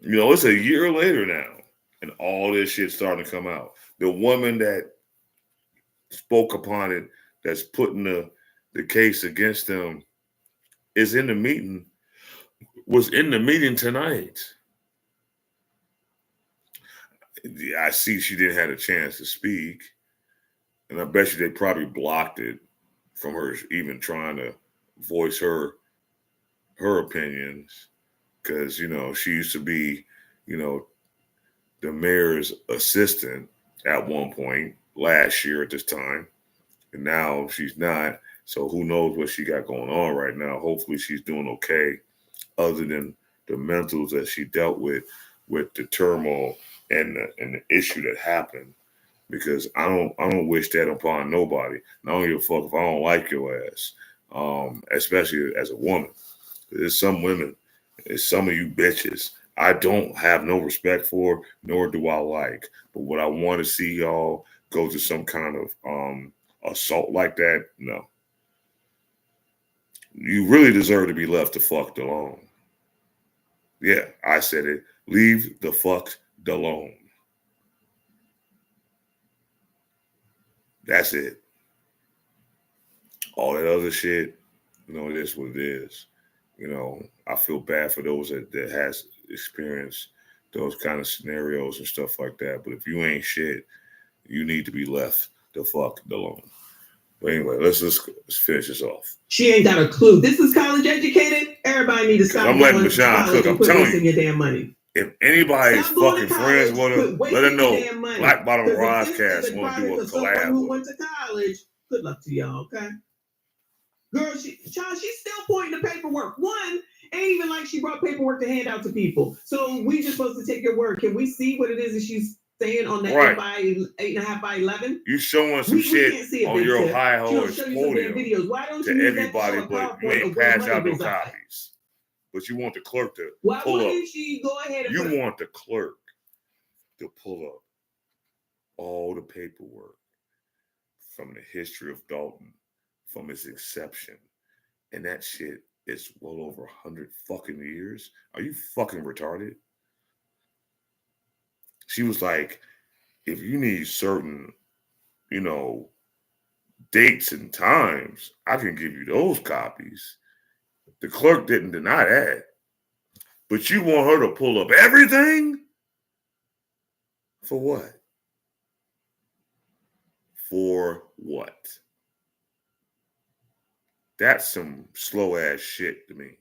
You know, it's a year later now, and all this shit starting to come out. The woman that spoke upon it, that's putting the case against them, was in the meeting tonight. I see she didn't have a chance to speak, and I bet you they probably blocked it from her even trying to voice her opinions, because, you know, she used to be, you know, the mayor's assistant at one point last year at this time, and now she's not. So who knows what she got going on right now. Hopefully she's doing okay, other than the mentals that she dealt with the turmoil and the issue that happened. Because I don't wish that upon nobody. And I don't give a fuck if I don't like your ass, especially as a woman. There's some women, there's some of you bitches I don't have no respect for, nor do I like. But would I want to see y'all go to some kind of assault like that? No. You really deserve to be left the fuck alone. Yeah, I said it. Leave the fuck alone. That's it. All that other shit, you know, it is what it is. You know, I feel bad for those that has experienced those kind of scenarios and stuff like that. But if you ain't shit, you need to be left the fuck alone. But anyway, let's finish this off. She ain't got a clue. This is college educated. Everybody need to stop. I'm letting Michonne cook. I'm telling you, your damn money. If anybody's fucking friends with her, let her know. Black Bottom Rodcast want to do a collab. Who went to college? Good luck to y'all. Okay. Girl, Sean, she's still pointing the paperwork. One, ain't even like she brought paperwork to hand out to people. So we just supposed to take your word. Can we see what it is that she's saying on that 8.5 by 11? You showing some shit on your high horse podium to everybody, but you ain't pass out no copies. But you want the clerk to pull up. Why she go ahead and you want the clerk to pull up all the paperwork from the history of Dolton, from its inception, and that shit is well over 100 fucking years. Are you fucking retarded? She was like, if you need certain, you know, dates and times, I can give you those copies. The clerk didn't deny that. But you want her to pull up everything? For what? For what? That's some slow ass shit to me.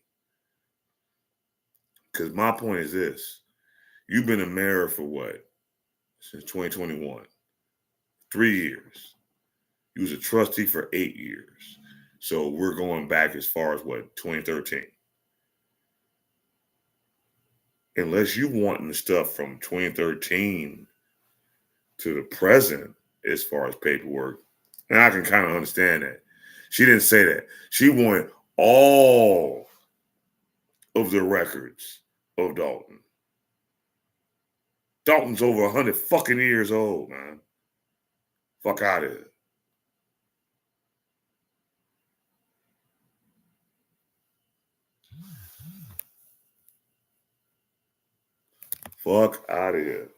Because my point is this. You've been a mayor for what? Since 2021. 3 years. You was a trustee for 8 years. So we're going back as far as what? 2013. Unless you wanting the stuff from 2013 to the present as far as paperwork, and I can kind of understand that. She didn't say that. She wanted all of the records of Dolton. Dolton's over 100 fucking years old, man. Fuck out of here. Fuck out of here.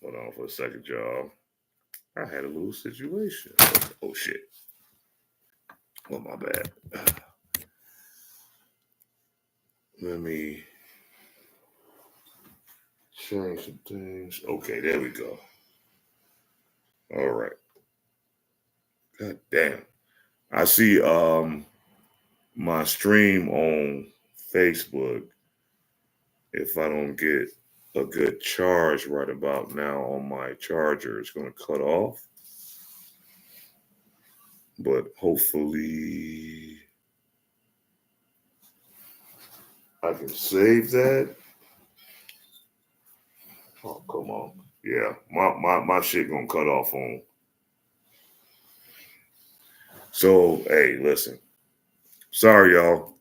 Hold on for a second, y'all. I had a little situation. Oh, shit. Oh, my bad. Let me change some things. Okay, there we go. All right. God damn. I see my stream on Facebook. If I don't get a good charge right about now on my charger, it's going to cut off. But hopefully I can save that. Oh, come on. Yeah, my shit gonna cut off on. So, hey, listen. Sorry, y'all.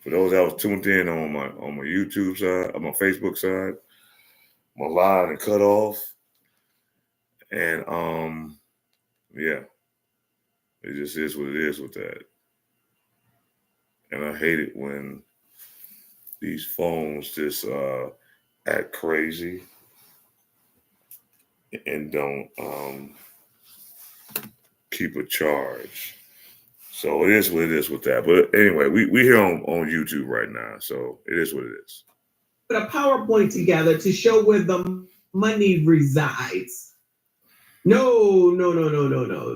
For those that was tuned in on my YouTube side, on my Facebook side, my line and cut off. And yeah. It just is what it is with that. And I hate it when these phones just act crazy and don't keep a charge. So it is what it is with that. But anyway, we here on YouTube right now. So it is what it is. Put a PowerPoint together to show where the money resides. No.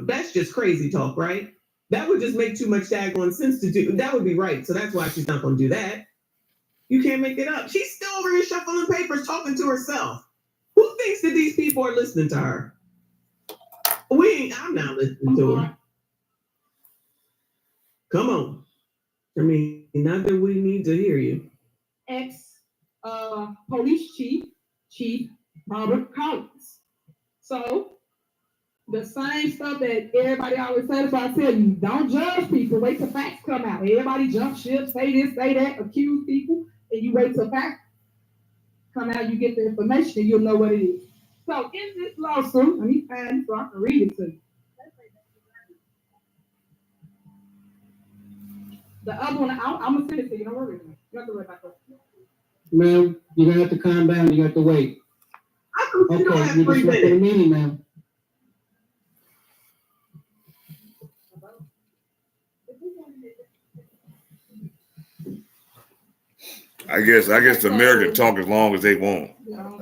That's just crazy talk, right? That would just make too much daggone sense to do. That would be right. So that's why she's not going to do that. You can't make it up. She's still over here shuffling papers, talking to herself. Who thinks that these people are listening to her? I'm not listening to her. Come on. I mean, not that we need to hear you. Police Chief Robert Collins. So the same stuff that everybody always says about, tell you, don't judge people, wait till facts come out. Everybody jump ship, say this, say that, accuse people. and you wait till fact come out, you get the information, and you'll know what it is. So in this lawsuit, let me find it so I can read it to you. The other one, I'm gonna send it to you. Don't worry about it. You don't have to worry about that. Ma'am, you're gonna have to calm down. You have to wait. I thought you don't have you 3 disrupted the minutes. meeting, ma'am. I guess the mayor can talk as long as they want. Yeah.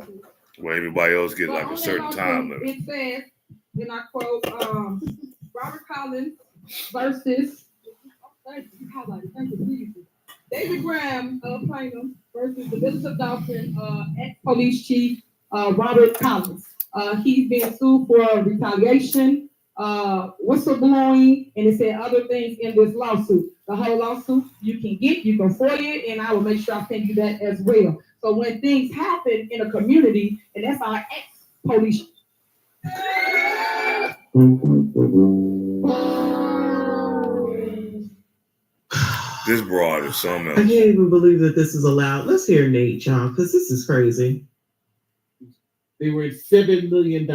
Where everybody else get So like on a that certain lawsuit, time limit. It says, and I quote, Robert Collins versus David Graham, plaintiff, versus the Village of Dolton, ex-police chief, Robert Collins. He's being sued for retaliation, whistleblowing, and it said other things in this lawsuit. The whole lawsuit you can FOIA it, and I will make sure I send you that as well. So when things happen in a community, and that's our ex-police. This broad is something I else. can't even believe that this is allowed. Let's hear Nate, y'all, because this is crazy. They were at $7 million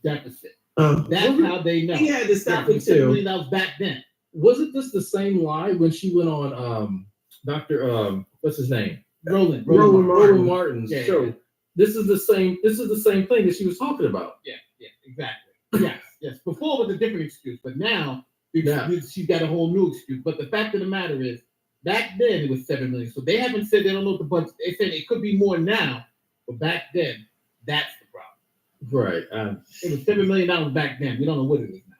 deficit. That's how they know. He had to stop it $7 too. million back then. Wasn't this the same lie when she went on Dr. What's his name? Roland Martin's Yeah. show. This is the same thing that she was talking about. Yeah, exactly. yes. Before it was a different excuse, but now she's got a whole new excuse. But the fact of the matter is, back then it was 7 million. So they haven't said they don't know what the budget. They said it could be more now, but back then, that's the problem. Right. It was $7 million back then. We don't know what it is now.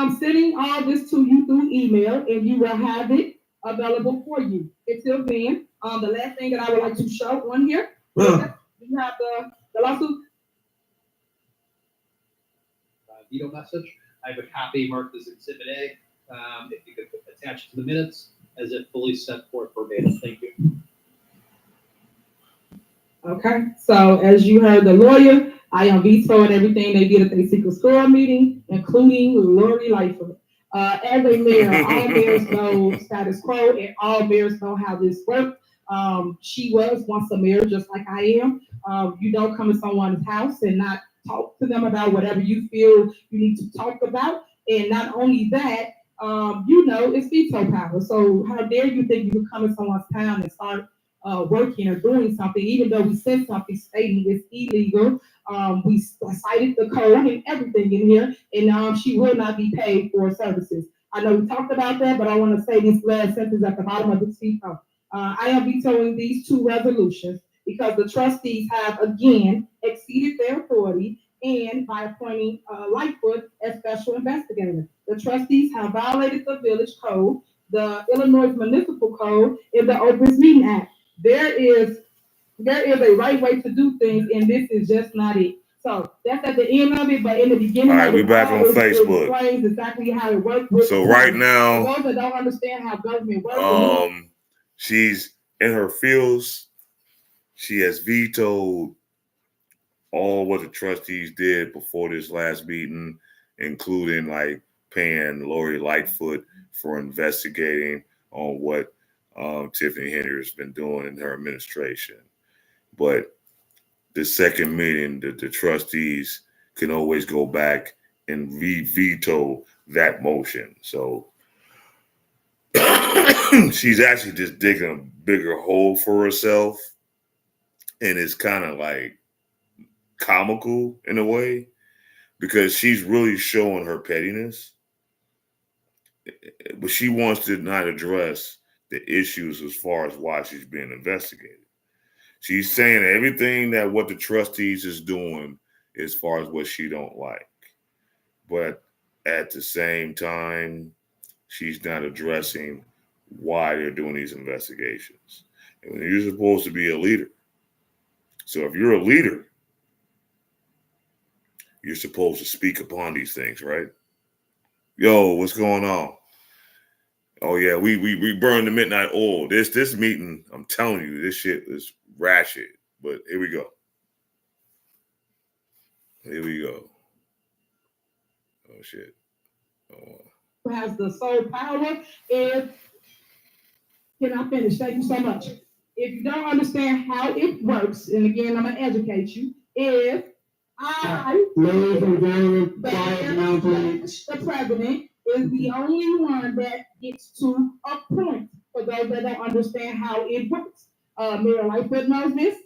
I'm sending all this to you through email, and you will have it available for you. Until then, the last thing that I would like to show on here, you have the lawsuit. Veto message. I have a copy marked as Exhibit A. If you could attach it to the minutes as it fully set forth verbatim. Thank you. Okay, so as you heard the lawyer, I am vetoing everything they did at the secret score meeting, including Lori Lightfoot. As a mayor, all mayors know status quo, and all mayors know how this works. She was once a mayor, just like I am. You don't come to someone's house and not talk to them about whatever you feel you need to talk about. And not only that, it's veto power. So how dare you think you can come to someone's town and start working or doing something, even though we said something stating it's illegal. We cited the code and everything in here, and she will not be paid for services. I know we talked about that, but I want to say this last sentence at the bottom of the veto. I am vetoing these two resolutions because the trustees have again exceeded their authority and by appointing Lightfoot as special investigator. The trustees have violated the village code, the Illinois Municipal Code, and the Open Meeting Act. There is a right way to do things, and this is just not it. So that's at the end of it, but in the beginning, all right, we're back on Facebook. It explains exactly how it works. So right now, for those that don't understand how government works, she's in her fields. She has vetoed all what the trustees did before this last meeting, including like paying Lori Lightfoot for investigating on what Tiffany Henry has been doing in her administration. But the second meeting, the trustees can always go back and veto that motion. So she's actually just digging a bigger hole for herself. And it's kind of like comical in a way because she's really showing her pettiness. But she wants to not address the issues as far as why she's being investigated. She's saying everything that what the trustees is doing as far as what she don't like. But at the same time, she's not addressing why they're doing these investigations. And you're supposed to be a leader. So if you're a leader, you're supposed to speak upon these things, right? Yo, what's going on? Oh yeah, we burned the midnight oil. This meeting, I'm telling you, this shit is ratchet. But here we go. Oh shit. Oh. Has the sole power. And can I finish? Thank you so much. if you don't understand how it works, and again, I'm gonna educate you. If Ladies and gentlemen, quiet now, please. the president is the only one that gets to appoint, for those that don't understand how it works. Mayor Lightfoot knows this.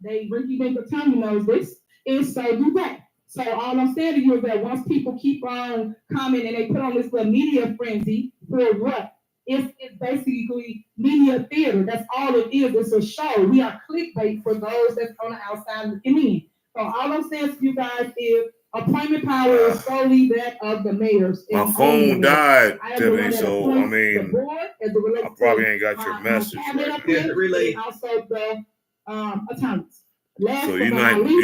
Ricky Tommy knows this, and so do that. So all I'm saying to you is that once people keep on commenting and they put on this little media frenzy for what? It's basically media theater. That's all it is. It's a show. We are clickbait for those that's on the outside looking in. So all I'm saying to you guys is appointment power is solely that of the mayors. My phone died, Tiffany, so I mean, I probably ain't got your message right now. Also the attorneys. So you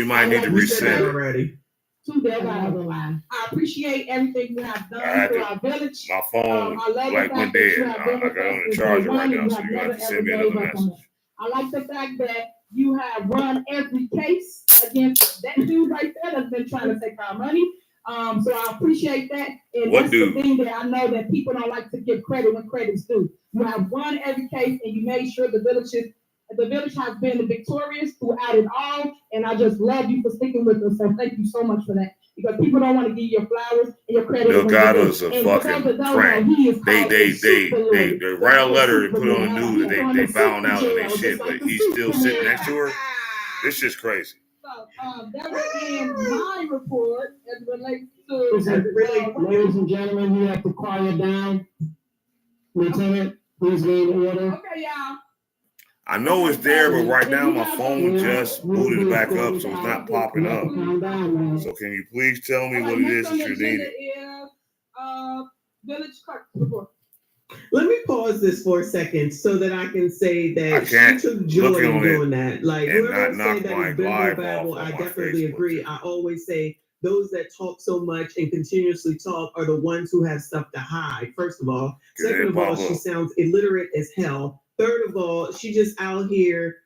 might need to reset already. I appreciate everything you have done for our village. My phone went dead. I got on the charger right now, so you have to send me another message. I like the fact that you have run every case against that dude right there that's been trying to take our money. So I appreciate that. And that's the thing that I know that people don't like to give credit when credit's due. You have won every case and you made sure the village has been victorious throughout it all, and I just love you for sticking with us. So thank you so much for that. Because people don't want to give you your flowers and your credit. Delgado's a fucking crank. They write a letter and put on the news that they bowing out and they shit, but he's still sitting next to her. This shit's crazy. So that will end my report as it relates to Ladies and gentlemen, you have to quiet down. Lieutenant, please leave the order. Okay, y'all. I know it's there, but right now my phone just booted back up, so it's not popping up. So can you please tell me what it is that you need? Village clerk report. Let me pause this for a second so that I can say that I can't she took joy in doing that. Like and whoever not say that knock it's been my her battle, live off I on my definitely Facebook. agree. I always say those that talk so much and continuously talk are the ones who have stuff to hide. First of all. Second of all, she sounds illiterate as hell. Third of all, she just out here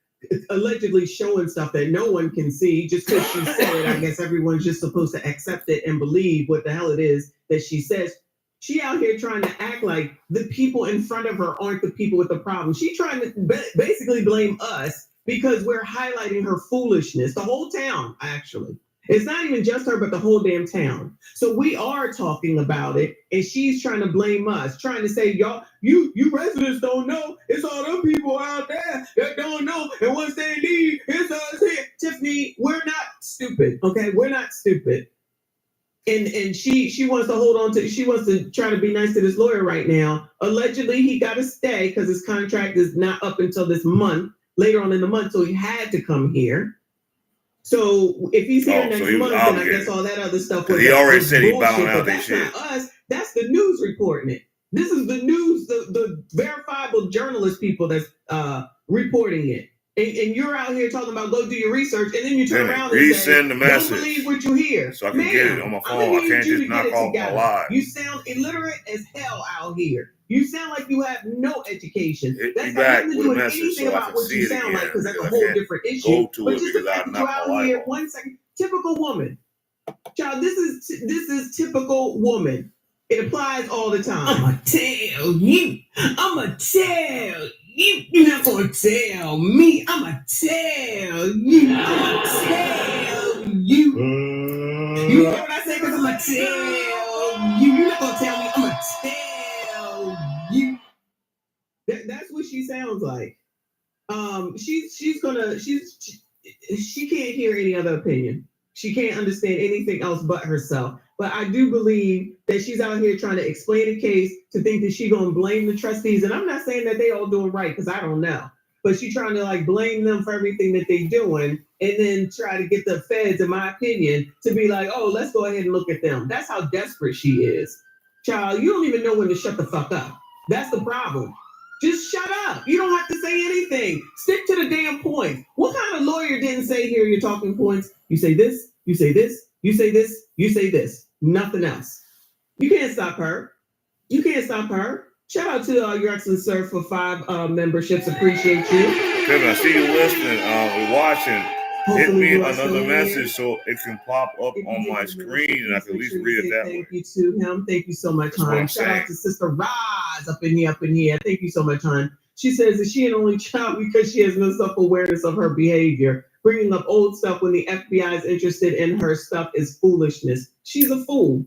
allegedly showing stuff that no one can see just because she said it. I guess everyone's just supposed to accept it and believe what the hell it is that she says. She out here trying to act like the people in front of her aren't the people with the problem. She's trying to basically blame us because we're highlighting her foolishness. The whole town, actually. It's not even just her, but the whole damn town. So we are talking about it, and she's trying to blame us, trying to say, y'all, you residents don't know. It's all them people out there that don't know. And once they leave, it's us here. Tiffany, we're not stupid, okay? We're not stupid. And she wants to hold on to, she wants to try to be nice to this lawyer right now. Allegedly, he got to stay because his contract is not up until this month, later on in the month, so he had to come here. So if he's here next month, then I guess all that other stuff was. He already said he bowing out that shit. That's not us. That's the news reporting it. This is the news, the verifiable journalist people that's reporting it. And you're out here talking about go do your research, and then you turn around and say, the message. Don't believe what you hear. So I can get it on my phone. I can't just knock off my live. You sound illiterate as hell out here. You sound like you have no education. That's got nothing to do with anything about what you sound like, because that's a whole different issue. But just the fact that you're out here, 1 second, typical woman. Child, this is typical woman. It applies all the time. I'ma tell you. You're not gonna tell me. I'ma tell you. I'ma tell you. You know what I say? Because I'ma tell you. You're not gonna tell me. I'ma tell you. That's what she sounds like. She can't hear any other opinion. She can't understand anything else but herself. But I do believe that she's out here trying to explain a case to think that she's going to blame the trustees. And I'm not saying that they all doing right, because I don't know. But she's trying to like blame them for everything that they're doing and then try to get the feds, in my opinion, to be like, oh, let's go ahead and look at them. That's how desperate she is. Child, you don't even know when to shut the fuck up. That's the problem. Just shut up. You don't have to say anything. Stick to the damn point. What kind of lawyer didn't say here your talking points? You say this, you say this, you say this, you say this. Nothing else. You can't stop her. You can't stop her. Shout out to Your Excellency, sir, for 5 memberships. Appreciate you. Kevin, I see you listening and watching. Hit me another message so it can pop up on my screen and I can at least read it that way. Thank you to him. Thank you so much, hon. Shout out to Sister Roz up in here. Thank you so much, hon. She says that she an only child because she has no self-awareness of her behavior. Bringing up old stuff when the FBI is interested in her stuff is foolishness. She's a fool.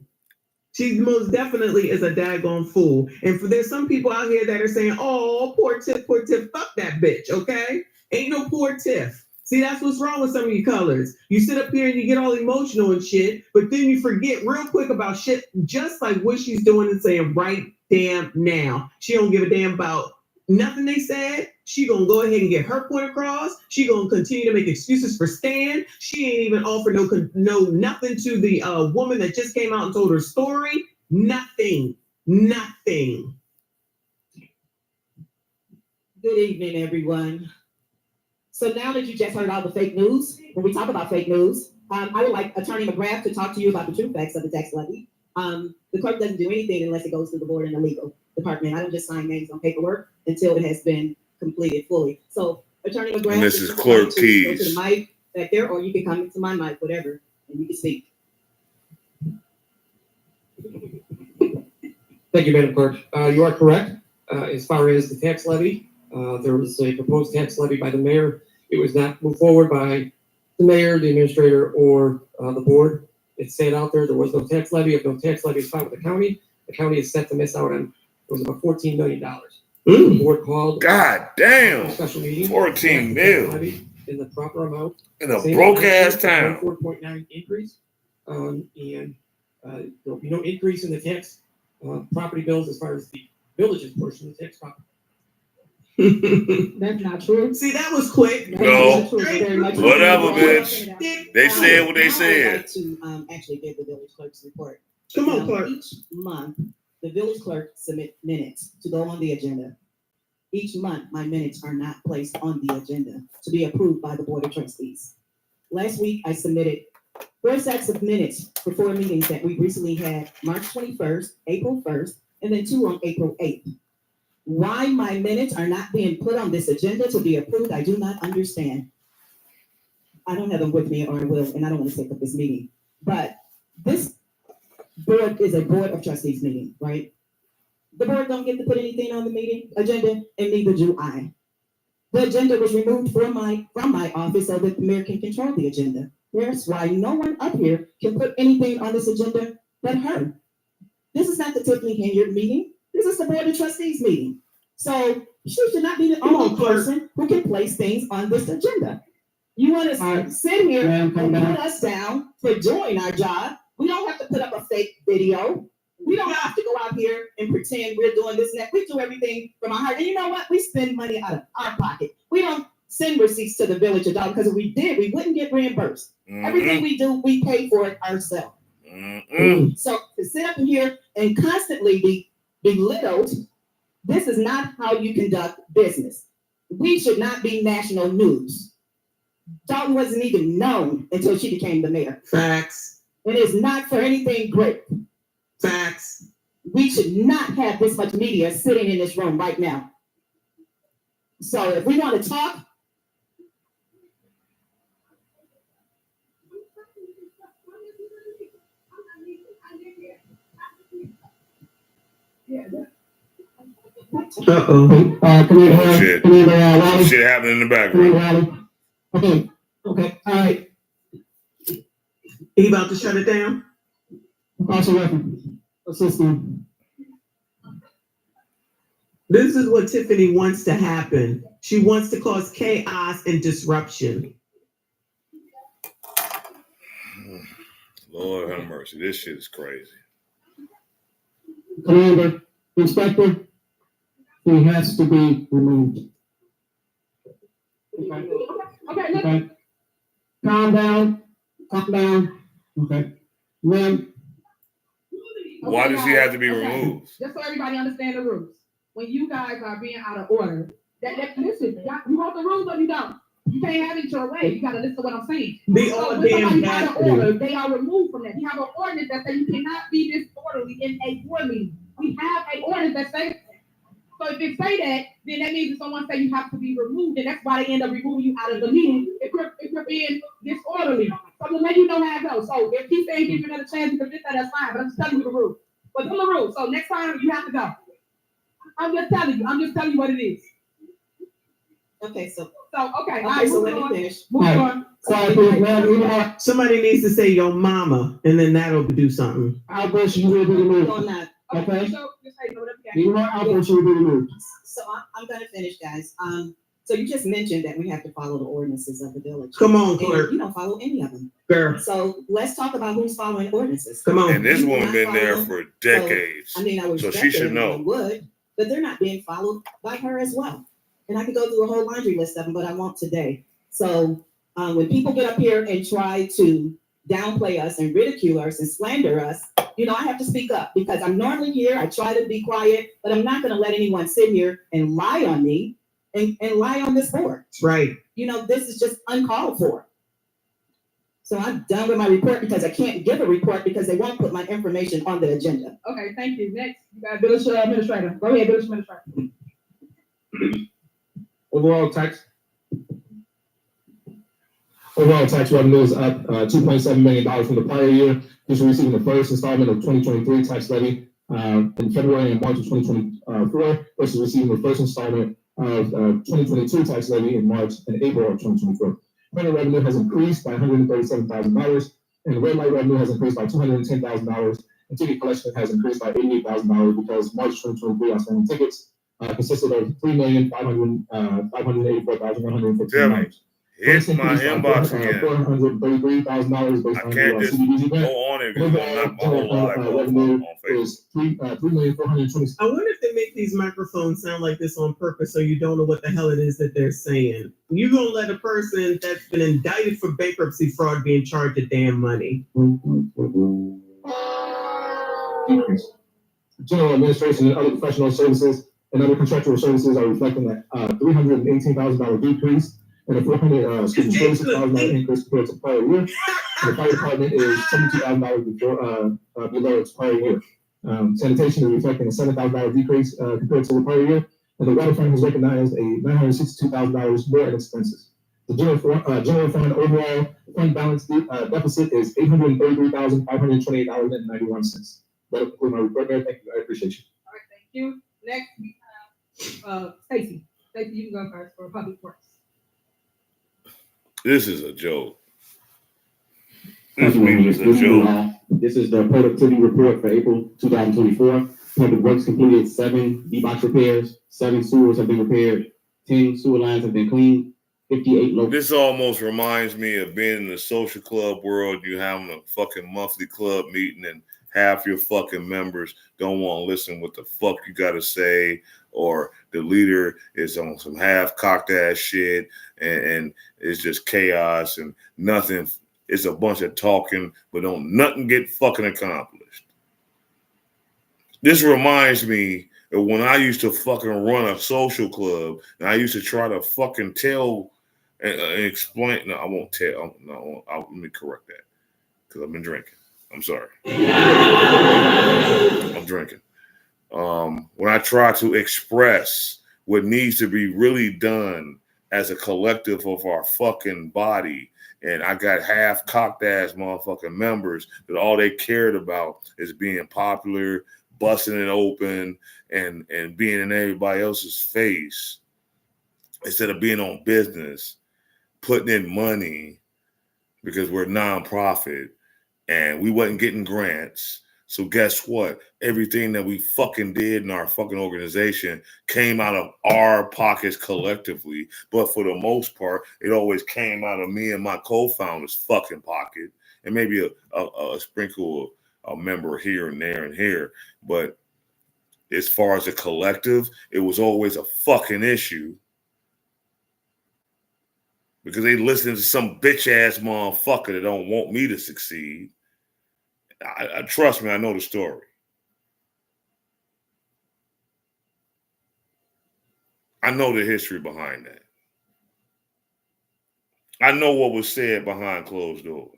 She most definitely is a daggone fool. And there's some people out here that are saying, oh, poor Tiff, fuck that bitch, okay? Ain't no poor Tiff. See, that's what's wrong with some of you colors. You sit up here and you get all emotional and shit, but then you forget real quick about shit just like what she's doing and saying right damn now. She don't give a damn about nothing they said. She gonna go ahead and get her point across. She gonna continue to make excuses for Stan. She ain't even offered no nothing to the woman that just came out and told her story. Nothing. Good evening, everyone. So now that you just heard all the fake news, when we talk about fake news, I would like Attorney McGrath to talk to you about the true facts of the tax levy. The clerk doesn't do anything unless it goes through the board and the legal department. I don't just sign names on paperwork until it has been completed fully. So Attorney McGrath, and this is Clerk Keys. Go to the mic back there, or you can come to my mic, whatever, and you can speak. Thank you, Madam Clerk. You are correct. As far as the tax levy, there was a proposed tax levy by the mayor. It was not moved forward by the mayor, the administrator, or the board. It stayed out there. There was no tax levy. If no tax levy is filed with the county is set to miss out on, it was about $14 million. The board called. God damn. A special meeting. 14 mil. In the proper amount. In a broke ass town. 4.9 increase. And there'll be no increase in the tax property bills as far as the village's portion of the tax property. That's not true. See, that was quick. No. Whatever, bitch. They said what they said. I'd like to actually give the village clerk's report. Come on, clerk. Each month, the village clerk submit minutes to go on the agenda. Each month, my minutes are not placed on the agenda to be approved by the Board of Trustees. Last week, I submitted 4 sets of minutes for 4 meetings that we recently had, March 21st, April 1st, and then 2 on April 8th. Why my minutes are not being put on this agenda to be approved, I do not understand. I don't have them with me, or I will, and I don't want to take up this meeting. But this board is a Board of Trustees meeting, right? The board don't get to put anything on the meeting agenda, and neither do I. The agenda was removed from my office so that the mayor can control the agenda. That's why no one up here can put anything on this agenda but her. This is not the Tiffany Henyard meeting. This is the Board of Trustees meeting. So she should not be the only person who can place things on this agenda. You want to sit here and put us down for doing our job. We don't have to put up a fake video. We don't have to go out here and pretend we're doing this and that. We do everything from our heart. And you know what? We spend money out of our pocket. We don't send receipts to the village at all, because if we did, we wouldn't get reimbursed. Everything we do, we pay for it ourselves. So to sit up in here and constantly be belittled, this is not how you conduct business. We should not be national news. Dolton wasn't even known until she became the mayor. Facts. It is not for anything great. Facts. We should not have this much media sitting in this room right now. So if we want to talk, Shit. Shit happening in the background. Okay, all right. He about to shut it down? Assistant. This is what Tiffany wants to happen. She wants to cause chaos and disruption. Lord have mercy. This shit is crazy. Commander, Inspector, he has to be removed. Okay. Calm down. Okay. Ma'am. Why does he have to be removed? Just so everybody understand the rules. When you guys are being out of order, listen, you want the rules or you don't? You can't have it your way. You got to listen to what I'm saying. Be so all when damn somebody's out of happy. order, they are removed from that. We have an ordinance that says you cannot be disorderly in a board meeting. We have an ordinance that says that. So if they say that, then that means if someone say you have to be removed, and that's why they end up removing you out of the meeting if you're being disorderly. So to let you know how it goes. So if he's saying give you another chance, you can fit that, that's fine. But I'm just telling you the rules. But them the rules. So next time you have to go. I'm just telling you what it is. Okay, so Okay, so let me finish. Move All on. Quiet, please, ma'am. Even more. Somebody needs to say your mama, and then that'll do something. Outburst, you will be removed. No, I'm not. Okay? So, just say whatever you got. Even more outburst, you will be removed. So I'm gonna finish, guys. So you just mentioned that we have to follow the ordinances of the village. Come on, And clerk. you don't follow any of them. Girl, So let's talk about who's following ordinances. come on. And this You do woman not been there follow for them. decades. I mean, I would So expect she should that everyone know. would, but they're not being followed by her as well. And I could go through a whole laundry list of them, but I won't today. So when people get up here and try to downplay us and ridicule us and slander us, I have to speak up because I'm normally here. I try to be quiet, but I'm not going to let anyone sit here and lie on me and lie on this board. Right. This is just uncalled for. So I'm done with my report because I can't give a report because they won't put my information on the agenda. Okay, thank you. Next, you got village administrator. Go ahead, village administrator. Overall tax revenue is up $2.7 million from the prior year. This is receiving the first installment of 2023 tax levy in February and March of 2024 versus receiving the first installment of 2022 tax levy in March and April of 2024. Printer revenue has increased by $137,000, and red light revenue has increased by $210,000, and ticket collection has increased by $88,000 because March 2023 outstanding tickets consisted of $3,584,115. Hit my inbox again. $433,000 based I on can't the just CDBG go grant. on and you're gonna knock my whole life off Revenue on Facebook. is $3,420,000. I wonder if they make these microphones sound like this on purpose so you don't know what the hell it is that they're saying. You gonna let a person that's been indicted for bankruptcy fraud be in charge of damn money? Increase. General administration and other professional services and other contractual services are reflecting that $318,000 decrease and a $46,000 increase compared to prior year. And the fire department is $72,000 below its prior year. Sanitation is reflecting a $7,000 decrease compared to the prior year, and the water fund has recognized a $962,000 more in expenses. The general fund overall fund balance deficit is $833,528.91. That concludes my report, Mayor. Thank you. I appreciate you. All right, thank you. Next, we have Stacy. Stacy, you can go first for public works. This is a joke. This is a joke. This is the productivity report for April 2024. Public Works completed 7 D-box repairs, 7 sewers have been repaired, 10 sewer lines have been cleaned, 58 local. This almost reminds me of being in the social club world. You having a fucking monthly club meeting and half your fucking members don't want to listen what the fuck you got to say, or the leader is on some half-cocked ass shit, and it's just chaos and nothing. It's a bunch of talking, but don't nothing get fucking accomplished. This reminds me of when I used to fucking run a social club, and I used to try to fucking tell and explain. No, I won't tell. No, let me correct that because I've been drinking. I'm sorry. I'm drinking. When I try to express what needs to be really done as a collective of our fucking body, and I got half cocked ass motherfucking members that all they cared about is being popular, busting it open, and being in everybody else's face instead of being on business, putting in money because we're nonprofit. And we wasn't getting grants. So guess what? Everything that we fucking did in our fucking organization came out of our pockets collectively. But for the most part, it always came out of me and my co-founder's fucking pocket. And maybe a sprinkle of a member here and there and here. But as far as a collective, it was always a fucking issue. Because they listen to some bitch-ass motherfucker that don't want me to succeed. I trust me, I know the story. I know the history behind that. I know what was said behind closed doors.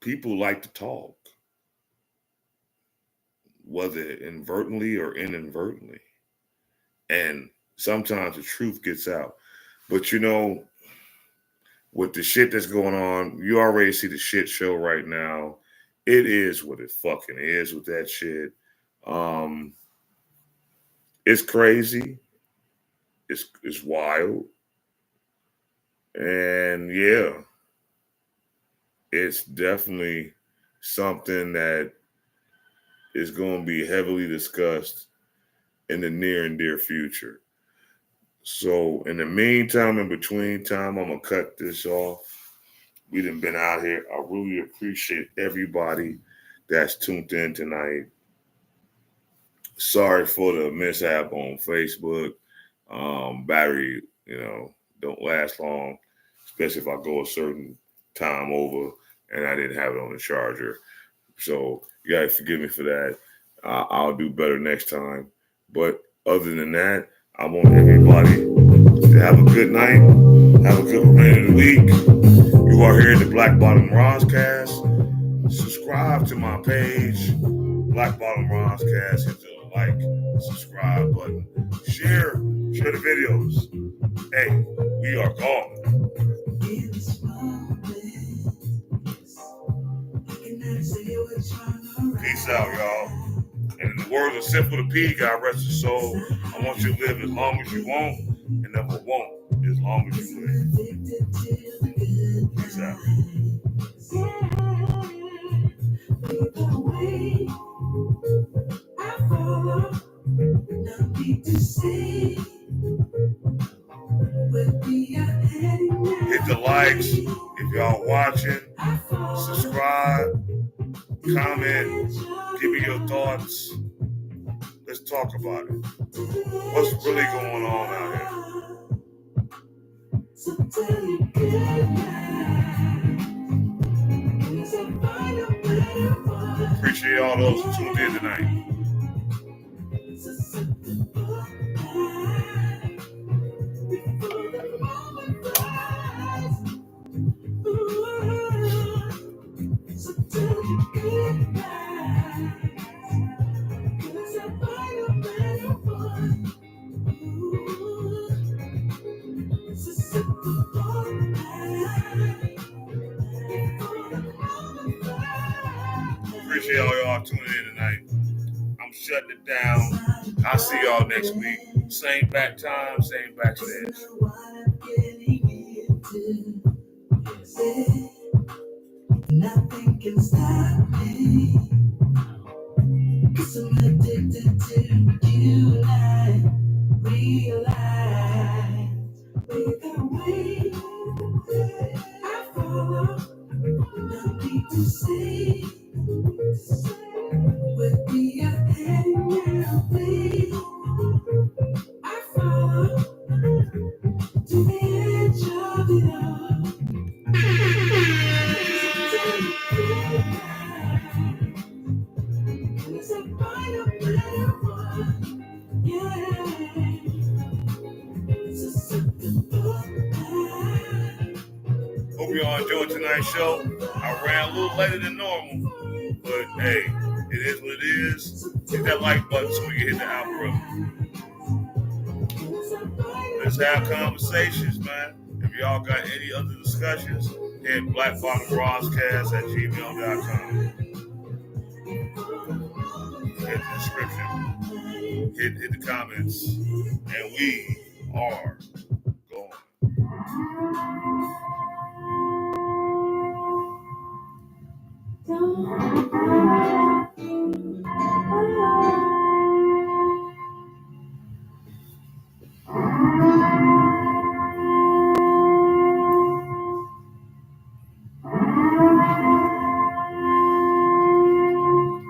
People like to talk, whether inadvertently or inadvertently. And sometimes the truth gets out. But with the shit that's going on, you already see the shit show right now. It is what it fucking is with that shit. It's crazy. It's wild. And yeah, it's definitely something that is going to be heavily discussed in the near and dear future. So in the meantime, in between time, I'm going to cut this off. We done been out here. I really appreciate everybody that's tuned in tonight. Sorry for the mishap on Facebook. Battery, don't last long, especially if I go a certain time over and I didn't have it on the charger. So you guys forgive me for that. I'll do better next time. But other than that, I want everybody to have a good night. Have a good remainder of the week. You are here at the Black Bottom Roscast. Subscribe to my page, Black Bottom Roscast. Hit the like, subscribe button. Share the videos. Hey, we are gone. Peace out, y'all. And in the words of Simple the P, God rest his soul, I want you to live as long as you want and never won't as long as you live. Peace out. Hit the likes if y'all watching. Subscribe, comment, give me your thoughts. Let's talk about it. What's really going on out here? Appreciate all those who tuned in tonight. Appreciate all y'all tuning in tonight. I'm shutting it down. I'll see y'all next week. Same back time, same backstage. Nothing can stop me. 'Cause I'm addicted to you and I realize the way I follow. No need to say what we are heading now, babe. I follow to the edge of it all. Cause I find a better one, yeah. It's a simple hope you all enjoyed tonight's show. I ran a little later than normal, but hey, it is what it is. Hit that like button so we can hit the algorithm. Let's have conversations, man. If y'all got any other discussions, hit blackbottomroscast@gmail.com. Hit the description. Hit the comments. And we are going.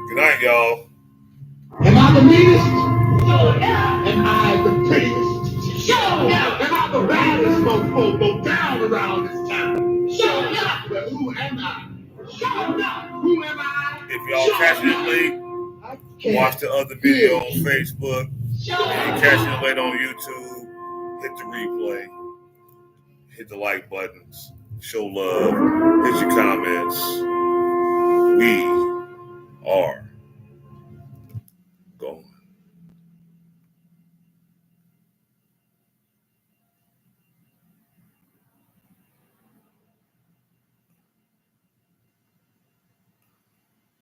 Good night, y'all. Am I the meanest? Sure, yeah. Am I the prettiest? Sure, yeah. Am I the baddest mofo down around this town? Sure, yeah. But who am I? Sure, yeah. Who am I? If y'all catching it late, watch the other video on Facebook. If you're catching it late on YouTube, hit the replay. Hit the like buttons. Show love. Hit